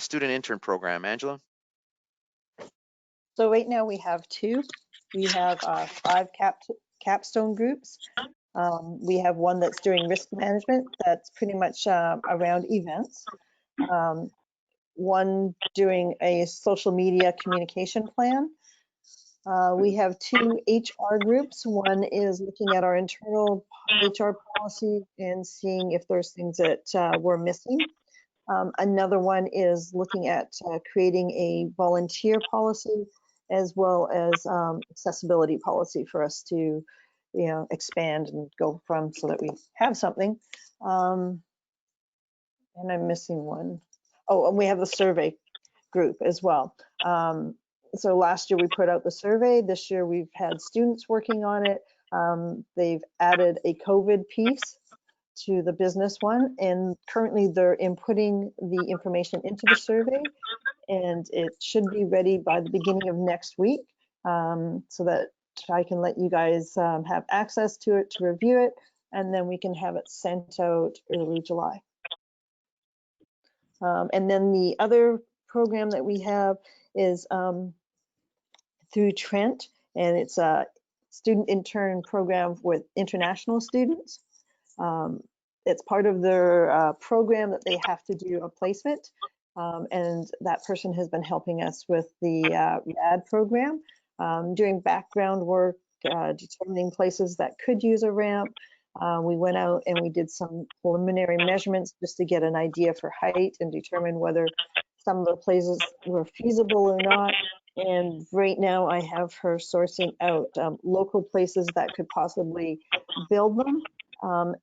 Student intern program, Angela. So right now we have 2. We have 5 capstone groups. We have one that's doing risk management. That's pretty much around events. One doing a social media communication plan. We have 2 HR groups. One is looking at our internal HR policy and seeing if there's things that we're missing. Another one is looking at creating a volunteer policy as well as accessibility policy for us to, expand and go from so that we have something. And I'm missing one. Oh, and we have the survey group as well. So last year we put out the survey. This year we've had students working on it. They've added a COVID piece to the business one, and currently they're inputting the information into the survey, and it should be ready by the beginning of next week, so that I can let you guys have access to it to review it, and then we can have it sent out early July. And then the other program that we have is through Trent, and it's a student intern program with international students. It's part of their program that they have to do a placement, and that person has been helping us with the RAD program, doing background work, determining places that could use a ramp. We went out and we did some preliminary measurements just to get an idea for height and determine whether some of the places were feasible or not. And right now I have her sourcing out local places that could possibly build them,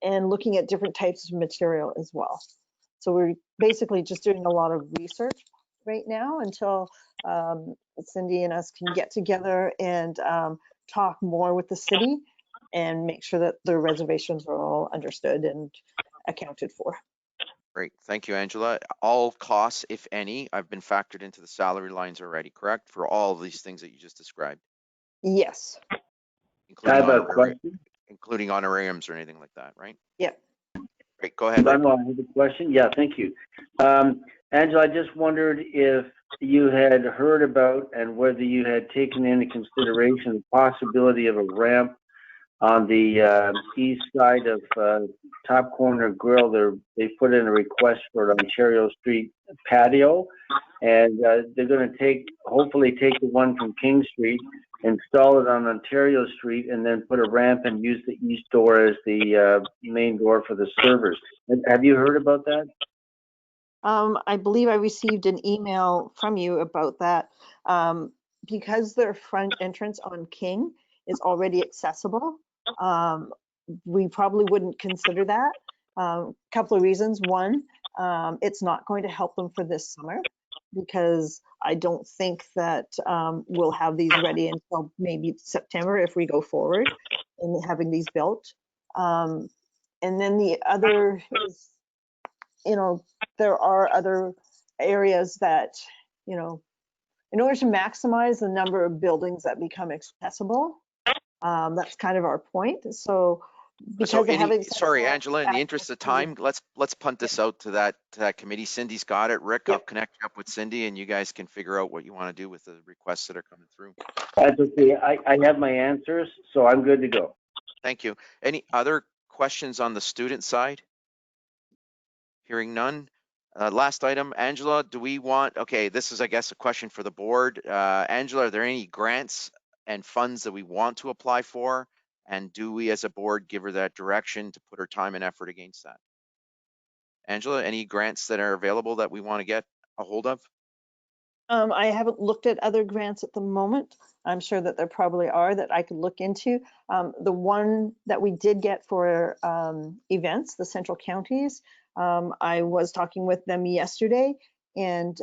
and looking at different types of material as well. So we're basically just doing a lot of research right now until Cindy and us can get together and talk more with the city and make sure that the reservations are all understood and accounted for. Great. Thank you, Angela. All costs, if any, have been factored into the salary lines already, correct? For all of these things that you just described? Yes. I have a question. Including honorariums or anything like that, right? Yep. Great. Go ahead. I have a question. Yeah, thank you. Angela, I just wondered if you had heard about and whether you had taken into consideration the possibility of a ramp on the east side of Top Corner Grill. They put in a request for an Ontario Street patio, and they're going to hopefully take the one from King Street, install it on Ontario Street, and then put a ramp and use the east door as the main door for the servers. Have you heard about that? I believe I received an email from you about that. Because their front entrance on King is already accessible, we probably wouldn't consider that. Couple of reasons. One, it's not going to help them for this summer because I don't think that we'll have these ready until maybe September if we go forward in having these built. And then the other is, there are other areas that, in order to maximize the number of buildings that become accessible, that's kind of our point. So because they have sorry, Angela, in the interest of time, let's punt this out to that committee. Cindy's got it. Rick, I'll connect you up with Cindy and you guys can figure out what you want to do with the requests that are coming through. That's okay. I have my answers, so I'm good to go. Thank you. Any other questions on the student side? Hearing none. Last item, Angela, do we want, okay, this is, I guess, a question for the board. Angela, are there any grants and funds that we want to apply for? And do we as a board give her that direction to put her time and effort against that? Angela, any grants that are available that we want to get a hold of? I haven't looked at other grants at the moment. I'm sure that there probably are that I could look into. The one that we did get for events, the Central Counties, I was talking with them yesterday, and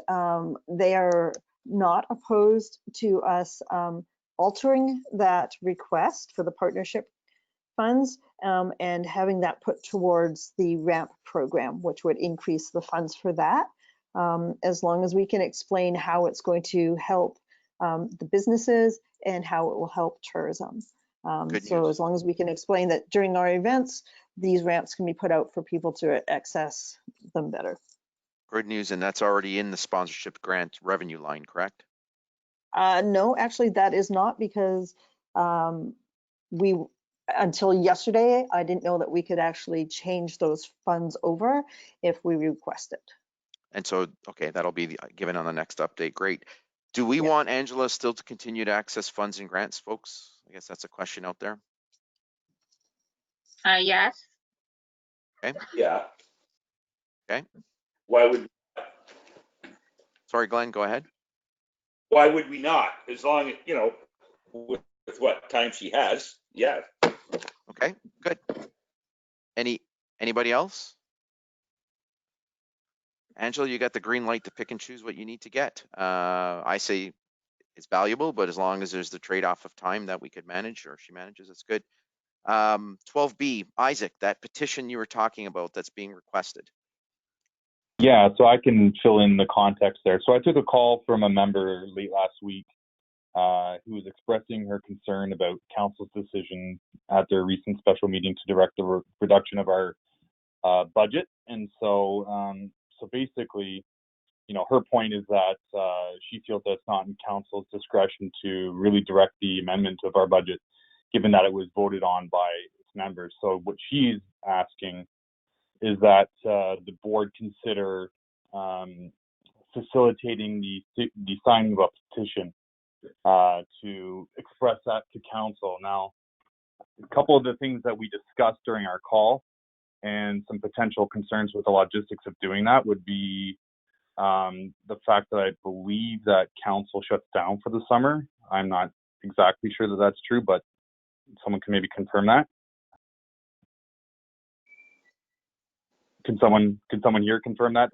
they are not opposed to us altering that request for the partnership funds and having that put towards the RAMP program, which would increase the funds for that. As long as we can explain how it's going to help the businesses and how it will help tourism. So as long as we can explain that during our events, these ramps can be put out for people to access them better. Good news, and that's already in the sponsorship grant revenue line, correct? No, actually that is not, because until yesterday, I didn't know that we could actually change those funds over if we request it. And so, okay, that'll be given on the next update. Great. Do we want Angela still to continue to access funds and grants, folks? I guess that's a question out there. Yes. Okay. Yeah. Okay. Why would? Sorry, Glenn, go ahead. Why would we not? As long as, with what time she has, yeah. Okay, good. Anybody else? Angela, you got the green light to pick and choose what you need to get. I say it's valuable, but as long as there's the trade-off of time that we could manage, or she manages, it's good. 12B, Isaac, that petition you were talking about that's being requested. Yeah, so I can fill in the context there. So I took a call from a member late last week who was expressing her concern about council's decision at their recent special meeting to direct the reduction of our budget. And so, so basically, her point is that she feels that it's not in council's discretion to really direct the amendment of our budget, given that it was voted on by its members. So what she's asking is that the board consider facilitating the signing of a petition to express that to council. Now, a couple of the things that we discussed during our call and some potential concerns with the logistics of doing that would be the fact that I believe that council shuts down for the summer. I'm not exactly sure that that's true, but someone can maybe confirm that. Can someone here confirm that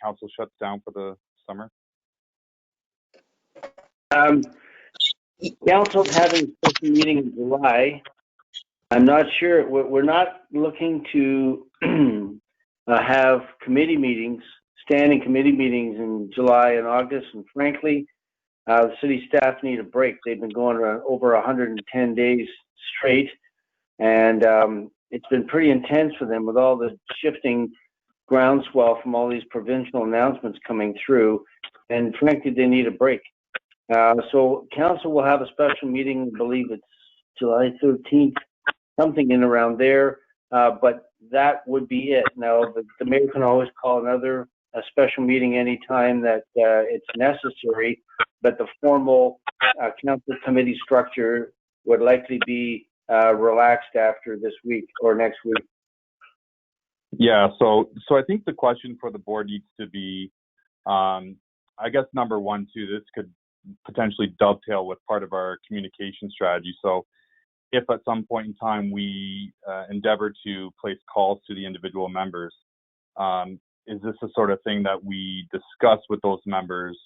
council shuts down for the summer? Council's having a special meeting in July. I'm not sure. We're not looking to have committee meetings, standing committee meetings in July and August. And frankly, the city staff need a break. They've been going over 110 days straight. And it's been pretty intense for them with all the shifting groundswell from all these provincial announcements coming through. And frankly, they need a break. So council will have a special meeting, I believe it's July 13th, something in around there. But that would be it. Now, the mayor can always call a special meeting anytime that it's necessary, but the formal council committee structure would likely be relaxed after this week or next week. Yeah, so I think the question for the board needs to be, I guess number one too, this could potentially dovetail with part of our communication strategy. So if at some point in time we endeavor to place calls to the individual members, is this the sort of thing that we discuss with those members,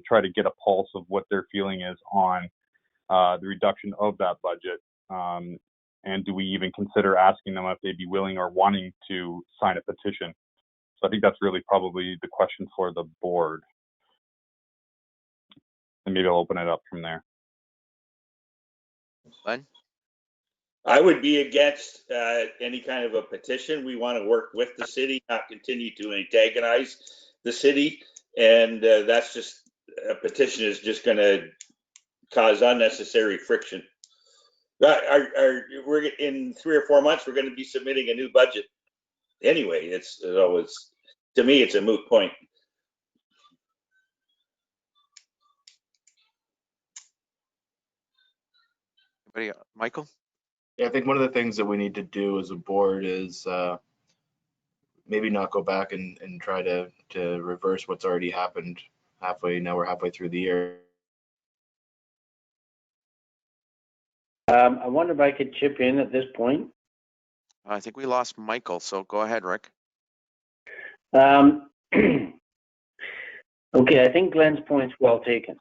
try to get a pulse of what their feeling is on the reduction of that budget? And do we even consider asking them if they'd be willing or wanting to sign a petition? So I think that's really probably the question for the board. And maybe I'll open it up from there. Glenn? I would be against any kind of a petition. We want to work with the city, not continue to antagonize the city. And that's just, a petition is just going to cause unnecessary friction. We're in 3 or 4 months, we're going to be submitting a new budget anyway. It's to me, it's a moot point. Anybody, Michael? Yeah, I think one of the things that we need to do as a board is maybe not go back and try to reverse what's already happened halfway. Now we're halfway through the year. I wonder if I could chip in at this point. I think we lost Michael, so go ahead, Rick. Okay, I think Glenn's point's well taken.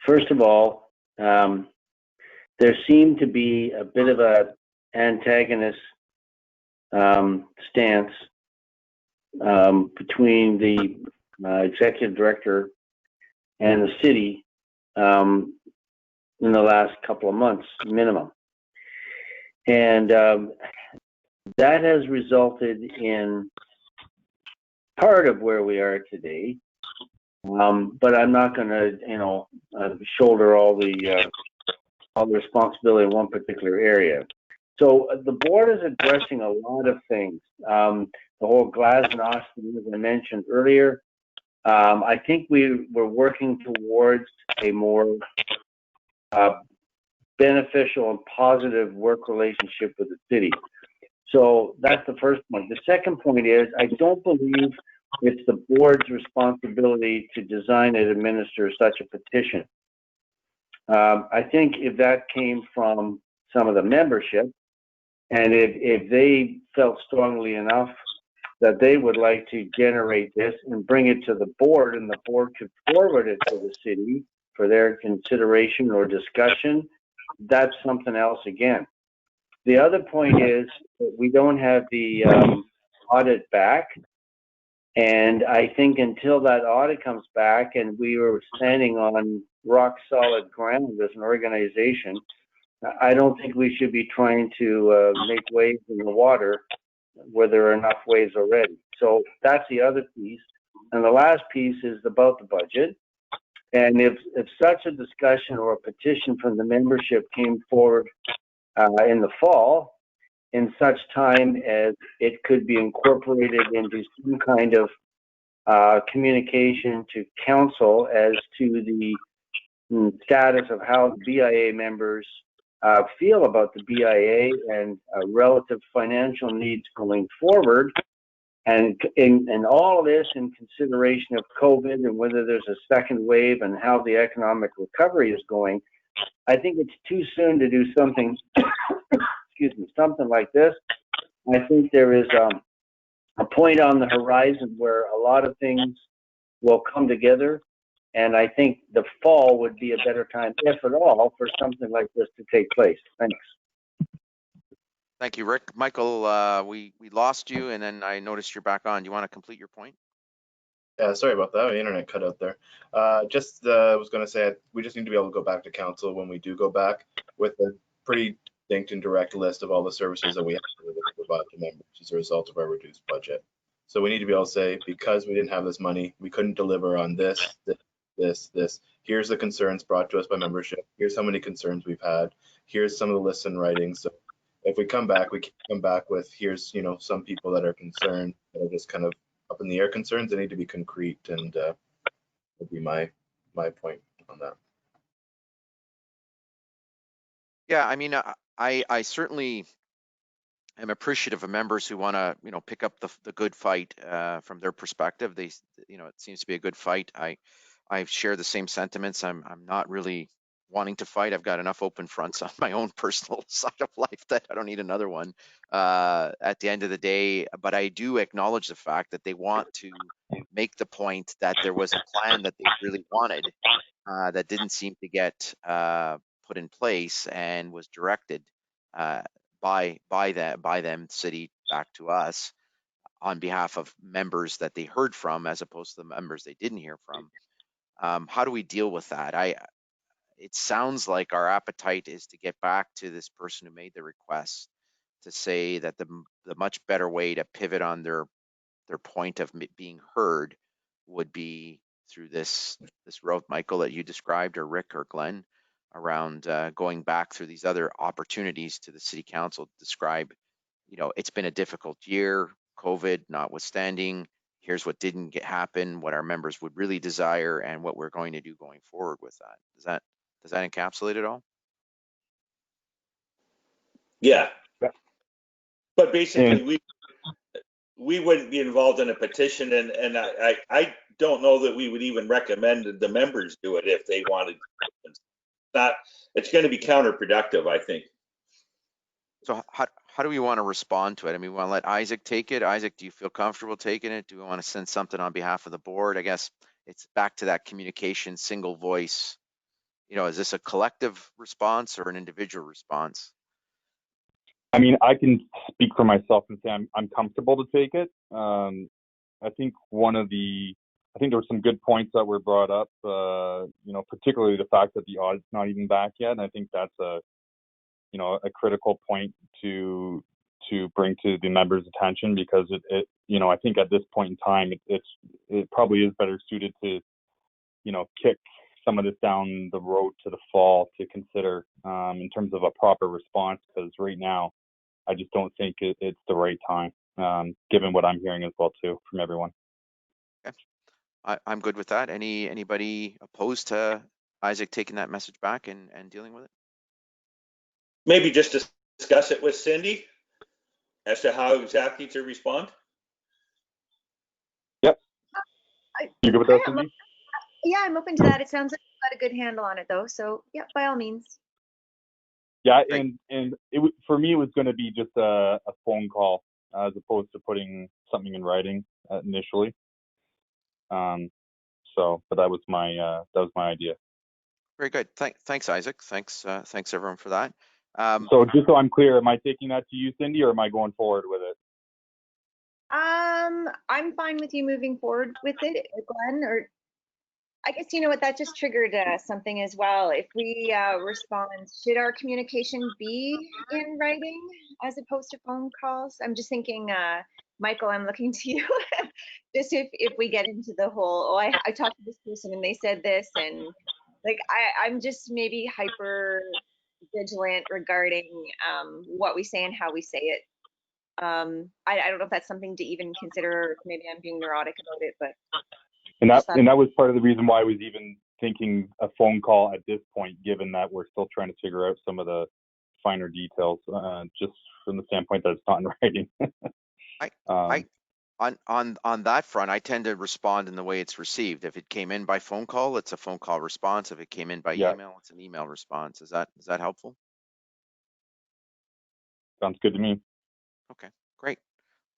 First of all, there seemed to be a bit of a antagonist stance between the executive director and the city in the last couple of months minimum. And that has resulted in part of where we are today. But I'm not going to, shoulder all the responsibility in one particular area. So the board is addressing a lot of things. The whole glasnost, as I mentioned earlier. I think we're working towards a more beneficial and positive work relationship with the city. So that's the first point. The second point is, I don't believe it's the board's responsibility to design and administer such a petition. I think if that came from some of the membership, and if they felt strongly enough that they would like to generate this and bring it to the board, and the board could forward it to the city for their consideration or discussion, that's something else again. The other point is that we don't have the audit back. And I think until that audit comes back and we were standing on rock solid ground as an organization, I don't think we should be trying to make waves in the water where there are enough waves already. So that's the other piece. And the last piece is about the budget. And if such a discussion or a petition from the membership came forward in the fall, in such time as it could be incorporated into some kind of communication to council as to the status of how the BIA members feel about the BIA and relative financial needs going forward, and all of this in consideration of COVID and whether there's a second wave and how the economic recovery is going, I think it's too soon to do something, excuse me, something like this. I think there is a point on the horizon where a lot of things will come together, and I think the fall would be a better time, if at all, for something like this to take place. Thanks. Thank you, Rick. Michael, we lost you, and then I noticed you're back on. Do you want to complete your point? Yeah, sorry about that. My internet cut out there. Just was going to say, we just need to be able to go back to council when we do go back with a pretty distinct and direct list of all the services that we have to provide to members as a result of our reduced budget. So we need to be able to say, because we didn't have this money, we couldn't deliver on this. Here's the concerns brought to us by membership. Here's how many concerns we've had. Here's some of the lists in writing. So if we come back, we can come back with, here's, some people that are concerned, that are just kind of up in the air concerns. They need to be concrete, and would be my point on that. Yeah, I mean, I certainly am appreciative of members who want to, pick up the good fight from their perspective. It seems to be a good fight. I share the same sentiments. I'm not really wanting to fight. I've got enough open fronts on my own personal side of life that I don't need another one at the end of the day. But I do acknowledge the fact that they want to make the point that there was a plan that they really wanted that didn't seem to get put in place and was directed by them, city, back to us on behalf of members that they heard from, as opposed to the members they didn't hear from. How do we deal with that? It sounds like our appetite is to get back to this person who made the request to say that the much better way to pivot on their point of being heard would be through this route, Michael, that you described, or Rick or Glenn, around going back through these other opportunities to the city council to describe, it's been a difficult year, COVID notwithstanding. Here's what didn't happen, what our members would really desire, and what we're going to do going forward with that. Does that encapsulate it all? Yeah. But basically, we wouldn't be involved in a petition, and I don't know that we would even recommend that the members do it if they wanted. It's going to be counterproductive, I think. So how do we want to respond to it? I mean, we want to let Isaac take it. Isaac, do you feel comfortable taking it? Do we want to send something on behalf of the board? I guess it's back to that communication, single voice. Is this a collective response or an individual response? I mean, I can speak for myself and say I'm comfortable to take it. I think there were some good points that were brought up, particularly the fact that the audit's not even back yet. And I think that's a critical point to bring to the members' attention, because I think at this point in time, it probably is better suited to, kick some of this down the road to the fall to consider in terms of a proper response, because right now, I just don't think it's the right time, given what I'm hearing as well too from everyone. Okay. I'm good with that. Anybody opposed to Isaac taking that message back and dealing with it? Maybe just discuss it with Cindy as to how exactly to respond. Yep. You good with that, Cindy? Yeah, I'm open to that. It sounds like you've got a good handle on it, though. So, yeah, by all means. Yeah, and for me, it was going to be just a phone call as opposed to putting something in writing initially. But that was my idea. Very good. Thanks, Isaac. Thanks everyone for that. So just so I'm clear, am I taking that to you, Cindy, or am I going forward with it? I'm fine with you moving forward with it, Glenn, or I guess, you know what, that just triggered something as well. If we respond, should our communication be in writing as opposed to phone calls? I'm just thinking, Michael, I'm looking to you. Just if we get into the whole, I talked to this person and they said this, and like I'm just maybe hyper vigilant regarding what we say and how we say it. I don't know if that's something to even consider. Maybe I'm being neurotic about it, but. And that was part of the reason why I was even thinking a phone call at this point, given that we're still trying to figure out some of the finer details, just from the standpoint that it's not in writing. On that front, I tend to respond in the way it's received. If it came in by phone call, it's a phone call response. If it came in by email, it's an email response. Is that helpful? Sounds good to me. Okay, great.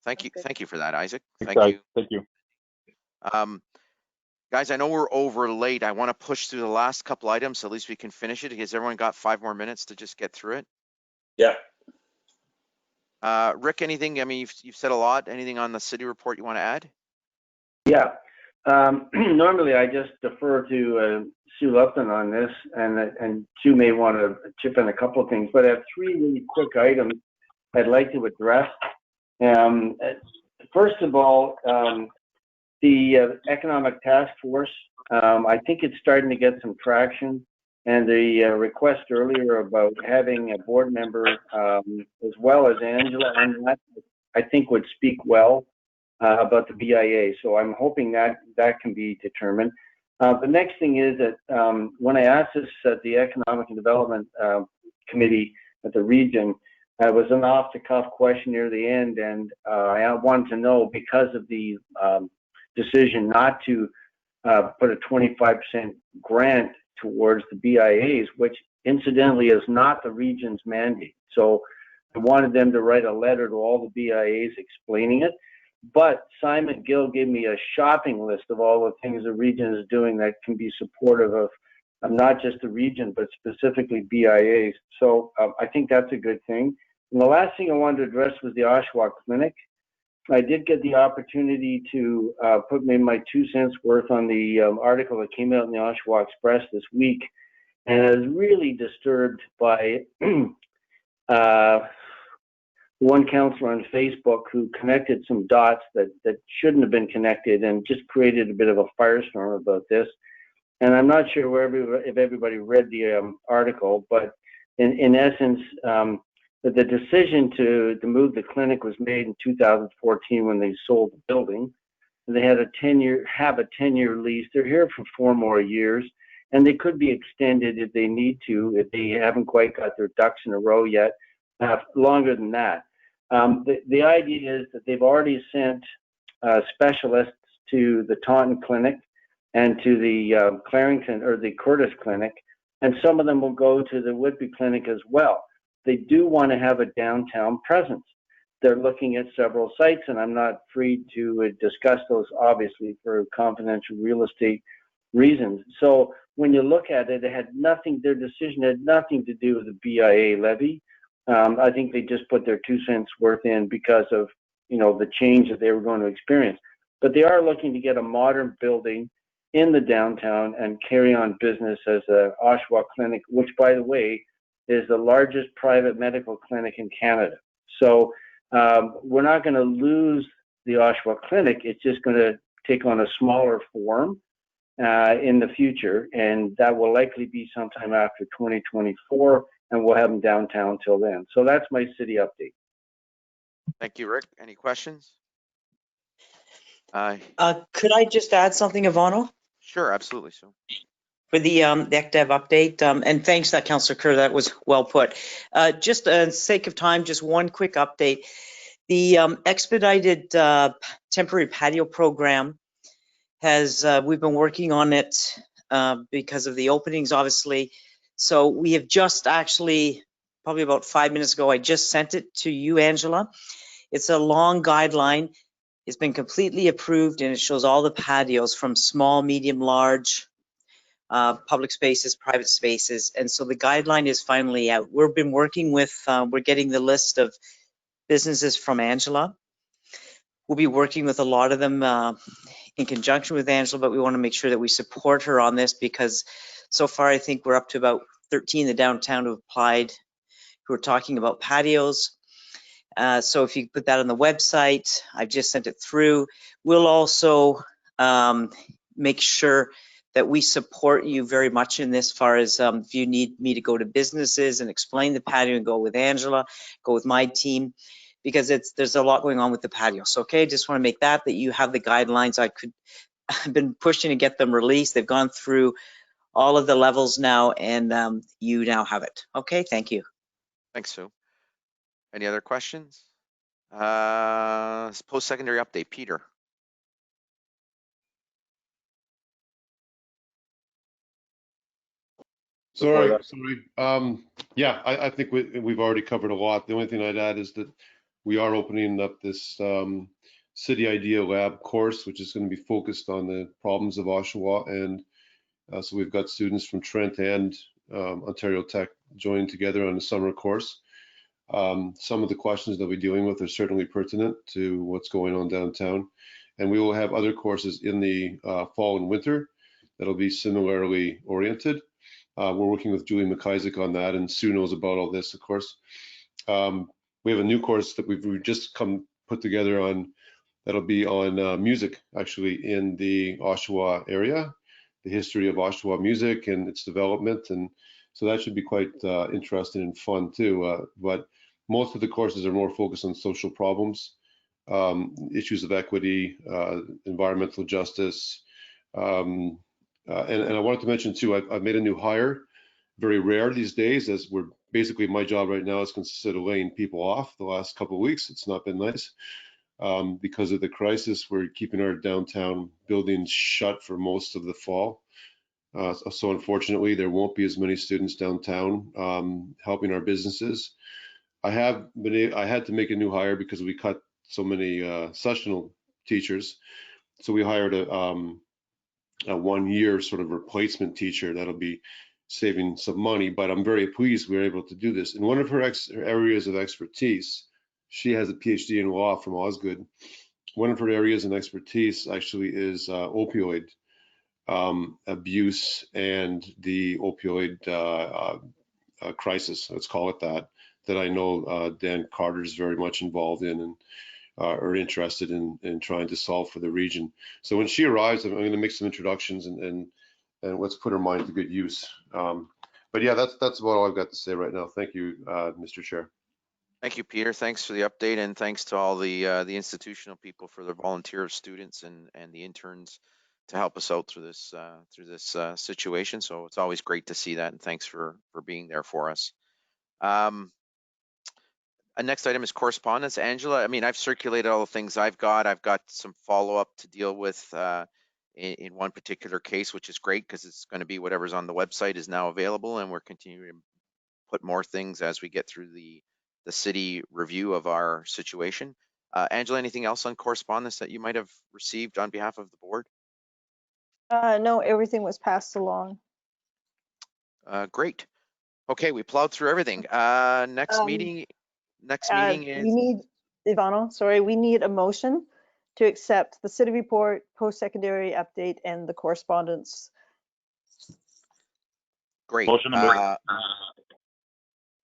Thank you for that, Isaac. Thank you. Guys, I know we're over late. I want to push through the last couple items so at least we can finish it. Has everyone got 5 more minutes to just get through it? Yeah. Rick, anything? I mean, you've said a lot. Anything on the city report you want to add? Yeah. Normally, I just defer to Sue Lupton on this, and Sue may want to chip in a couple of things, but I have 3 really quick items I'd like to address. First of all, the Economic Task Force, I think it's starting to get some traction, and the request earlier about having a board member as well as Angela on that, I think would speak well about the BIA. So I'm hoping that can be determined. The next thing is that when I asked this at the Economic and Development Committee at the region, It was an off-the-cuff question near the end, and I wanted to know, because of the decision not to put a 25% grant towards the BIAs, which incidentally is not the region's mandate. So I wanted them to write a letter to all the BIAs explaining it. But Simon Gill gave me a shopping list of all the things the region is doing that can be supportive of not just the region, but specifically BIAs. So I think that's a good thing. And the last thing I wanted to address was the Oshawa Clinic. I did get the opportunity to put maybe my 2 cents worth on the article that came out in the Oshawa Express this week. And I was really disturbed by one counselor on Facebook who connected some dots that shouldn't have been connected and just created a bit of a firestorm about this. And I'm not sure if everybody read the article, but in essence, the decision to move the clinic was made in 2014 when they sold the building. They had a 10-year lease. They're here for 4 more years, and they could be extended if they need to, if they haven't quite got their ducks in a row yet, longer than that. The idea is that they've already sent specialists to the Taunton Clinic and to the Clarington or the Curtis Clinic, and some of them will go to the Whitby Clinic as well. They do want to have a downtown presence. They're looking at several sites, and I'm not free to discuss those, obviously, for confidential real estate reasons. So when you look at it, their decision had nothing to do with the BIA levy. I think they just put their 2 cents worth in because of, the change that they were going to experience. But they are looking to get a modern building in the downtown and carry on business as a Oshawa Clinic, which, by the way, is the largest private medical clinic in Canada. So we're not going to lose the Oshawa Clinic. It's just going to take on a smaller form in the future, and that will likely be sometime after 2024, and we'll have them downtown till then. So that's my city update. Thank you, Rick. Any questions? Could I just add something, Ivano? Sure, absolutely. So For the ECDEV update, and thanks to Councillor Kerr, that was well put. Just sake of time, just one quick update. The expedited temporary patio program we've been working on it because of the openings, obviously. So we have just actually, probably about 5 minutes ago, I just sent it to you, Angela. It's a long guideline. It's been completely approved, and it shows all the patios from small, medium, large, public spaces, private spaces. And so the guideline is finally out. We've been working with, we're getting the list of businesses from Angela. We'll be working with a lot of them in conjunction with Angela, but we want to make sure that we support her on this, because so far I think we're up to about 13 in the downtown who have applied, who are talking about patios. So if you put that on the website, I've just sent it through. We'll also make sure that we support you very much in this, far as if you need me to go to businesses and explain the patio and go with Angela, go with my team, because there's a lot going on with the patio. So, okay, just want to make that you have the guidelines. I've been pushing to get them released. They've gone through all of the levels now, and you now have it. Okay, thank you. thanks, Sue. Any other questions? Post-secondary update, Peter. Sorry. Yeah, I think we've already covered a lot. The only thing I'd add is that we are opening up this City Idea Lab course, which is going to be focused on the problems of Oshawa. And so we've got students from Trent and Ontario Tech joining together on a summer course. Some of the questions that we're dealing with are certainly pertinent to what's going on downtown. And we will have other courses in the fall and winter that'll be similarly oriented. We're working with Julie McIsaac on that, and Sue knows about all this, of course. We have a new course that we've just put together on, that'll be on music, actually, in the Oshawa area, the history of Oshawa music and its development. And so that should be quite interesting and fun too. But most of the courses are more focused on social problems, issues of equity, environmental justice. And I wanted to mention too, I've made a new hire. Very rare these days, as we're basically my job right now has consisted of laying people off the last couple of weeks. It's not been nice. Because of the crisis, we're keeping our downtown buildings shut for most of the fall. So unfortunately, there won't be as many students downtown helping our businesses. I had to make a new hire because we cut so many sessional teachers. So we hired a 1 year sort of replacement teacher that'll be saving some money, but I'm very pleased we were able to do this. In one of her areas of expertise, she has a PhD in law from Osgood. One of her areas of expertise actually is opioid abuse and the opioid crisis, let's call it that I know Dan Carter is very much involved in and are interested in trying to solve for the region. So when she arrives, I'm going to make some introductions and let's put her mind to good use. But yeah, that's about all I've got to say right now. Thank you, Mr. Chair. Thank you, Peter. Thanks for the update, and thanks to all the institutional people for their volunteer of students and the interns to help us out through this situation. So it's always great to see that, and thanks for being there for us. Next item is correspondence. Angela, I mean, I've circulated all the things I've got. I've got some follow-up to deal with in one particular case, which is great because it's going to be whatever's on the website is now available, and we're continuing to put more things as we get through the city review of our situation. Angela, anything else on correspondence that you might have received on behalf of the board? No, everything was passed along. Great. Okay, we plowed through everything. Next meeting is... We need, Ivano, sorry, we need a motion to accept the city report, post-secondary update, and the correspondence. Great. Motion to move.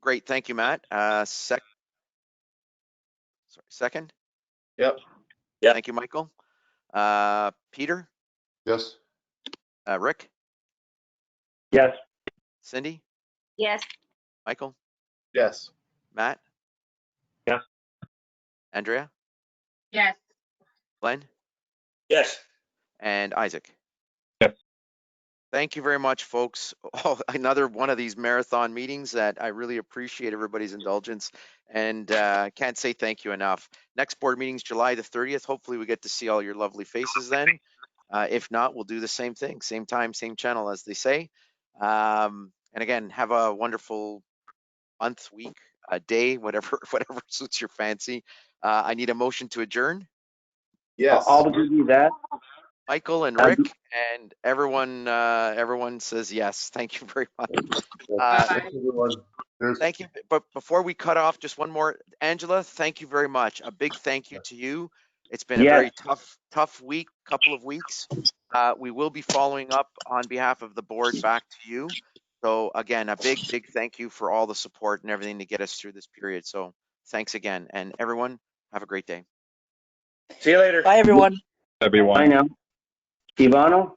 Great, thank you, Matt. Second? Yep. Yep. Thank you, Michael. Peter? Yes. Rick? Yes. Cindy? Yes. Michael? Yes. Matt? Yes. Andrea? Yes. Glenn? Yes. And Isaac? Yes. Thank you very much, folks. Oh, another one of these marathon meetings that I really appreciate everybody's indulgence and can't say thank you enough. Next board meeting's July the 30th. Hopefully we get to see all your lovely faces then. If not, we'll do the same thing, same time, same channel, as they say. And again, have a wonderful month, week, day, whatever suits your fancy. I need a motion to adjourn. Yes. I'll give you that. Michael and Rick and everyone says yes. Thank you very much. Bye. Thank you. But before we cut off, just one more. Angela, thank you very much. A big thank you to you. It's been a very tough week, couple of weeks. We will be following up on behalf of the board back to you. So again, a big thank you for all the support and everything to get us through this period. So thanks again. And everyone, have a great day. See you later. Bye, everyone. Everyone. Bye now. Ivano?